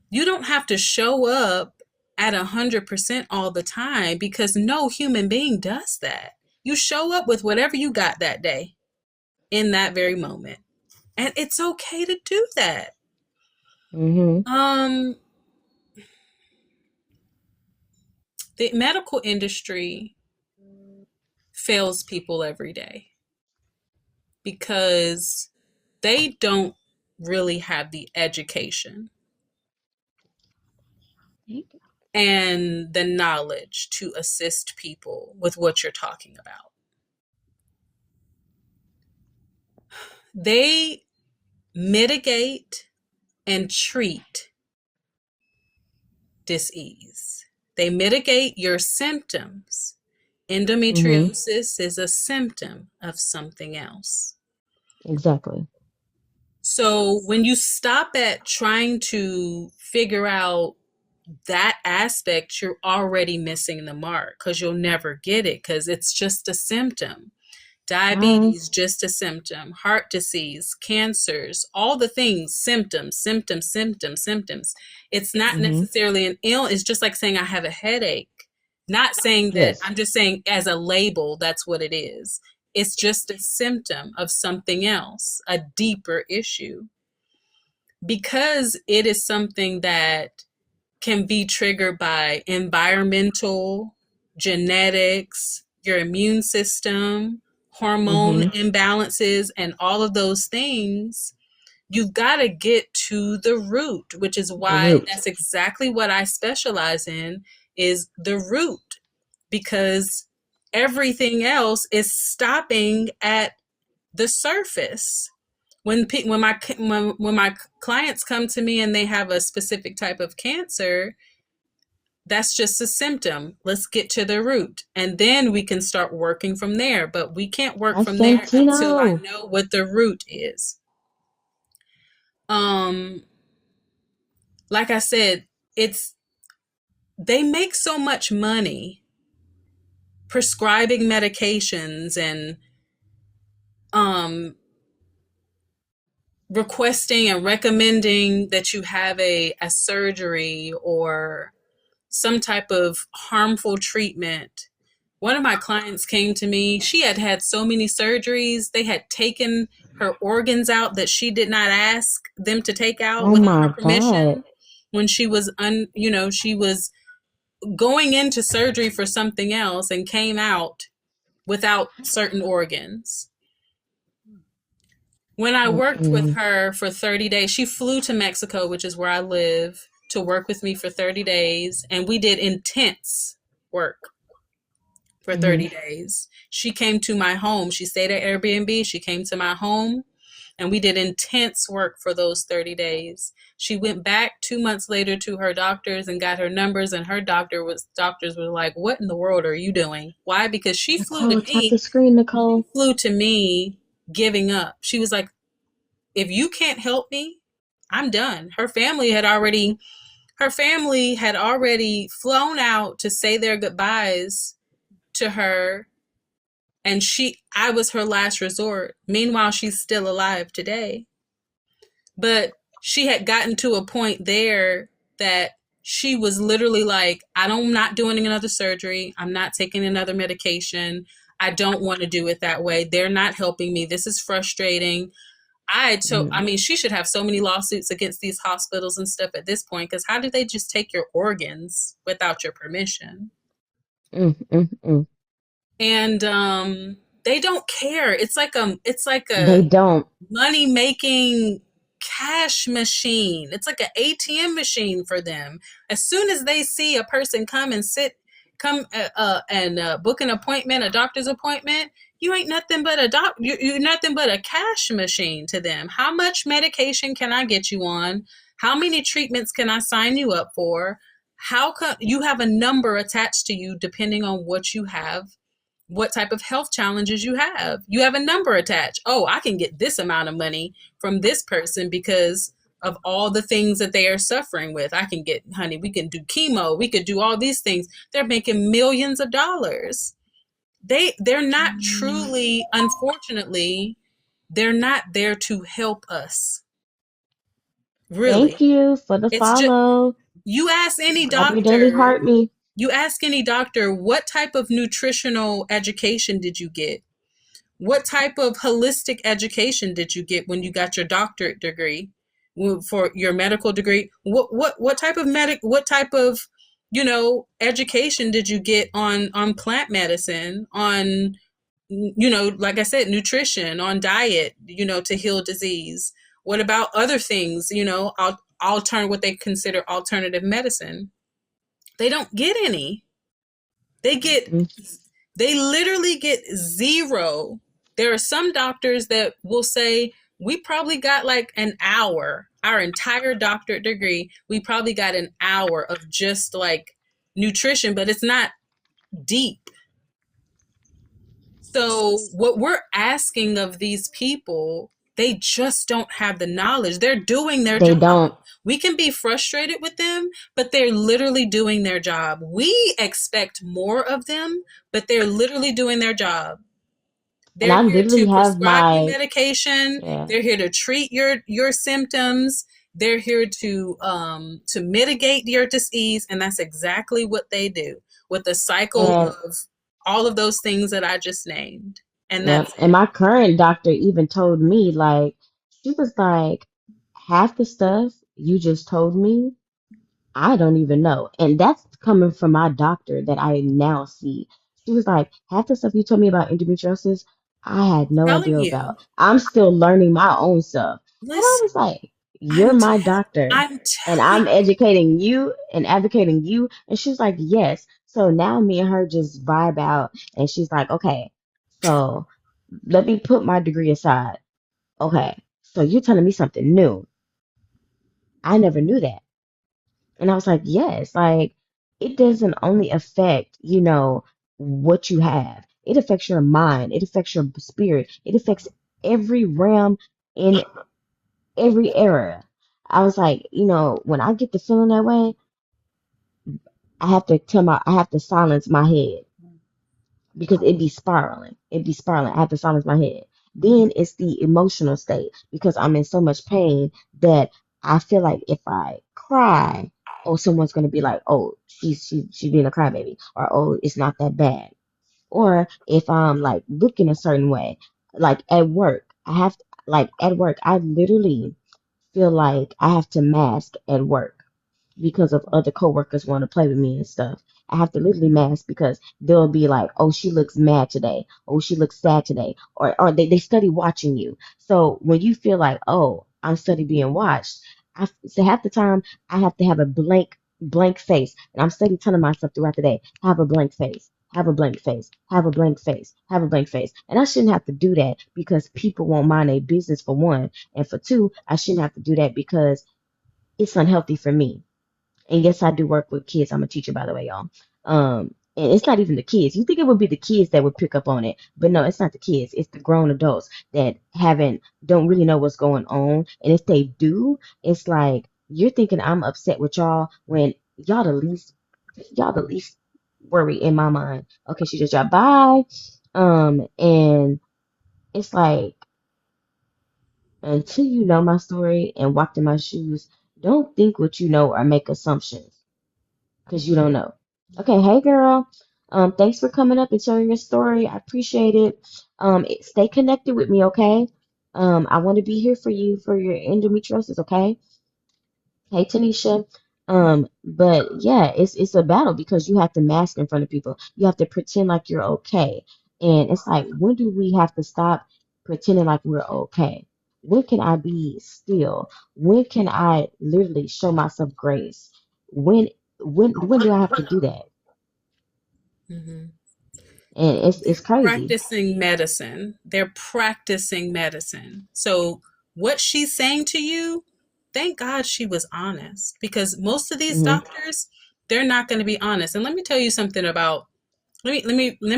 B: You don't have to show up at 100% all the time, because no human being does that. You show up with whatever you got that day in that very moment. And it's okay to do that.
A: Mm-hmm.
B: The medical industry fails people every day because they don't really have the education and the knowledge to assist people with what you're talking about. They mitigate and treat dis-ease. They mitigate your symptoms.
A: Mm-hmm.
B: Endometriosis is a symptom of something else.
A: Exactly.
B: So when you stop at trying to figure out that aspect, you're already missing the mark, because you'll never get it, because it's just a symptom. Diabetes, just a symptom. Heart disease, cancers, all the things, symptoms, symptoms, symptoms, symptoms. It's not
A: Mm-hmm.
B: necessarily an ill. It's just like saying I have a headache. Not saying that,
A: Yes.
B: I'm just saying as a label, that's what it is. It's just a symptom of something else, a deeper issue. Because it is something that can be triggered by environmental, genetics, your immune system, hormone
A: Mm-hmm.
B: imbalances, and all of those things. You've got to get to the root, which is
A: The
B: why
A: root.
B: that's exactly what I specialize in, is the root, because everything else is stopping at the surface. When my clients come to me and they have a specific type of cancer, that's just a symptom. Let's get to the root, and then we can start working from there. But we can't work
A: That's
B: from there until I
A: Santino.
B: know what the root is. Um, like I said, it's they make so much money prescribing medications and um requesting and recommending that you have a surgery or some type of harmful treatment. One of my clients came to me. She had had so many surgeries. They had taken her organs out that she did not ask them to take out
A: Oh
B: without her
A: my God.
B: permission. When she was she was going into surgery for something else and came out without certain organs. When I worked with
A: Mm-mm.
B: her for 30 days, she flew to Mexico, which is where I live, to work with me for 30 days. And we did intense work for
A: Mm-hmm.
B: 30 days. She came to my home. She stayed at Airbnb. She came to my home and we did intense work for those 30 days. She went back 2 months later to her doctors and got her numbers, and her doctors were like, "What in the world are you doing?" Why? Because
A: Nicole, tap the screen,
B: she
A: Nicole.
B: flew to me giving up. She was like, "If you can't help me, I'm done." Her family had already flown out to say their goodbyes to her, and I was her last resort. Meanwhile, she's still alive today. But she had gotten to a point there that she was literally like, I'm not doing another surgery. I'm not taking another medication. I don't want to do it that way. They're not helping me. This is frustrating. I
A: Mm,
B: mean, she should have so many lawsuits against these hospitals and stuff at this point, because how do they just take your organs without your permission?
A: mm, mm, mm.
B: and they don't care. It's like a
A: They don't.
B: money making cash machine. It's like an ATM machine for them. As soon as they see a person come and book an appointment, a doctor's appointment, you ain't nothing but you're nothing but a cash machine to them. How much medication can I get you on? How many treatments can I sign you up for? How come you have a number attached to you depending on what you have, what type of health challenges you have. You have a number attached. Oh, I can get this amount of money from this person because of all the things that they are suffering with. I can get, honey, we can do chemo, we could do all these things. They're making millions of dollars. They're not truly, unfortunately, they're not there to help us.
A: Thank
B: Really.
A: you for the
B: It's just
A: follow.
B: you ask any
A: Grab your daily
B: doctor,
A: heart me.
B: what type of nutritional education did you get? What type of holistic education did you get when you got your doctorate degree, for your medical degree? What type of education did you get on plant medicine, on, like I said, nutrition, on diet, to heal disease? What about other things, what they consider alternative medicine? They don't get any. They get
A: Mm-mm.
B: They literally get zero. There are some doctors that will say, we probably got like an hour, our entire doctorate degree, we probably got an hour of just like nutrition, but it's not deep. So, what we're asking of these people, they just don't have the knowledge. They're doing their
A: They
B: job.
A: don't.
B: We can be frustrated with them, but they're literally doing their job. We expect more of them, but they're literally doing their job.
A: And
B: They're
A: I
B: here
A: literally
B: to
A: have
B: prescribe you
A: my,
B: medication.
A: yeah.
B: They're here to treat your symptoms. They're here to mitigate your disease, and that's exactly what they do with the cycle
A: And
B: of all of those things that I just named. And
A: yeah,
B: that's
A: and
B: it.
A: my current doctor even told me, like, she was like, half the stuff you just told me, I don't even know. And that's coming from my doctor that I now see. She was like, half the stuff you told me about endometriosis, I had no
B: Telling
A: idea
B: you,
A: about. I'm still learning my own stuff. And I
B: listen,
A: was like, you're
B: I'm
A: my
B: te-
A: doctor
B: I'm
A: and
B: telling
A: I'm educating you and advocating you. And she was like, yes. So now me and her just vibe out. And she's like, okay, so let me put my degree aside. Okay, so you're telling me something new. I never knew that. And I was like, yes, like it doesn't only affect, what you have. It affects your mind. It affects your spirit. It affects every realm in every area. I was like, when I get the feeling that way, I have to silence my head because it'd be spiraling. It'd be spiraling. I have to silence my head. Then it's the emotional state because I'm in so much pain that I feel like if I cry, oh, someone's gonna be like, oh, she's being a crybaby, or oh, it's not that bad. Or if I'm like looking a certain way, like at work, like at work, I literally feel like I have to mask at work because of other coworkers want to play with me and stuff. I have to literally mask because they'll be like, oh, she looks mad today. Oh, she looks sad today. Or they study watching you. So when you feel like, oh, I'm study being watched, so half the time I have to have a blank face. And I'm study telling myself throughout the day, have a blank face. Have a blank face, have a blank face, have a blank face. And I shouldn't have to do that because people won't mind their business for one. And for two, I shouldn't have to do that because it's unhealthy for me. And yes, I do work with kids. I'm a teacher, by the way, y'all. And it's not even the kids. You think it would be the kids that would pick up on it, but no, it's not the kids. It's the grown adults that don't really know what's going on. And if they do, it's like you're thinking I'm upset with y'all when y'all the least worry in my mind. Okay, she just dropped by. And it's like until you know my story and walked in my shoes, don't think what you know or make assumptions because you don't know. Okay, hey girl. Thanks for coming up and sharing your story. I appreciate it. Stay connected with me, okay? I want to be here for you for your endometriosis, okay? Hey Tanisha. But yeah, it's a battle because you have to mask in front of people. You have to pretend like you're okay. And it's like, when do we have to stop pretending like we're okay? When can I be still? When can I literally show myself grace? When when do I have to do that?
B: Mhm.
A: And it's crazy.
B: Practicing medicine. They're practicing medicine. So what she's saying to you, thank God she was honest, because most of these
A: Hmm.
B: doctors, they're not going to be honest. And let me tell you something about let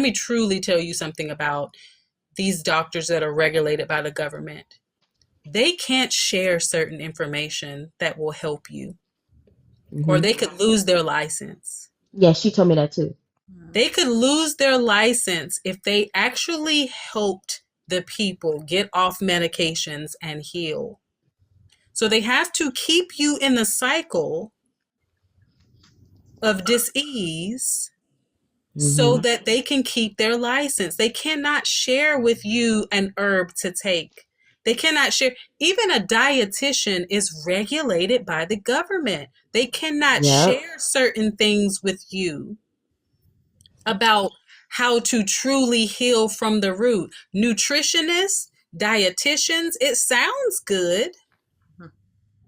B: me truly tell you something about these doctors that are regulated by the government. They can't share certain information that will help you, or
A: Hmm.
B: they could lose their license.
A: Yeah, she told me that too.
B: They could lose their license if they actually helped the people get off medications and heal. So they have to keep you in the cycle of dis-ease so
A: Hmm.
B: that they can keep their license. They cannot share with you an herb to take. They cannot share. Even a dietitian is regulated by the government. They cannot
A: Yep.
B: share certain things with you about how to truly heal from the root. Nutritionists, dietitians, it sounds good,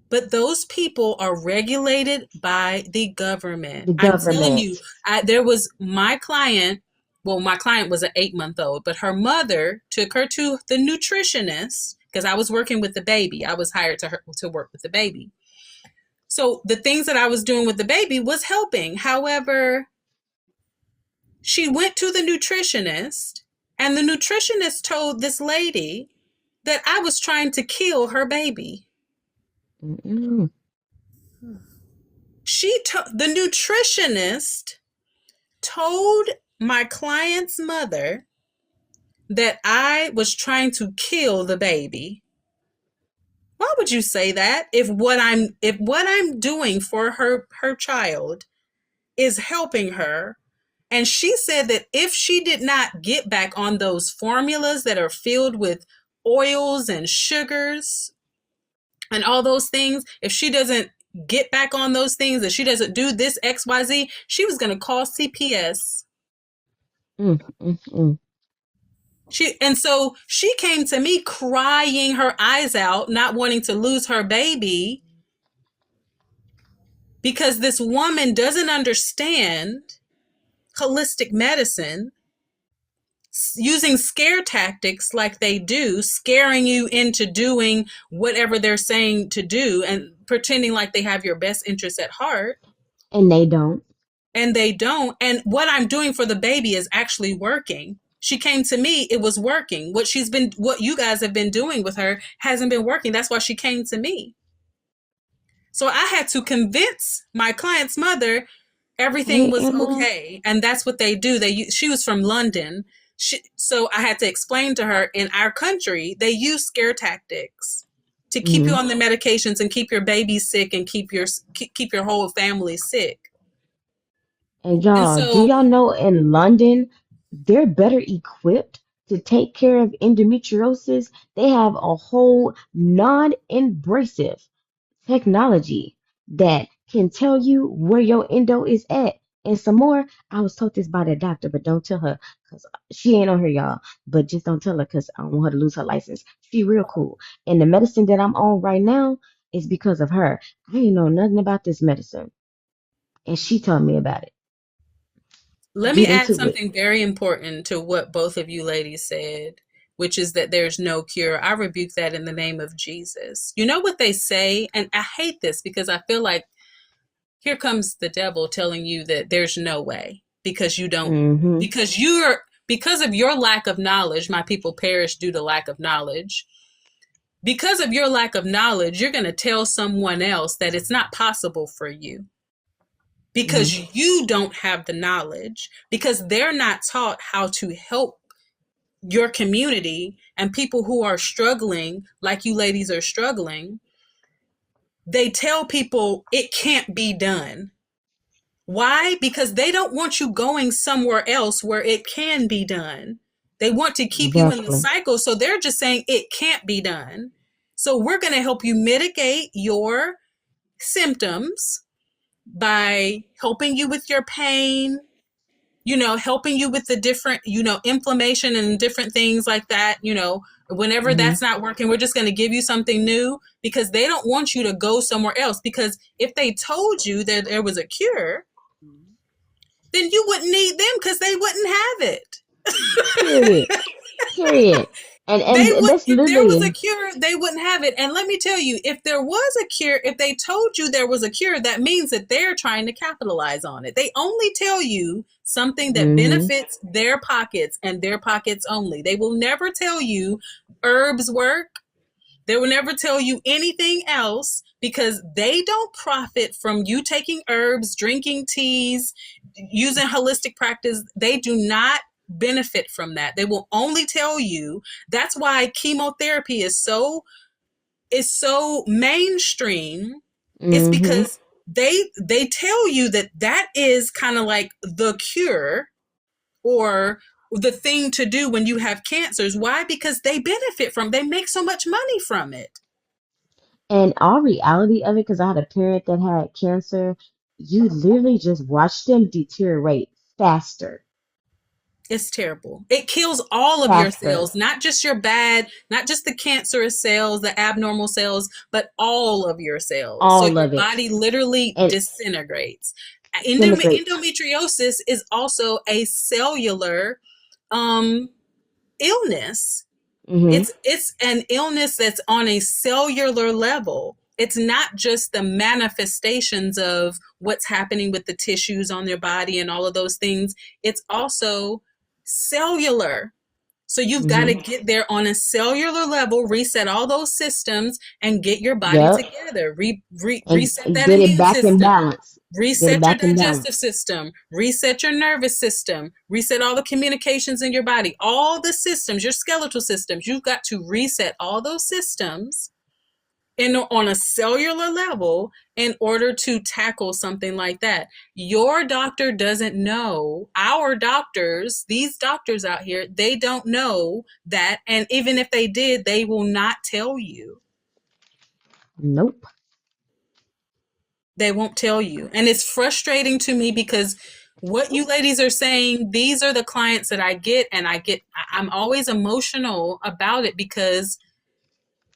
B: but those people are regulated by the government.
A: The
B: I'm telling you,
A: government.
B: there was my client. Well, my client was an 8-month old, but her mother took her to the nutritionist because I was working with the baby. I was hired to work with the baby. So the things that I was doing with the baby was helping. However, she went to the nutritionist, and the nutritionist told this lady that I was trying to kill her baby.
A: Mm-mm.
B: The nutritionist told my client's mother that I was trying to kill the baby. Why would you say that if what I'm doing for her child is helping her? And she said that if she did not get back on those formulas that are filled with oils and sugars and all those things, if she doesn't get back on those things, if she doesn't do this XYZ, she was going to call CPS.
A: Mm, mm, mm.
B: So she came to me crying her eyes out, not wanting to lose her baby, because this woman doesn't understand holistic medicine, using scare tactics like they do, scaring you into doing whatever they're saying to do and pretending like they have your best interest at heart.
A: And they don't.
B: And they don't. And what I'm doing for the baby is actually working. She came to me, it was working. What you guys have been doing with her hasn't been working. That's why she came to me. So I had to convince my client's mother everything
A: Hey,
B: was
A: Emma.
B: okay, and that's what they do. She was from London. So I had to explain to her, in our country they use scare tactics to keep you
A: Hmm.
B: on the medications and keep your baby sick and keep your whole family sick.
A: And
B: And
A: y'all, do
B: so
A: y'all know in London, they're better equipped to take care of endometriosis? They have a whole non-invasive technology that can tell you where your endo is at. And some more, I was told this by the doctor, but don't tell her because she ain't on here, y'all. But just don't tell her because I don't want her to lose her license. She real cool. And the medicine that I'm on right now is because of her. I ain't know nothing about this medicine. And she told me about it.
B: let me
A: Get
B: add
A: into it.
B: something very important to what both of you ladies said, which is that there's no cure. I rebuke that in the name of Jesus. You know what they say? And I hate this because I feel like here comes the devil telling you that there's no way because you don't,
A: Hmm.
B: because of your lack of knowledge, my people perish due to lack of knowledge. Because of your lack of knowledge, you're going to tell someone else that it's not possible for you
A: Hmm.
B: because you don't have the knowledge, because they're not taught how to help your community and people who are struggling like you ladies are struggling. They tell people it can't be done. Why? Because they don't want you going somewhere else where it can be done. They want to keep you in the
A: Exactly.
B: cycle. So they're just saying it can't be done. So we're going to help you mitigate your symptoms by helping you with your pain, helping you with the different, inflammation and different things like that. Whenever
A: Mm-hmm.
B: that's not working, we're just going to give you something new, because they don't want you to go somewhere else. Because if they told you that there was a cure, then you wouldn't need them, because they wouldn't have it.
A: Period. Period. And
B: They would,
A: that's
B: if there was a
A: literally.
B: cure, they wouldn't have it. And let me tell you, if there was a cure, if they told you there was a cure, that means that they're trying to capitalize on it. They only tell you something that
A: Mm-hmm.
B: benefits their pockets and their pockets only. They will never tell you herbs work. They will never tell you anything else, because they don't profit from you taking herbs, drinking teas, using holistic practice. They do not benefit from that. They will only tell you. That's why chemotherapy is so mainstream. It's
A: Mm-hmm.
B: because they tell you that is kind of like the cure, or the thing to do when you have cancers. Why? Because they make so much money from it.
A: And all reality of it, because I had a parent that had cancer, you literally just watch them deteriorate faster,
B: It's terrible. It kills all of your
A: faster,
B: cells, not just not just the cancerous cells, the abnormal cells, but all of your cells. So
A: all
B: your
A: of it,
B: body literally
A: and
B: disintegrates.
A: disintegrates.
B: Endometriosis is also a cellular um, illness.
A: Mm-hmm.
B: It's an illness that's on a cellular level. It's not just the manifestations of what's happening with the tissues on their body and all of those things. It's also cellular. So you've got
A: Mm-hmm.
B: to get there on a cellular level, reset all those systems, and get your body
A: Yep.
B: together. Reset
A: And
B: that
A: get it
B: immune
A: back in
B: system.
A: balance. Get it
B: Reset your
A: back in
B: digestive
A: balance.
B: system, reset your nervous system, reset all the communications in your body, all the systems, your skeletal systems. You've got to reset all those systems on a cellular level in order to tackle something like that. Your doctor doesn't know. Our doctors, these doctors out here, they don't know that. And even if they did, they will not tell you.
A: Nope.
B: They won't tell you. And it's frustrating to me, because what you ladies are saying, these are the clients that I get, and I'm always emotional about it, because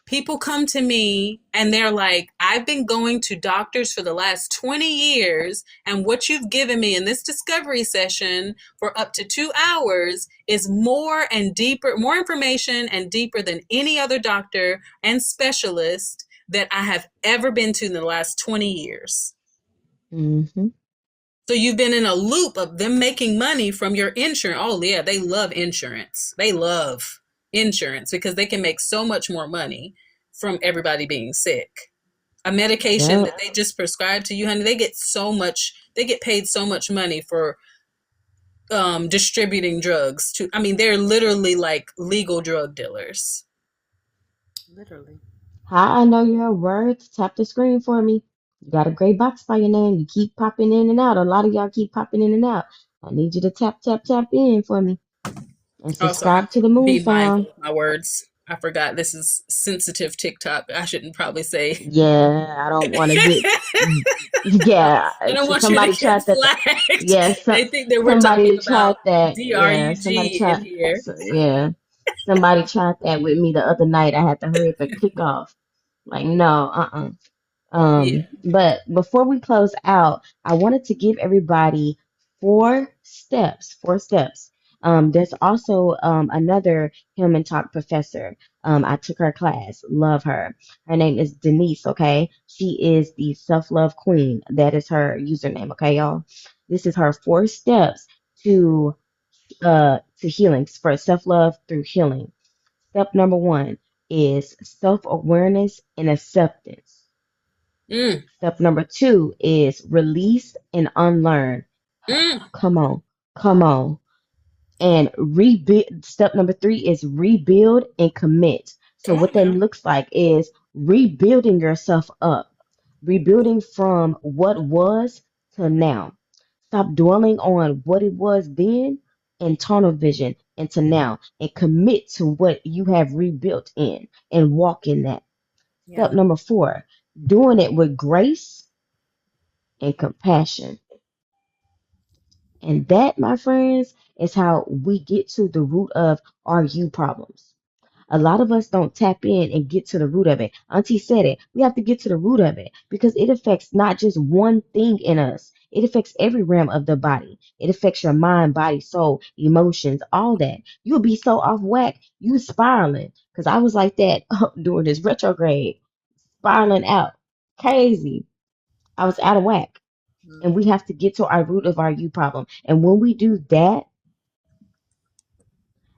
B: people come to me and they're like, I've been going to doctors for the last 20 years, and what you've given me in this discovery session for up to 2 hours is more and deeper, more information and deeper than any other doctor and specialist that I have ever been to in the last 20 years.
A: Mm-hmm.
B: So you've been in a loop of them making money from your insurance. Oh, yeah, they love insurance. They love insurance because they can make so much more money from everybody being sick. A medication
A: Yep.
B: that they just prescribe to you, honey, they get paid so much money for distributing drugs to, I mean, they're literally like legal drug dealers.
D: Literally.
A: How I know your words? Tap the screen for me. You got a gray box by your name. You keep popping in and out. A lot of y'all keep popping in and out. I need you to tap, tap, tap in for me. And
B: Also, I have
A: subscribe to
B: to
A: the Moon
B: be mindful
A: Sound.
B: of my words. I forgot this is sensitive TikTok. I shouldn't probably say.
A: Yeah, I don't want to get. Yeah,
B: I don't want you to
A: somebody
B: get
A: tried that.
B: flagged.
A: Yeah,
B: They think that we're talking
A: somebody
B: about
A: tried that. Yeah, somebody
B: DRUG in
A: tried.
B: here.
A: Yeah, somebody tried that with me the other night. I had to hurry up and click off. Like, no,
B: Yeah.
A: But before we close out, I wanted to give everybody four steps. Four steps. There's also another Human Talk professor. I took her class. Love her. Her name is Denise. Okay, she is the self-love queen. That is her username. Okay, y'all. This is her four steps to healing for self-love through healing. Step number one is self-awareness and acceptance.
B: Mm,
A: Step number two is release and unlearn.
B: mm.
A: Come on, come on. And rebuild. Step number three is rebuild and commit. So
B: Come
A: what
B: on
A: that
B: now.
A: looks like is rebuilding yourself up, rebuilding from what was to now. Stop dwelling on what it was then and tunnel vision into now and commit to what you have rebuilt in and walk in that. Step
D: Yeah.
A: number four, doing it with grace and compassion. And that, my friends, is how we get to the root of our you problems. A lot of us don't tap in and get to the root of it. Auntie said it. We have to get to the root of it because it affects not just one thing in us. It affects every realm of the body. It affects your mind, body, soul, emotions, all that. You'll be so off whack, you spiraling. Because I was like that during this retrograde, spiraling out. Crazy. I was out of whack. And we have to get to our root of our you problem. And when we do that,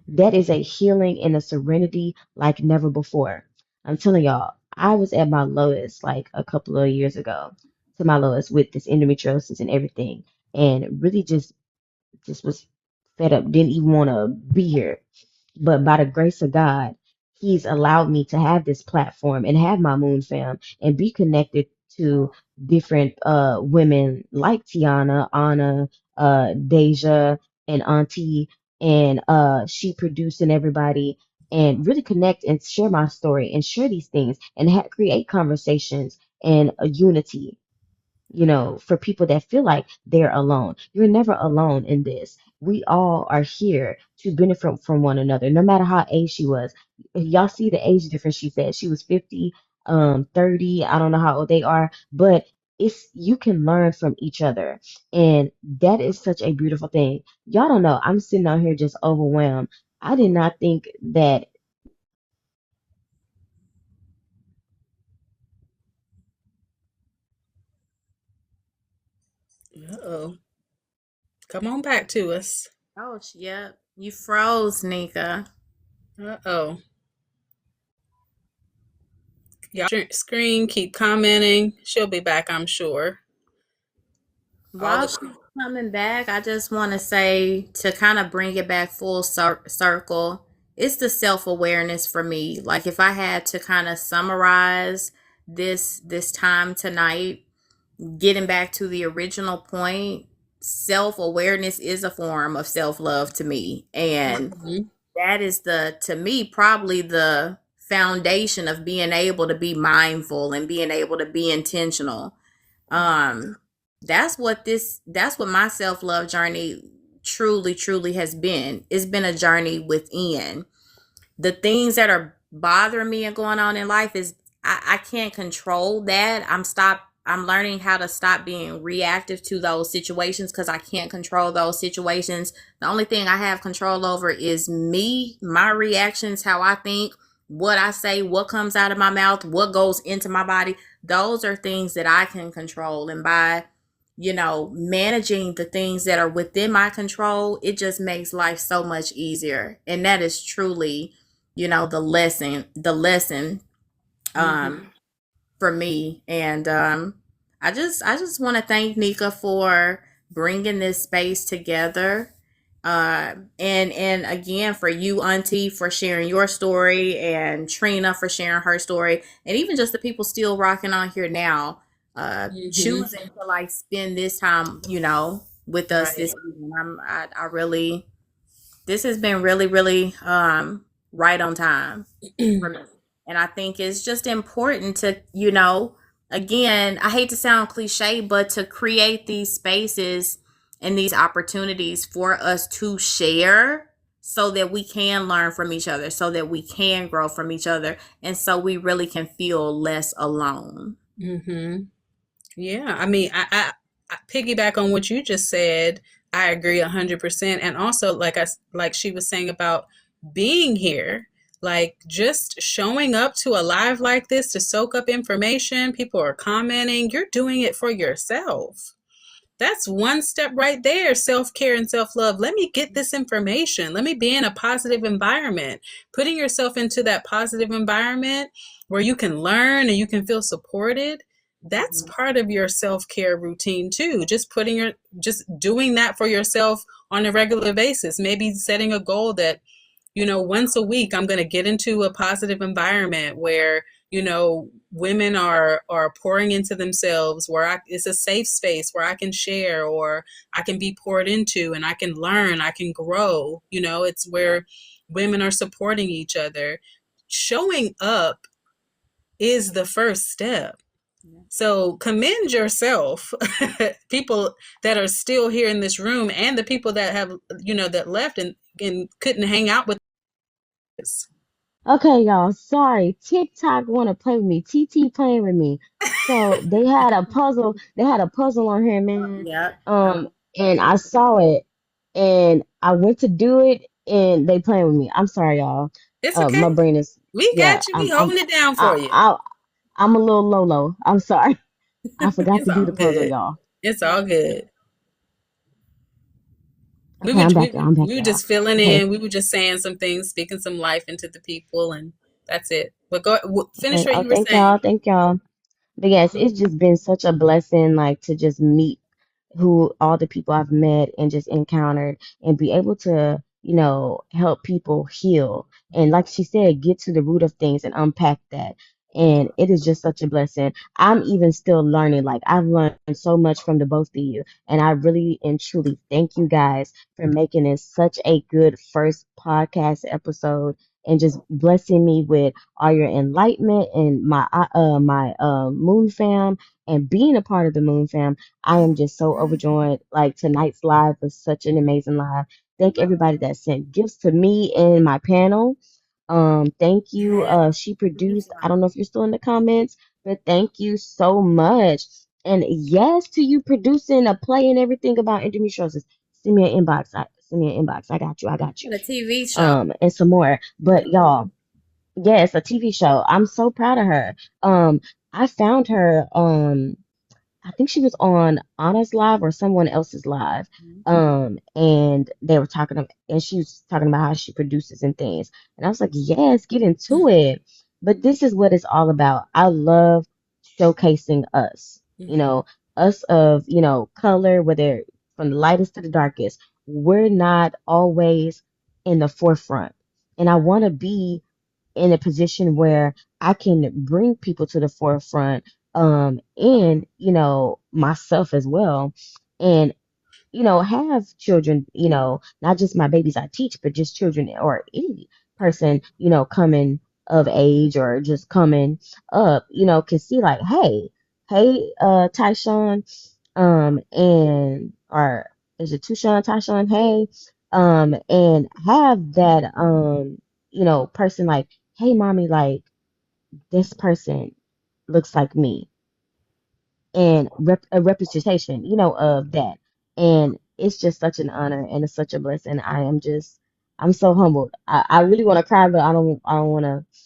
A: that is a healing and a serenity like never before. I'm telling y'all, I was at my lowest like a couple of years ago, to my lowest with this endometriosis and everything, and really just was fed up, didn't even want to be here. But by the grace of God, He's allowed me to have this platform and have my Moon Fam and be connected to different women like Tiana, Anna, Deja, and Auntie, and she producing everybody, and really connect and share my story and share these things and create conversations and a unity, for people that feel like they're alone. You're never alone in this. We all are here to benefit from one another, no matter how age she was. Y'all see the age difference. She said she was 50, 30. I don't know how old they are, but you can learn from each other. And that is such a beautiful thing. Y'all don't know. I'm sitting out here just overwhelmed. I did not think that.
B: Uh-oh. Come on back to us.
C: Oh, yep. You froze, Nika.
B: Uh-oh. Y'all screen, keep commenting. She'll be back, I'm sure. All
C: While
B: the
C: she's coming back, I just want to say to kind of bring it back full circle, it's the self awareness for me. Like if I had to kind of summarize this time tonight, getting back to the original point, self awareness is a form of self love to me, and
B: Mhm.
C: that is to me probably the foundation of being able to be mindful and being able to be intentional. um that's what my self-love journey truly has been. It's been a journey within. The things that are bothering me and going on in life is I can't control that. I'm learning how to stop being reactive to those situations because I can't control those situations. The only thing I have control over is me, my reactions, how I think, what I say, what comes out of my mouth, what goes into my body. Those are things that I can control. And by managing the things that are within my control, it just makes life so much easier. And that is truly, the lesson
B: Mhm.
C: for me. And I just want to thank Nika for bringing this space together. And again, for you, Auntie, for sharing your story, and Trina for sharing her story, and even just the people still rocking on here now,
B: Mhm.
C: choosing to like spend this time, with us
B: Right.
C: this evening. I really, this has been really right on time for me. And I think it's just important to, again, I hate to sound cliche, but to create these spaces and these opportunities for us to share so that we can learn from each other, so that we can grow from each other, and so we really can feel less alone.
B: Mhm. Yeah, I mean, I piggyback on what you just said. I agree 100%. And also, like she was saying about being here, like just showing up to a live like this to soak up information. People are commenting. You're doing it for yourself. That's one step right there. Self-care and self-love. Let me get this information. Let me be in a positive environment. Putting yourself into that positive environment where you can learn and you can feel supported. That's
C: Mhm.
B: part of your self-care routine too. Just doing that for yourself on a regular basis. Maybe setting a goal that, once a week I'm going to get into a positive environment where, women are pouring into themselves, where it's a safe space where I can share, or I can be poured into, and I can learn, I can grow. It's where women are supporting each other. Showing up is the first step. So commend yourself, people that are still here in this room, and the people that have, that left and couldn't hang out with us.
A: Okay, y'all. Sorry. TikTok want to play with me. TT playing with me. So they had a puzzle. They had a puzzle on here, man.
C: Yep.
A: And I saw it, and I went to do it, and they playing with me. I'm sorry, y'all.
B: It's okay.
A: My brain is,
B: We
A: yeah.
B: got you. We holding it down for you.
A: I'm a little low. I'm sorry. I forgot
B: It's
A: to do
B: all
A: the puzzle,
B: good.
A: y'all.
B: It's all good.
A: Okay, I'm back, y'all. I'm back,
B: We were
A: y'all.
B: just filling
A: Okay,
B: in. We were just saying some things, speaking some life into the people, and that's it. But finish
A: okay.
B: what
A: Oh,
B: you were saying.
A: thank y'all. But yes, it's just been such a blessing, like to just meet who all the people I've met and just encountered and be able to, help people heal. And like she said, get to the root of things and unpack that. And it is just such a blessing. I'm even still learning. Like I've learned so much from the both of you. And I really and truly thank you guys for making this such a good first podcast episode and just blessing me with all your enlightenment and my Moon fam and being a part of the Moon fam. I am just so overjoyed. Like tonight's live was such an amazing live. Thank everybody that sent gifts to me and my panel. Thank you. She produced. I don't know if you're still in the comments, but thank you so much. And yes to you producing a play and everything about endometriosis. Send me an inbox. Send me an inbox. I got you. I got you.
C: The TV show.
A: And some more. But y'all, yes, a TV show. I'm so proud of her. I found her. I think she was on Anna's live or someone else's live. And they were and she was talking about how she produces and things. And I was like, yes, get into it. But this is what it's all about. I love showcasing us, us of, color, whether from the lightest to the darkest. We're not always in the forefront. And I want to be in a position where I can bring people to the forefront, and myself as well, and have children, not just my babies I teach, but just children or any person, coming of age or just coming up, can see like, hey, Tyshawn, and or is it Tushawn, Tyshawn, hey, and have that, person like, hey, mommy, like this person looks like me, and a representation, of that. And it's just such an honor and it's such a blessing. I'm so humbled. I really want to cry, but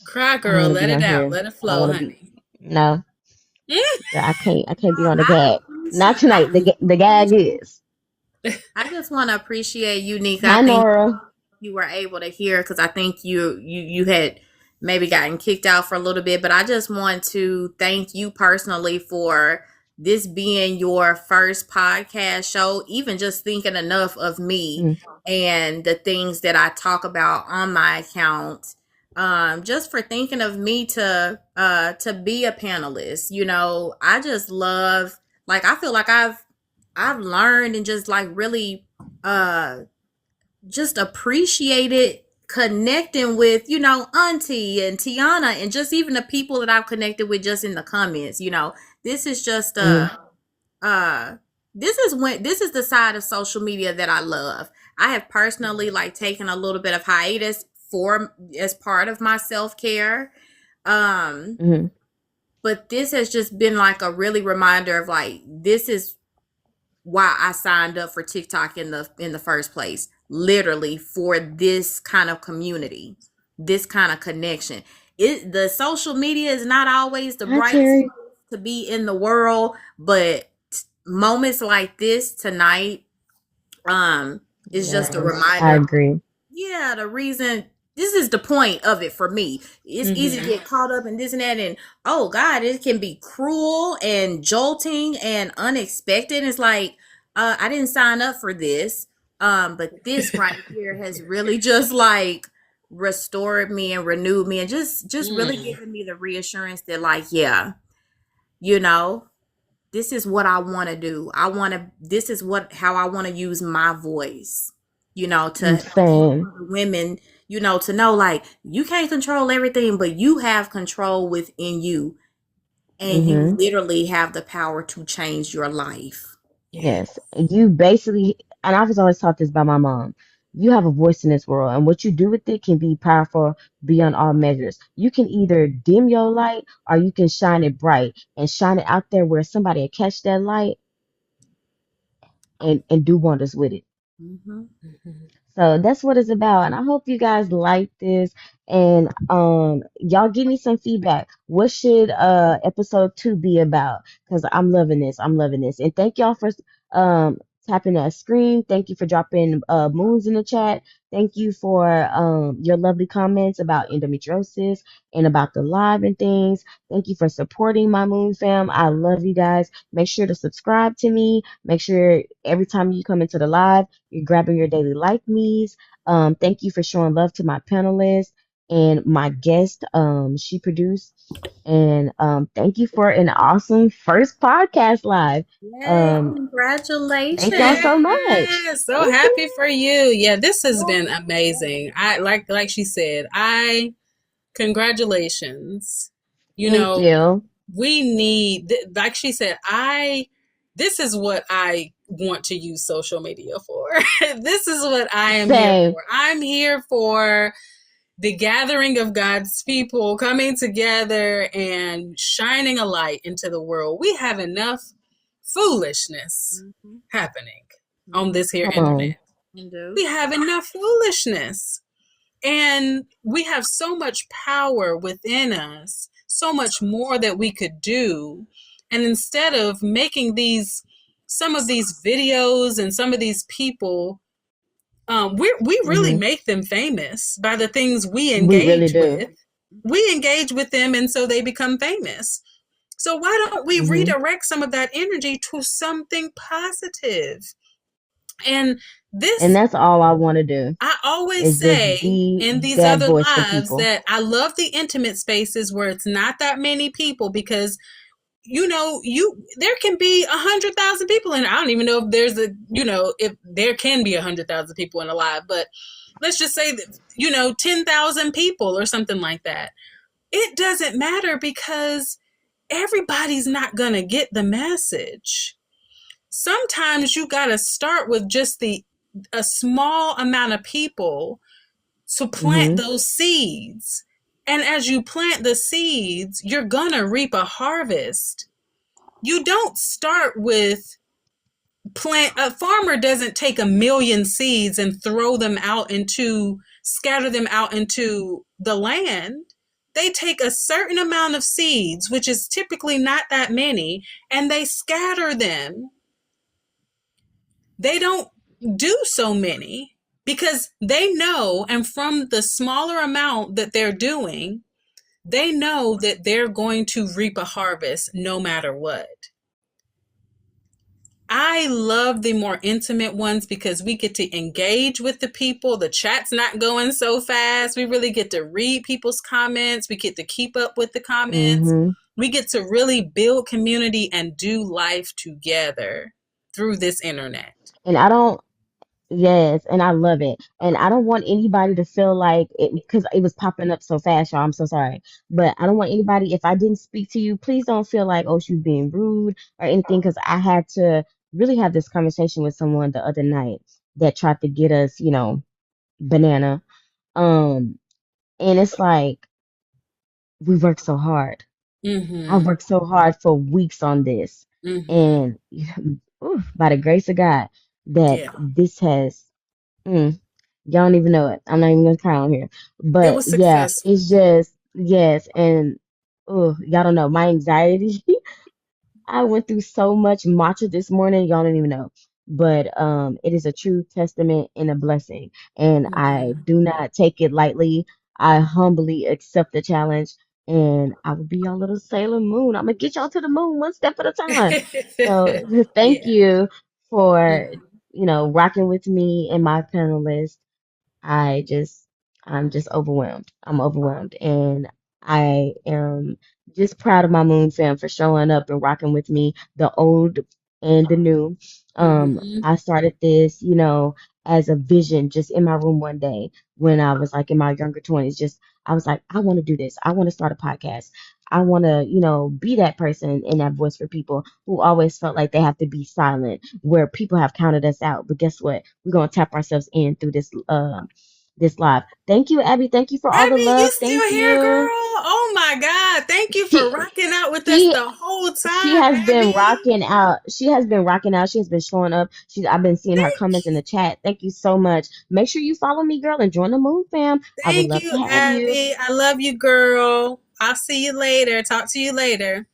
B: Cry,
A: I don't
B: girl.
A: want to
B: Let
A: be
B: it
A: on
B: out.
A: here.
B: Let it
A: I don't
B: flow,
A: want to be,
B: honey.
A: no, girl, I can't be on the
C: I
A: gag. Not
C: appreciate.
A: tonight. The gag is.
C: I just want to appreciate you, Nika. I
A: Hi,
C: think
A: Nora.
C: you were able to hear because I think you had maybe gotten kicked out for a little bit, but I just want to thank you personally for this being your first podcast show, even just thinking enough of me
A: Mm,
C: and the things that I talk about on my account. Just for thinking of me to be a panelist. I just love, like, I feel like I've learned and just like really just appreciated connecting with, Auntie and Tiana and just even the people that I've connected with just in the comments. This is just
A: mm,
C: uh this is the side of social media that I love. I have personally like taken a little bit of hiatus for as part of my self-care. Um
A: mm,
C: but this has just been like a really reminder of like this is why I signed up for TikTok in the first place. Literally for this kind of community, this kind of connection. The social media is not always the
A: hi,
C: brightest
A: Terry.
C: to be in the world, but moments like this tonight is just a
A: Yes, I
C: reminder.
A: agree.
C: Yeah, the reason, this is the point of it for me. It's easy to get caught up in this and that, and oh God, it can be cruel and jolting and unexpected. It's like, I didn't sign up for this. But this right here has really just like restored me and renewed me and just really given me the reassurance that like, yeah, you know, this is what I want to do. This is how I want to use my voice, to help
A: Same.
C: other women, to know like you can't control everything, but you have control within you. and you
A: Mm-hmm.
C: literally have the power to change your life.
B: Yeah.
A: Yes. You basically, and I was always taught this by my mom. You have a voice in this world, and what you do with it can be powerful beyond all measures. You can either dim your light or you can shine it bright and shine it out there where somebody will catch that light and do wonders with it.
C: Hmm.
B: Mhm.
A: So that's what it's about. And I hope you guys like this. And y'all give me some feedback. What should episode 2 be about? Because I'm loving this. I'm loving this. And thank y'all for um tapping that screen. Thank you for dropping moons in the chat. Thank you for your lovely comments about endometriosis and about the live and things. Thank you for supporting my moon fam. I love you guys. Make sure to subscribe to me. Make sure every time you come into the live, you're grabbing your daily like me's. Thank you for showing love to my panelists and my guest she produced. And thank you for an awesome first podcast live.
C: Yay,
A: Um, thank y'all
C: congratulations.
A: so much.
B: Yeah, so happy
A: Woohoo.
B: for you. Yeah, this has been amazing. I like she said, I congratulations. You
A: Thank
B: know,
A: you.
B: we need like she said, I this is what I want to use social media for. This is what I am here
A: Same.
B: for. I'm here for the gathering of God's people coming together and shining a light into the world. We have enough foolishness
C: Mm-hmm.
B: happening on
C: Mm-hmm.
B: this here
A: Come
B: internet.
A: on.
C: You do.
B: We have enough foolishness. And we have so much power within us, so much more that we could do. And instead of making some of these videos and some of these people, we really
A: Hmm.
B: make them famous by the things we
A: We really
B: engage
A: do.
B: with. We engage with them, and so they become famous. So why don't we
A: Hmm.
B: redirect some of that energy to something positive? And
A: And
B: this,
A: that's all I want to do
B: I always
A: is just
B: say
A: be
B: in these
A: that
B: other
A: voice for
B: lives
A: people.
B: that I love the intimate spaces where it's not that many people, because there can be 100,000 people, and I don't even know if there's if there can be 100,000 people in a live, but let's just say that 10,000 people or something like that. It doesn't matter, because everybody's not gonna get the message. Sometimes you got to start with just the a small amount of people to plant
A: Hmm.
B: those seeds. And as you plant the seeds, you're going to reap a harvest. You don't start with a farmer doesn't take 1,000,000 seeds and scatter them out into the land. They take a certain amount of seeds, which is typically not that many, and they scatter them. They don't do so many because they know, and from the smaller amount that they're doing, they know that they're going to reap a harvest no matter what. I love the more intimate ones because we get to engage with the people. The chat's not going so fast. We really get to read people's comments. We get to keep up with the comments.
A: Hmm.
B: We get to really build community and do life together through this internet.
A: And I don't. Yes, and I love it. And I don't want anybody to feel like it because it was popping up so fast, y'all. I'm so sorry. But I don't want anybody, if I didn't speak to you, please don't feel like, oh, she's being rude or anything, because I had to really have this conversation with someone the other night that tried to get us, banana. Um, and it's like we worked so hard. I've
B: Mm-hmm.
A: worked so hard for weeks on this.
B: Mm-hmm.
A: And ooh, by the grace of God, that
B: Yeah.
A: this has. Mm, y'all don't even know it. I'm not even gonna cry on here.
B: It
A: But
B: was
A: yeah,
B: successful.
A: it's just yes, and oh, y'all don't know my anxiety. I went through so much matcha this morning, y'all don't even know. But it is a true testament and a blessing, and I
B: Mm-hmm.
A: do not take it lightly. I humbly accept the challenge, and I will be your little Sailor Moon. I'm gonna get y'all to the moon one step at a time. So thank
B: Yeah.
A: you for
B: Mm-hmm.
A: rocking with me and my panelists. I just, I'm just overwhelmed. I'm overwhelmed. And I am just proud of my Moon fam for showing up and rocking with me, the old and the new.
B: Mm-hmm.
A: I started this, as a vision just in my room one day when I was like in my younger 20s. Just, I was like, I want to do this. I want to start a podcast. I want to, be that person and that voice for people who always felt like they have to be silent, where people have counted us out. But guess what? We're gonna tap ourselves in through this live. Thank you, Abby. Thank you for all the
B: Abby, you
A: love.
B: still
A: Thank
B: here, girl?
A: you.
B: Oh my God. Thank you for
A: She
B: rocking out with us
A: she
B: the whole
A: she
B: time,
A: has been
B: Abby.
A: rocking out. She has been rocking out. She has been showing up. I've been seeing her comments in the chat. Thank you so much. Make sure you follow me, girl, and join the Moon Fam. I would
B: Thank
A: love
B: you,
A: to have you.
B: Abby. I love you, girl. I'll see you later. Talk to you later.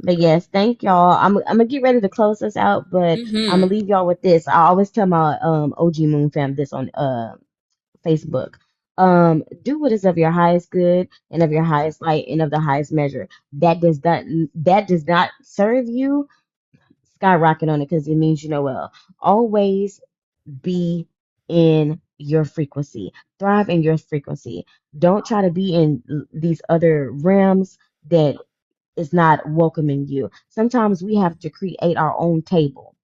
A: But yes, thank y'all. I'm gonna get ready to close this out, but I'm
B: Mm-hmm.
A: gonna leave y'all with this. I always tell my OG Moon Fam this on Facebook. Do what is of your highest good and of your highest light and of the highest measure. That does not serve you. Skyrocket on it because it means you know well. Always be in your frequency. Thrive in your frequency. Don't try to be in these other realms that is not welcoming you. Sometimes we have to create our own table.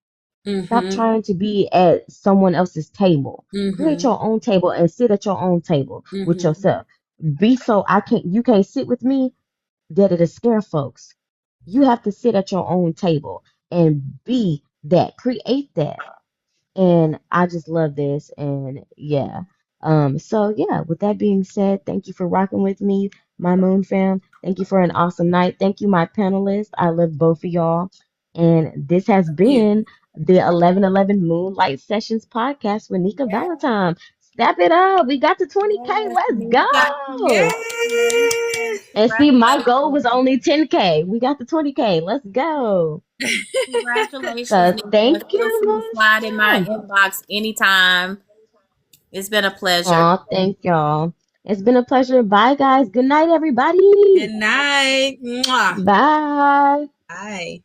A: Stop
B: Mm-hmm.
A: trying to be at someone else's table. Create
B: Mm-hmm.
A: your own table and sit at your own table with
B: Mm-hmm.
A: yourself. Be so I can't you can't sit with me that it'll scare folks. You have to sit at your own table and be that. Create that. And I just love this. And yeah. So yeah, with that being said, thank you for rocking with me, my Moon fam. Thank you for an awesome night. Thank you, my panelists. I love both of y'all. And this has
B: You.
A: been the 1111 Moonlight Sessions podcast with Nika Valentine. Step it up. We got to 20K.
C: Yes,
A: Let's
C: Nika.
A: go.
B: Yay!
A: And see, my goal
C: Congratulations.
A: was only 10K. We got to 20K. Let's go.
C: Congratulations,
A: So
C: Nika.
A: thank
C: Feel
A: you,
C: free to
A: Moon
C: slide in my
A: fam.
C: inbox anytime. It's been a pleasure.
A: Aw, thank y'all. It's been a pleasure. Bye, guys. Good night, everybody.
B: Good night. Mwah.
A: Bye.
B: Bye.